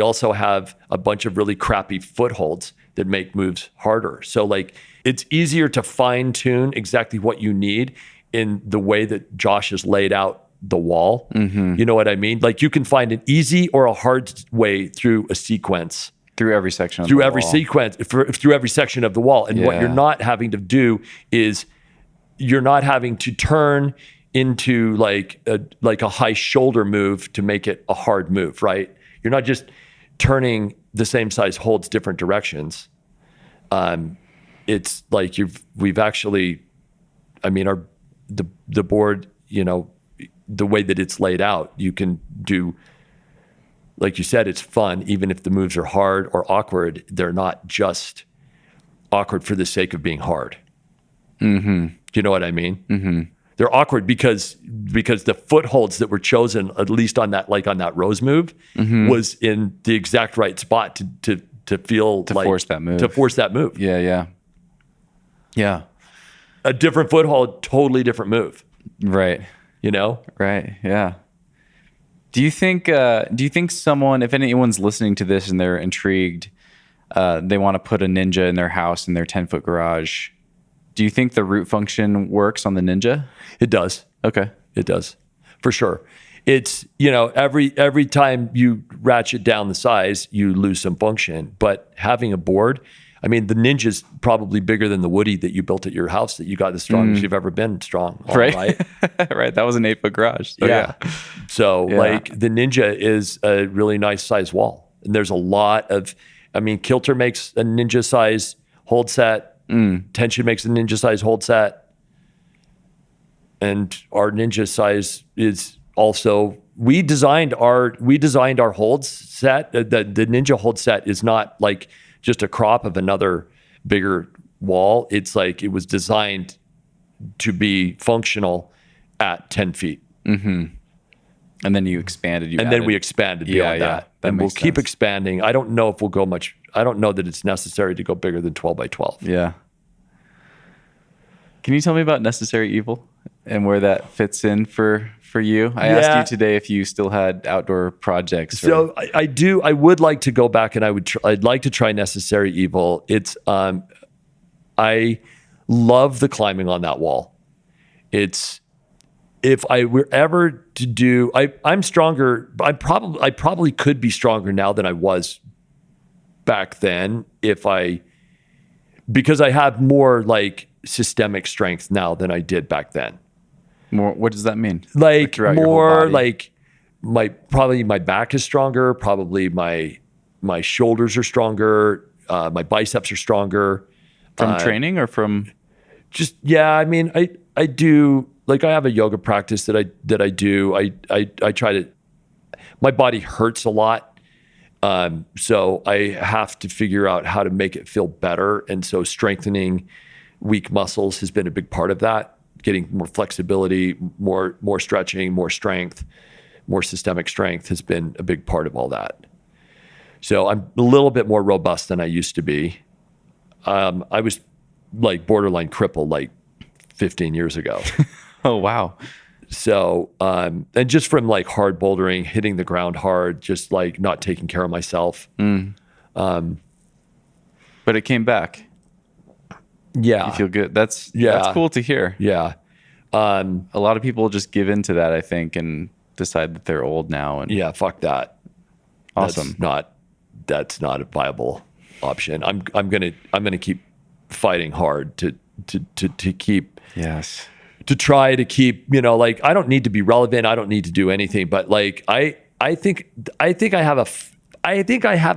also have a bunch of really crappy footholds that make moves harder. So like it's easier to fine tune exactly what you need in the way that Josh has laid out the wall. You know what I mean? Like you can find an easy or a hard way through a sequence. Through every section of through the every wall. sequence, through every section of the wall. And what you're not having to do is you're not having to turn into like a high shoulder move to make it a hard move, right? You're not just turning the same size holds different directions. It's like we've actually, I mean, the board, the way that it's laid out, you can do, like you said, it's fun. Even if the moves are hard or awkward, they're not just awkward for the sake of being hard. Do you know what I mean? They're awkward because the footholds that were chosen, at least on that Rose move, was in the exact right spot to force that move. To force that move. Yeah. A different foothold, totally different move. Right. Right. Yeah. Do you think someone, if anyone's listening to this and they're intrigued, they want to put a Ninja in their house in their 10-foot garage, do you think the root function works on the Ninja? It does. Okay. It does. For sure. It's, every time you ratchet down the size, you lose some function. But having a board, I mean, the Ninja's probably bigger than the Woody that you built at your house that you got as strong as you've ever been strong. Right. Right. Right. That was an 8-foot garage. So yeah. So like the Ninja is a really nice size wall. And there's a lot of, I mean, Kilter makes a Ninja size hold set. Tension makes a Ninja size hold set. And our Ninja size is also, we designed our hold set. The Ninja hold set is not like just a crop of another bigger wall. It's like it was designed to be functional at 10 feet. And then you expanded. Then we expanded beyond that. And we'll keep expanding. I don't know if we'll go much. I don't know that it's necessary to go bigger than 12 by 12. Yeah. Can you tell me about Necessary Evil and where that fits in for you? I asked you today if you still had outdoor projects. So I do. I would like to go back and I'd like to try Necessary Evil. It's I love the climbing on that wall. It's, if I were ever to do, I'm stronger. I probably could be stronger now than I was back then because I have more like systemic strength now than I did back then. More, what does that mean? Like more like my back is stronger. Probably my shoulders are stronger. My biceps are stronger. From training or from? Just, I mean, I do, like I have a yoga practice that I do. I try to, my body hurts a lot. So I have to figure out how to make it feel better. And so strengthening weak muscles has been a big part of that. Getting more flexibility, more stretching, more strength, more systemic strength has been a big part of all that. So I'm a little bit more robust than I used to be. I was like borderline crippled like 15 years ago. Oh, wow. So, and just from like hard bouldering, hitting the ground hard, just like not taking care of myself. But it came back. Yeah. You feel good. That's cool to hear. Yeah. A lot of people just give into that, I think, and decide that they're old now. And yeah, fuck that. Awesome. That's not a viable option. I'm gonna keep fighting hard to keep to try to keep, like I don't need to be relevant. I don't need to do anything, but like I think I have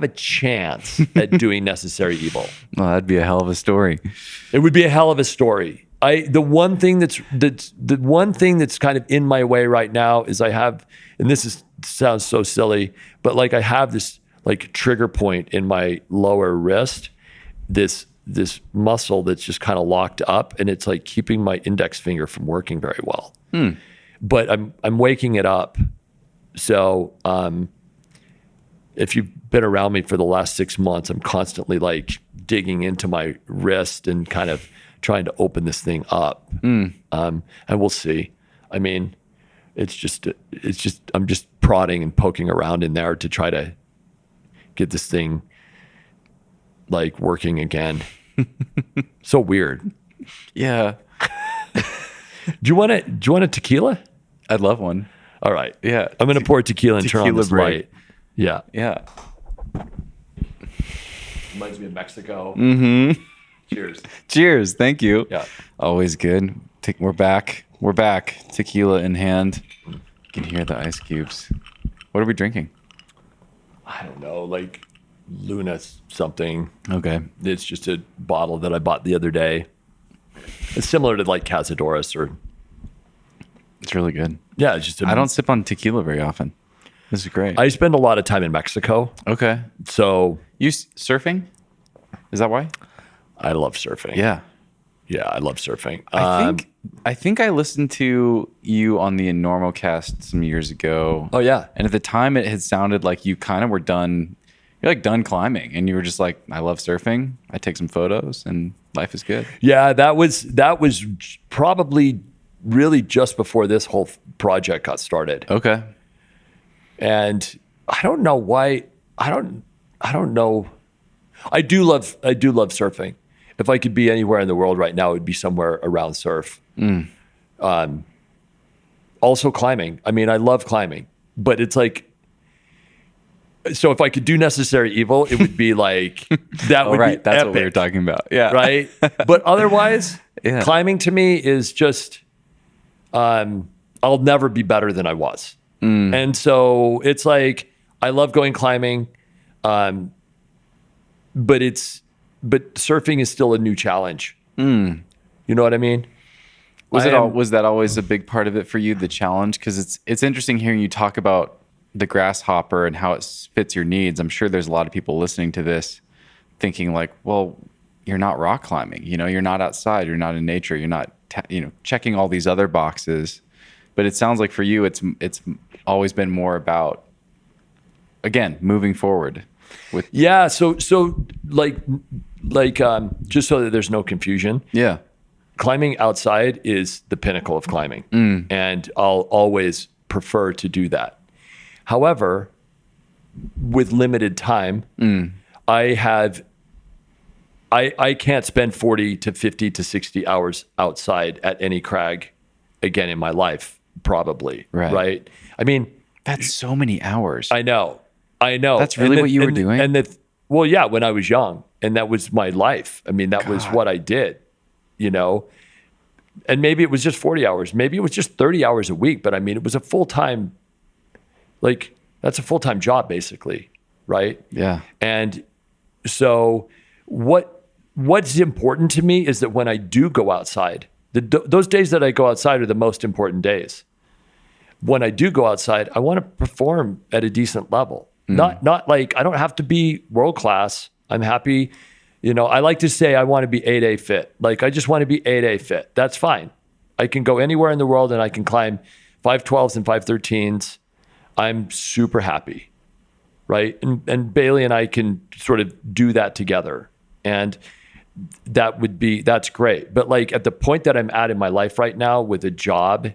a chance at doing Necessary Evil. Well, that'd be a hell of a story. It would be a hell of a story. The one thing that's kind of in my way right now is I have, and sounds so silly, but like I have this like trigger point in my lower wrist, this muscle that's just kind of locked up, and it's like keeping my index finger from working very well. But I'm waking it up. So if you've been around me for the last 6 months, I'm constantly like digging into my wrist and kind of trying to open this thing up. And we'll see. I mean, it's just I'm just prodding and poking around in there to try to get this thing like working again. So weird. Yeah. Do you want a tequila? I'd love one. All right. Yeah. I'm going to pour tequila and turn on this break. light. Yeah. Yeah. Reminds me of Mexico. Cheers. Cheers. Thank you. Yeah. Always good. We're back. We're back. Tequila in hand. You can hear the ice cubes. What are we drinking? I don't know, like Luna something. Okay. It's just a bottle that I bought the other day. It's similar to like Cazadores or. It's really good. Yeah, it's just. I don't sip on tequila very often. This is great. I spend a lot of time in Mexico. Okay. So. You surfing? Is that why? I love surfing. Yeah. Yeah, I love surfing. I think I listened to you on the Enormo cast some years ago. Oh yeah. And at the time it had sounded like you kind of were done. You're like done climbing and you were just like, I love surfing. I take some photos and life is good. Yeah, that was probably really just before this whole project got started. Okay. And I don't know why. I don't know. I do love surfing. If I could be anywhere in the world right now, it would be somewhere around surf. Also climbing. I mean, I love climbing, but it's like So if I could do Necessary Evil, it would be like that would right. be That's epic, what we were talking about. Yeah. right? But otherwise, Yeah. climbing to me is just I'll never be better than I was. And so it's like I love going climbing, but surfing is still a new challenge. You know what I mean? Was that always a big part of it for you, the challenge? Because it's interesting hearing you talk about the Grasshopper and how it fits your needs. I'm sure there's a lot of people listening to this thinking like, well, you're not rock climbing, you're not outside, you're not in nature, you're not checking all these other boxes. But it sounds like for you it's always been more about, again, moving forward with so like just so that there's no confusion, climbing outside is the pinnacle of climbing, and I'll always prefer to do that. However, with limited time, I can't spend 40 to 50 to 60 hours outside at any crag again in my life, probably. Right? I mean, that's so many hours. I know. That's really what you were doing? Well, yeah, when I was young, and that was my life. I mean, that was what I did, and maybe it was just 40 hours. Maybe it was just 30 hours a week, but I mean, it was a full-time, that's a full-time job basically, right? Yeah. And so what's important to me is that when I do go outside, those days that I go outside are the most important days. When I do go outside, I want to perform at a decent level. Not like I don't have to be world class. I'm happy. I like to say I want to be 8A fit. Like I just want to be 8A fit. That's fine. I can go anywhere in the world and I can climb 512s and 513s. I'm super happy, right? And Bailey and I can sort of do that together. And that's great. But like at the point that I'm at in my life right now with a job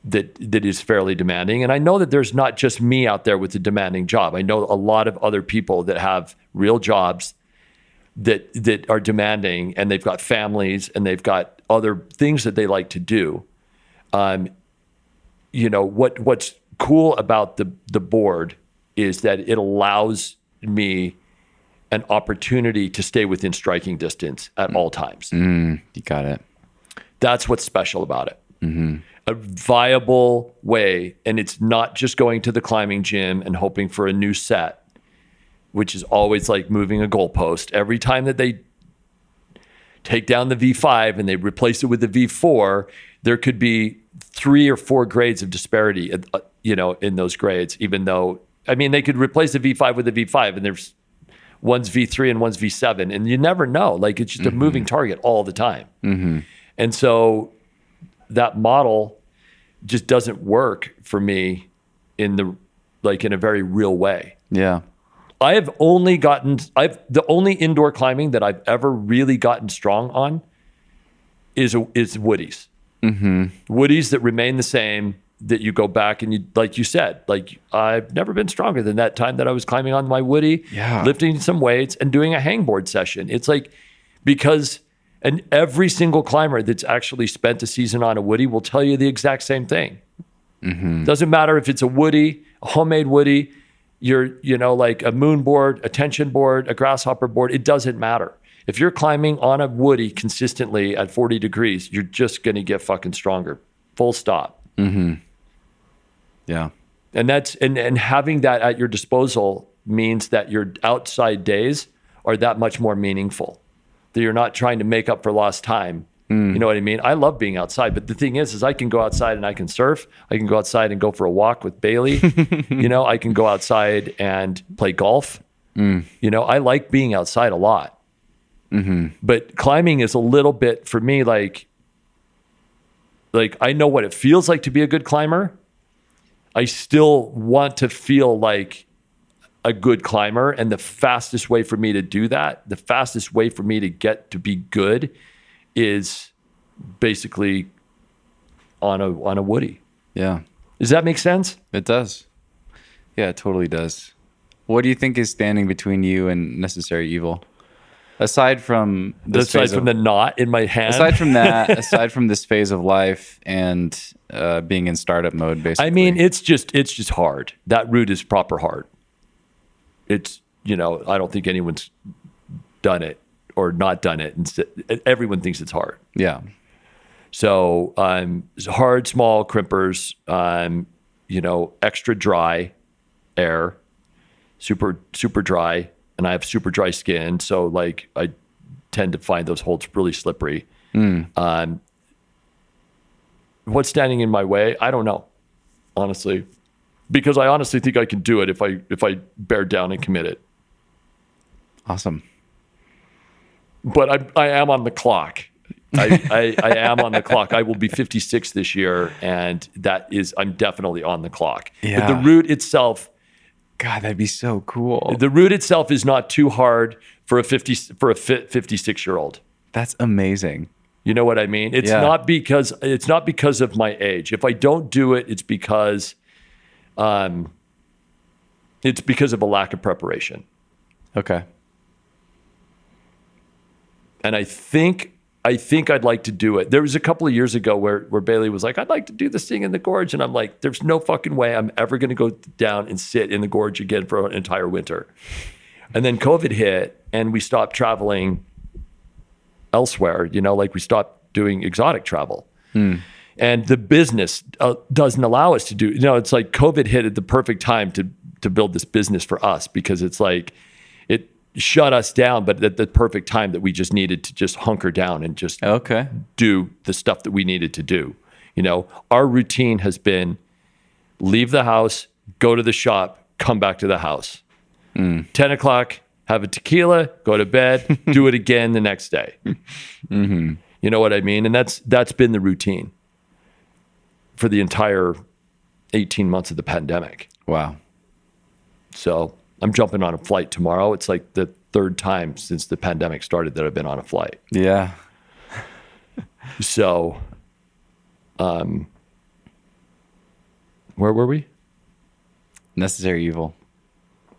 that is fairly demanding, and I know that there's not just me out there with a demanding job. I know a lot of other people that have real jobs that are demanding, and they've got families and they've got other things that they like to do. What's cool about the board is that it allows me an opportunity to stay within striking distance at all times. You got it. That's what's special about it. A viable way, and it's not just going to the climbing gym and hoping for a new set, which is always like moving a goalpost. Every time that they take down the V5 and they replace it with the V4, there could be 3 or 4 grades of disparity, in those grades, even though, I mean, they could replace the V5 with the V5 and there's one's V3 and one's V7, and you never know. Like it's just a moving target all the time. And so that model just doesn't work for me in a very real way. Yeah. the only indoor climbing that I've ever really gotten strong on is woodies. Woodies that remain the same, that you go back and you, like you said, like I've never been stronger than that time that I was climbing on my woody, lifting some weights and doing a hangboard session. It's like, and every single climber that's actually spent a season on a woody will tell you the exact same thing. Doesn't matter if it's a woody, a homemade woody, like a moon board, a tension board, a grasshopper board, it doesn't matter. If you're climbing on a woody consistently at 40 degrees, you're just going to get fucking stronger. Full stop. Yeah. And having that at your disposal means that your outside days are that much more meaningful. That you're not trying to make up for lost time. You know what I mean? I love being outside, but the thing is I can go outside and I can surf. I can go outside and go for a walk with Bailey. I can go outside and play golf. I like being outside a lot. But climbing is a little bit for me like I know what it feels like to be a good climber. I still want to feel like a good climber, and the fastest way for me to do that, the fastest way for me to get to be good, is basically on a woody. Yeah. Does that make sense? It does. Yeah, it totally does. What do you think is standing between you and Necessary Evil? Aside from the knot in my hand. Aside from that, aside from this phase of life and being in startup mode, basically. I mean, it's just hard. That route is proper hard. it's, I don't think anyone's done it or not done it. And everyone thinks it's hard. Yeah. So hard, small crimpers, extra dry air, super, super dry. And I have super dry skin. So like I tend to find those holds really slippery. What's standing in my way? I don't know, honestly, because I honestly think I can do it if I bear down and commit it. Awesome. But I am on the clock. I am on the clock. I will be 56 this year, and I'm definitely on the clock. Yeah. But the route itself, God, that'd be so cool. the route itself is not too hard for a 56-year-old. That's amazing. You know what I mean? It's not because of my age. If I don't do it, it's because of a lack of preparation. Okay. And I think I'd like to do it. There was a couple of years ago where Bailey was like, I'd like to do this thing in the gorge. And I'm like, there's no fucking way I'm ever going to go down and sit in the gorge again for an entire winter. And then COVID hit and we stopped traveling elsewhere, like we stopped doing exotic travel. And the business doesn't allow us to do, it's like COVID hit at the perfect time to build this business for us, because it's like, it shut us down, but at the perfect time that we just needed to just hunker down and just do the stuff that we needed to do. Our routine has been leave the house, go to the shop, come back to the house. 10 o'clock, have a tequila, go to bed, do it again the next day. You know what I mean? And that's been the routine for the entire 18 months of the pandemic. Wow. So I'm jumping on a flight tomorrow. It's like the third time since the pandemic started that I've been on a flight. Yeah. So, where were we? Necessary evil.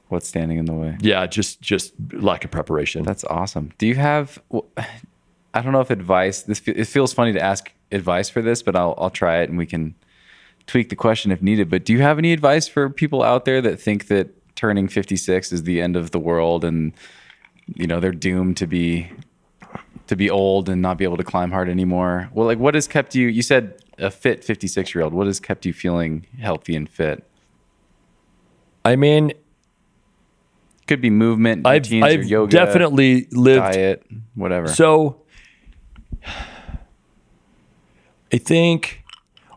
What's standing in the way? Yeah, just lack of preparation. That's awesome. Do you have, I don't know if advice, it feels funny to ask advice for this, but I'll try it and we can tweak the question if needed. But do you have any advice for people out there that think that turning 56 is the end of the world and, they're doomed to be old and not be able to climb hard anymore? Well, like what has kept you said a fit 56-year-old, what has kept you feeling healthy and fit? I mean, could be movement, routines, I've or yoga, definitely lived diet, whatever. So I think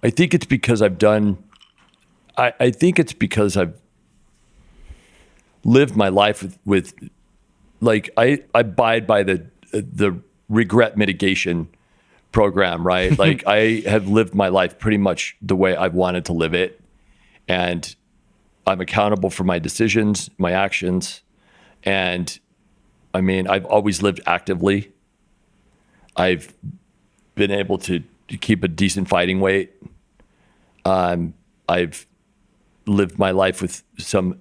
it's because I've done, I think it's because I've lived my life with like, I abide by the regret mitigation program, right? Like I have lived my life pretty much the way I've wanted to live it. And I'm accountable for my decisions, my actions. And I mean, I've always lived actively. I've been able to keep a decent fighting weight. I've lived my life with some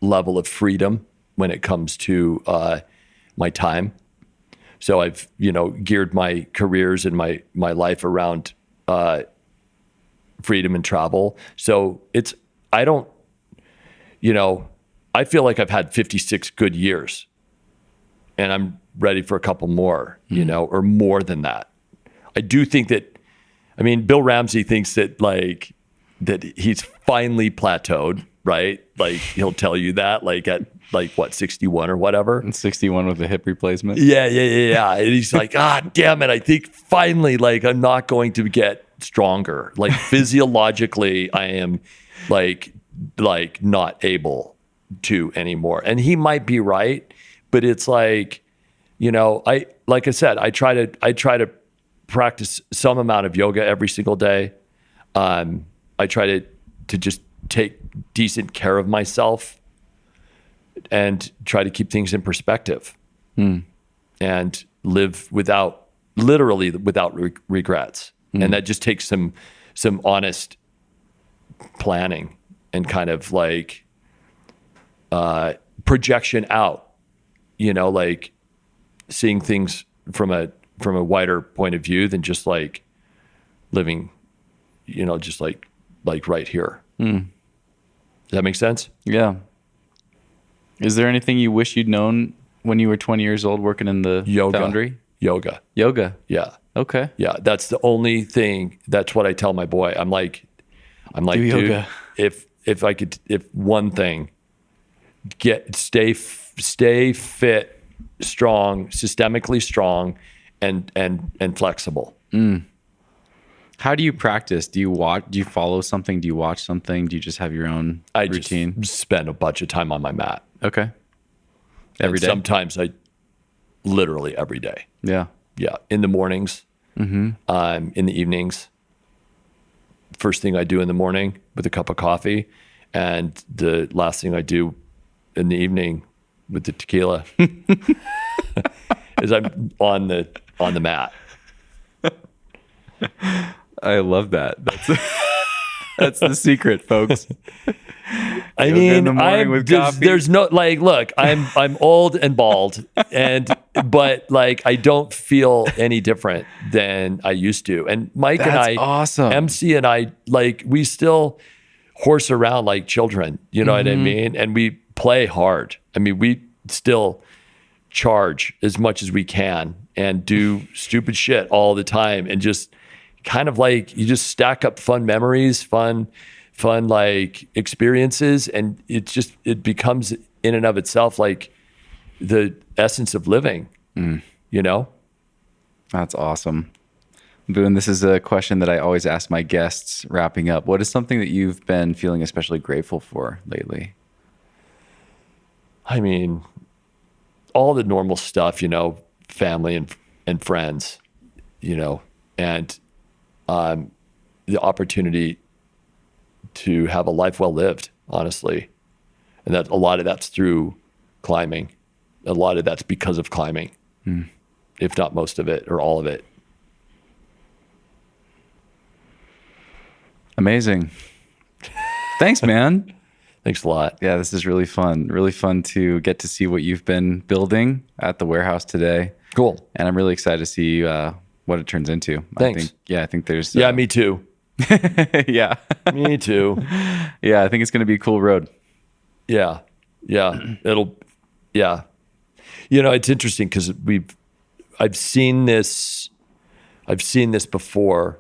level of freedom when it comes to my time. So I've, geared my careers and my life around freedom and travel. So I feel like I've had 56 good years and I'm ready for a couple more, or more than that. I do think that, Bill Ramsey thinks that that he's finally plateaued, right? Like he'll tell you that at 61 or whatever. And 61 with a hip replacement. Yeah. And he's like, damn it. I think finally, I'm not going to get stronger. Like physiologically, I am like not able to anymore. And he might be right, but it's like, like I said, I try to practice some amount of yoga every single day. I try to just take decent care of myself and try to keep things in perspective and live literally without regrets. And that just takes some honest planning and kind of projection out, seeing things from a wider point of view than just living, just like right here. Does that make sense? Yeah. Is there anything you wish you'd known when you were 20 years old working in the foundry? Yoga. Yeah. Okay. Yeah. That's the only thing. That's what I tell my boy. I'm like, Do dude, yoga. if one thing, stay fit, strong, systemically strong, and flexible. How do you practice? Do you follow something? Do you watch something? Do you just have your own routine? I just spend a bunch of time on my mat. Okay. Every day? Sometimes literally every day. Yeah. Yeah. In the mornings, in the evenings, first thing I do in the morning with a cup of coffee, and the last thing I do in the evening with the tequila is I'm on the mat. I love that. That's the secret, folks. I Yoga mean, in the morning with coffee. there's no look, I'm old and bald, but I don't feel any different than I used to. And Mike and I, awesome. MC and I, we still horse around like children. You know what I mean? And we play hard. I mean, we still charge as much as we can and do stupid shit all the time, and just kind of you just stack up fun memories, fun experiences, and it becomes in and of itself the essence of living. You know? That's awesome. Boone, this is a question that I always ask my guests wrapping up. What is something that you've been feeling especially grateful for lately? I mean, all the normal stuff, family and friends, and the opportunity to have a life well lived, honestly. And that a lot of that's through climbing. A lot of that's because of climbing, if not most of it or all of it. Amazing. Thanks, man. Thanks a lot. Yeah, this is really fun. Really fun to get to see what you've been building at the warehouse today. Cool. And I'm really excited to see what it turns into. Thanks. I think there's... Yeah, me too. Yeah. Me too. Yeah, I think it's going to be a cool road. Yeah. Yeah. It's interesting because I've seen this before,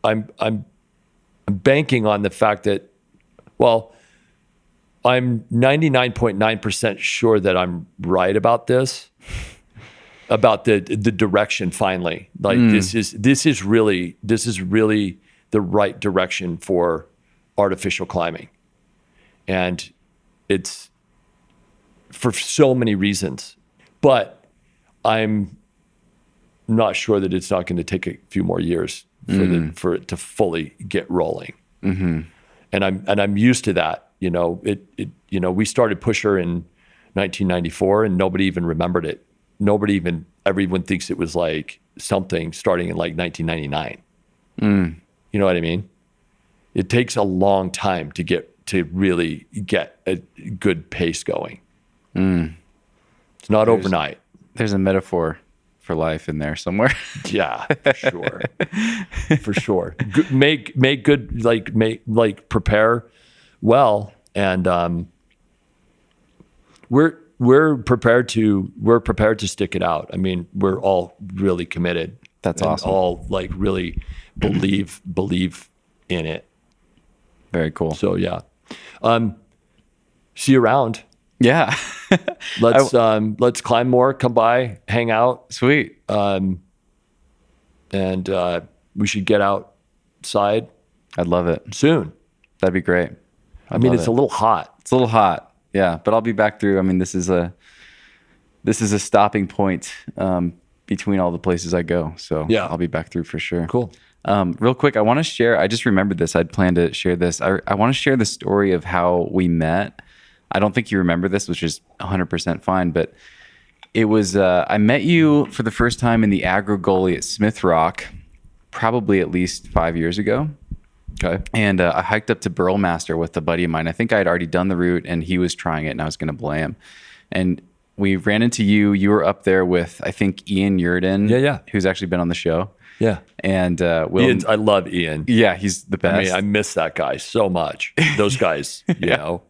I'm banking on the fact that, I'm 99.9% sure that I'm right about this, about the direction finally. This is really the right direction for artificial climbing. And it's for so many reasons, but I'm not sure that it's not going to take a few more years for it to fully get rolling. And I'm used to that. We started Pusher in 1994 and nobody even remembered it. Everyone thinks it was something starting in 1999. You know what I mean? It takes a long time to really get a good pace going. It's not overnight. There's a metaphor for life in there somewhere. Yeah, for sure. For sure. Make good, prepare well. And we're prepared to stick it out. I mean, we're all really committed. That's awesome. All really believe in it. Very cool. So yeah. See you around. Yeah. Let's climb more, come by, hang out. Sweet. And we should get outside. I'd love it. Soon. That'd be great. I mean, it's a little hot. It's a little hot. Yeah, but I'll be back through. I mean, this is a stopping point between all the places I go. So yeah, I'll be back through for sure. Cool. Real quick, I want to share, I just remembered this. I'd planned to share this. I want to share the story of how we met. I don't think you remember this, which is 100% fine, but it was, I met you for the first time in the Agro Gully at Smith Rock, probably at least 5 years ago. Okay. And I hiked up to Burlmaster with a buddy of mine. I think I had already done the route and he was trying it and I was going to belay him. And we ran into you. You were up there with, I think, Ian Yurden. Yeah. Who's actually been on the show. Yeah. And I love Ian. Yeah, he's the best. I mean, I miss that guy so much. Those guys, you know.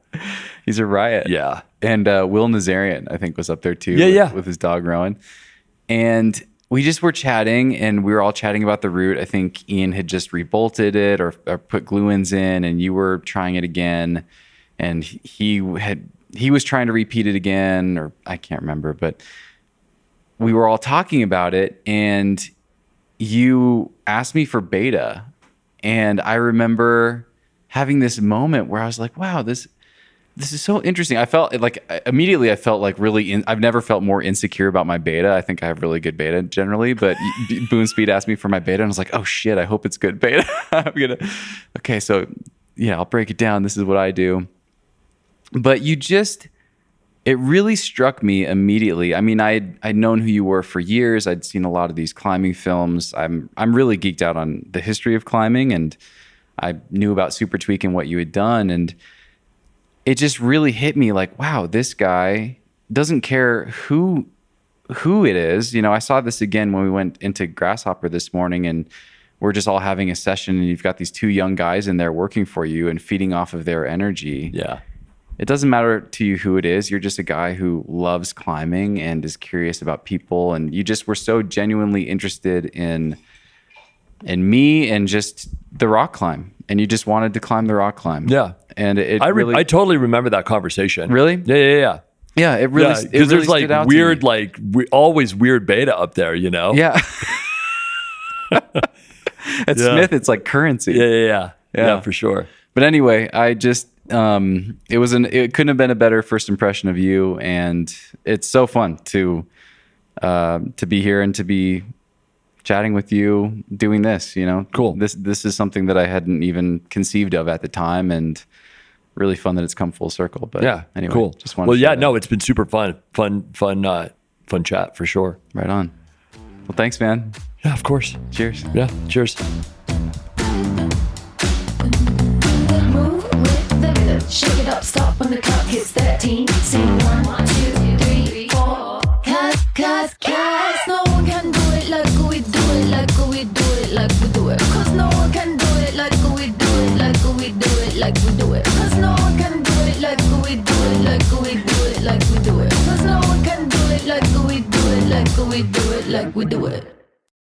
He's a riot. Yeah. And Will Nazarian, I think, was up there too. Yeah. With his dog Rowan. And we just were chatting, and we were all chatting about the route. I think Ian had just rebolted it or put glue-ins in, and you were trying it again. And he was trying to repeat it again, or I can't remember, but we were all talking about it, and you asked me for beta. And I remember having this moment where I was like, wow, this is so interesting. I felt like immediately really, I've never felt more insecure about my beta. I think I have really good beta generally, but Boone Speed asked me for my beta and I was like, oh shit, I hope it's good beta. Okay. So yeah, I'll break it down. This is what I do. But it really struck me immediately. I mean, I'd known who you were for years. I'd seen a lot of these climbing films. I'm really geeked out on the history of climbing, and I knew about Super Tweak and what you had done. And it just really hit me like, wow, this guy doesn't care who it is. You know, I saw this again when we went into Grasshopper this morning, and we're just all having a session, and you've got these two young guys in there working for you and feeding off of their energy. Yeah. It doesn't matter to you who it is. You're just a guy who loves climbing and is curious about people. And you just were so genuinely interested in me and just the rock climb. And you just wanted to climb the rock climb. Yeah. And I totally remember that conversation. Really? Yeah. Yeah, it really because there's like weird, like always weird beta up there, you know? Yeah. At Smith, it's like currency. Yeah, for sure. But anyway, I just it couldn't have been a better first impression of you, and it's so fun to be here and to be chatting with you, doing this. You know, cool. This is something that I hadn't even conceived of at the time, and really fun that it's come full circle. But yeah, anyway, cool. Just wanted to share that. It's been super fun chat for sure. Right on. Well, thanks, man. Yeah, of course. Cheers. Yeah, cheers. Move with the rhythm. Shake it up, stop when the clock hits 13. Sing 1, 2, 3, 4. Cause no one can do it like we do it, like we do it, like we do it. Cause no one can do it like we do it, like we do it, like we do it. Cause no one can do it like we do it, like we do it, like we do it. Cause no one can do it like we do it, like we do it, like we do it.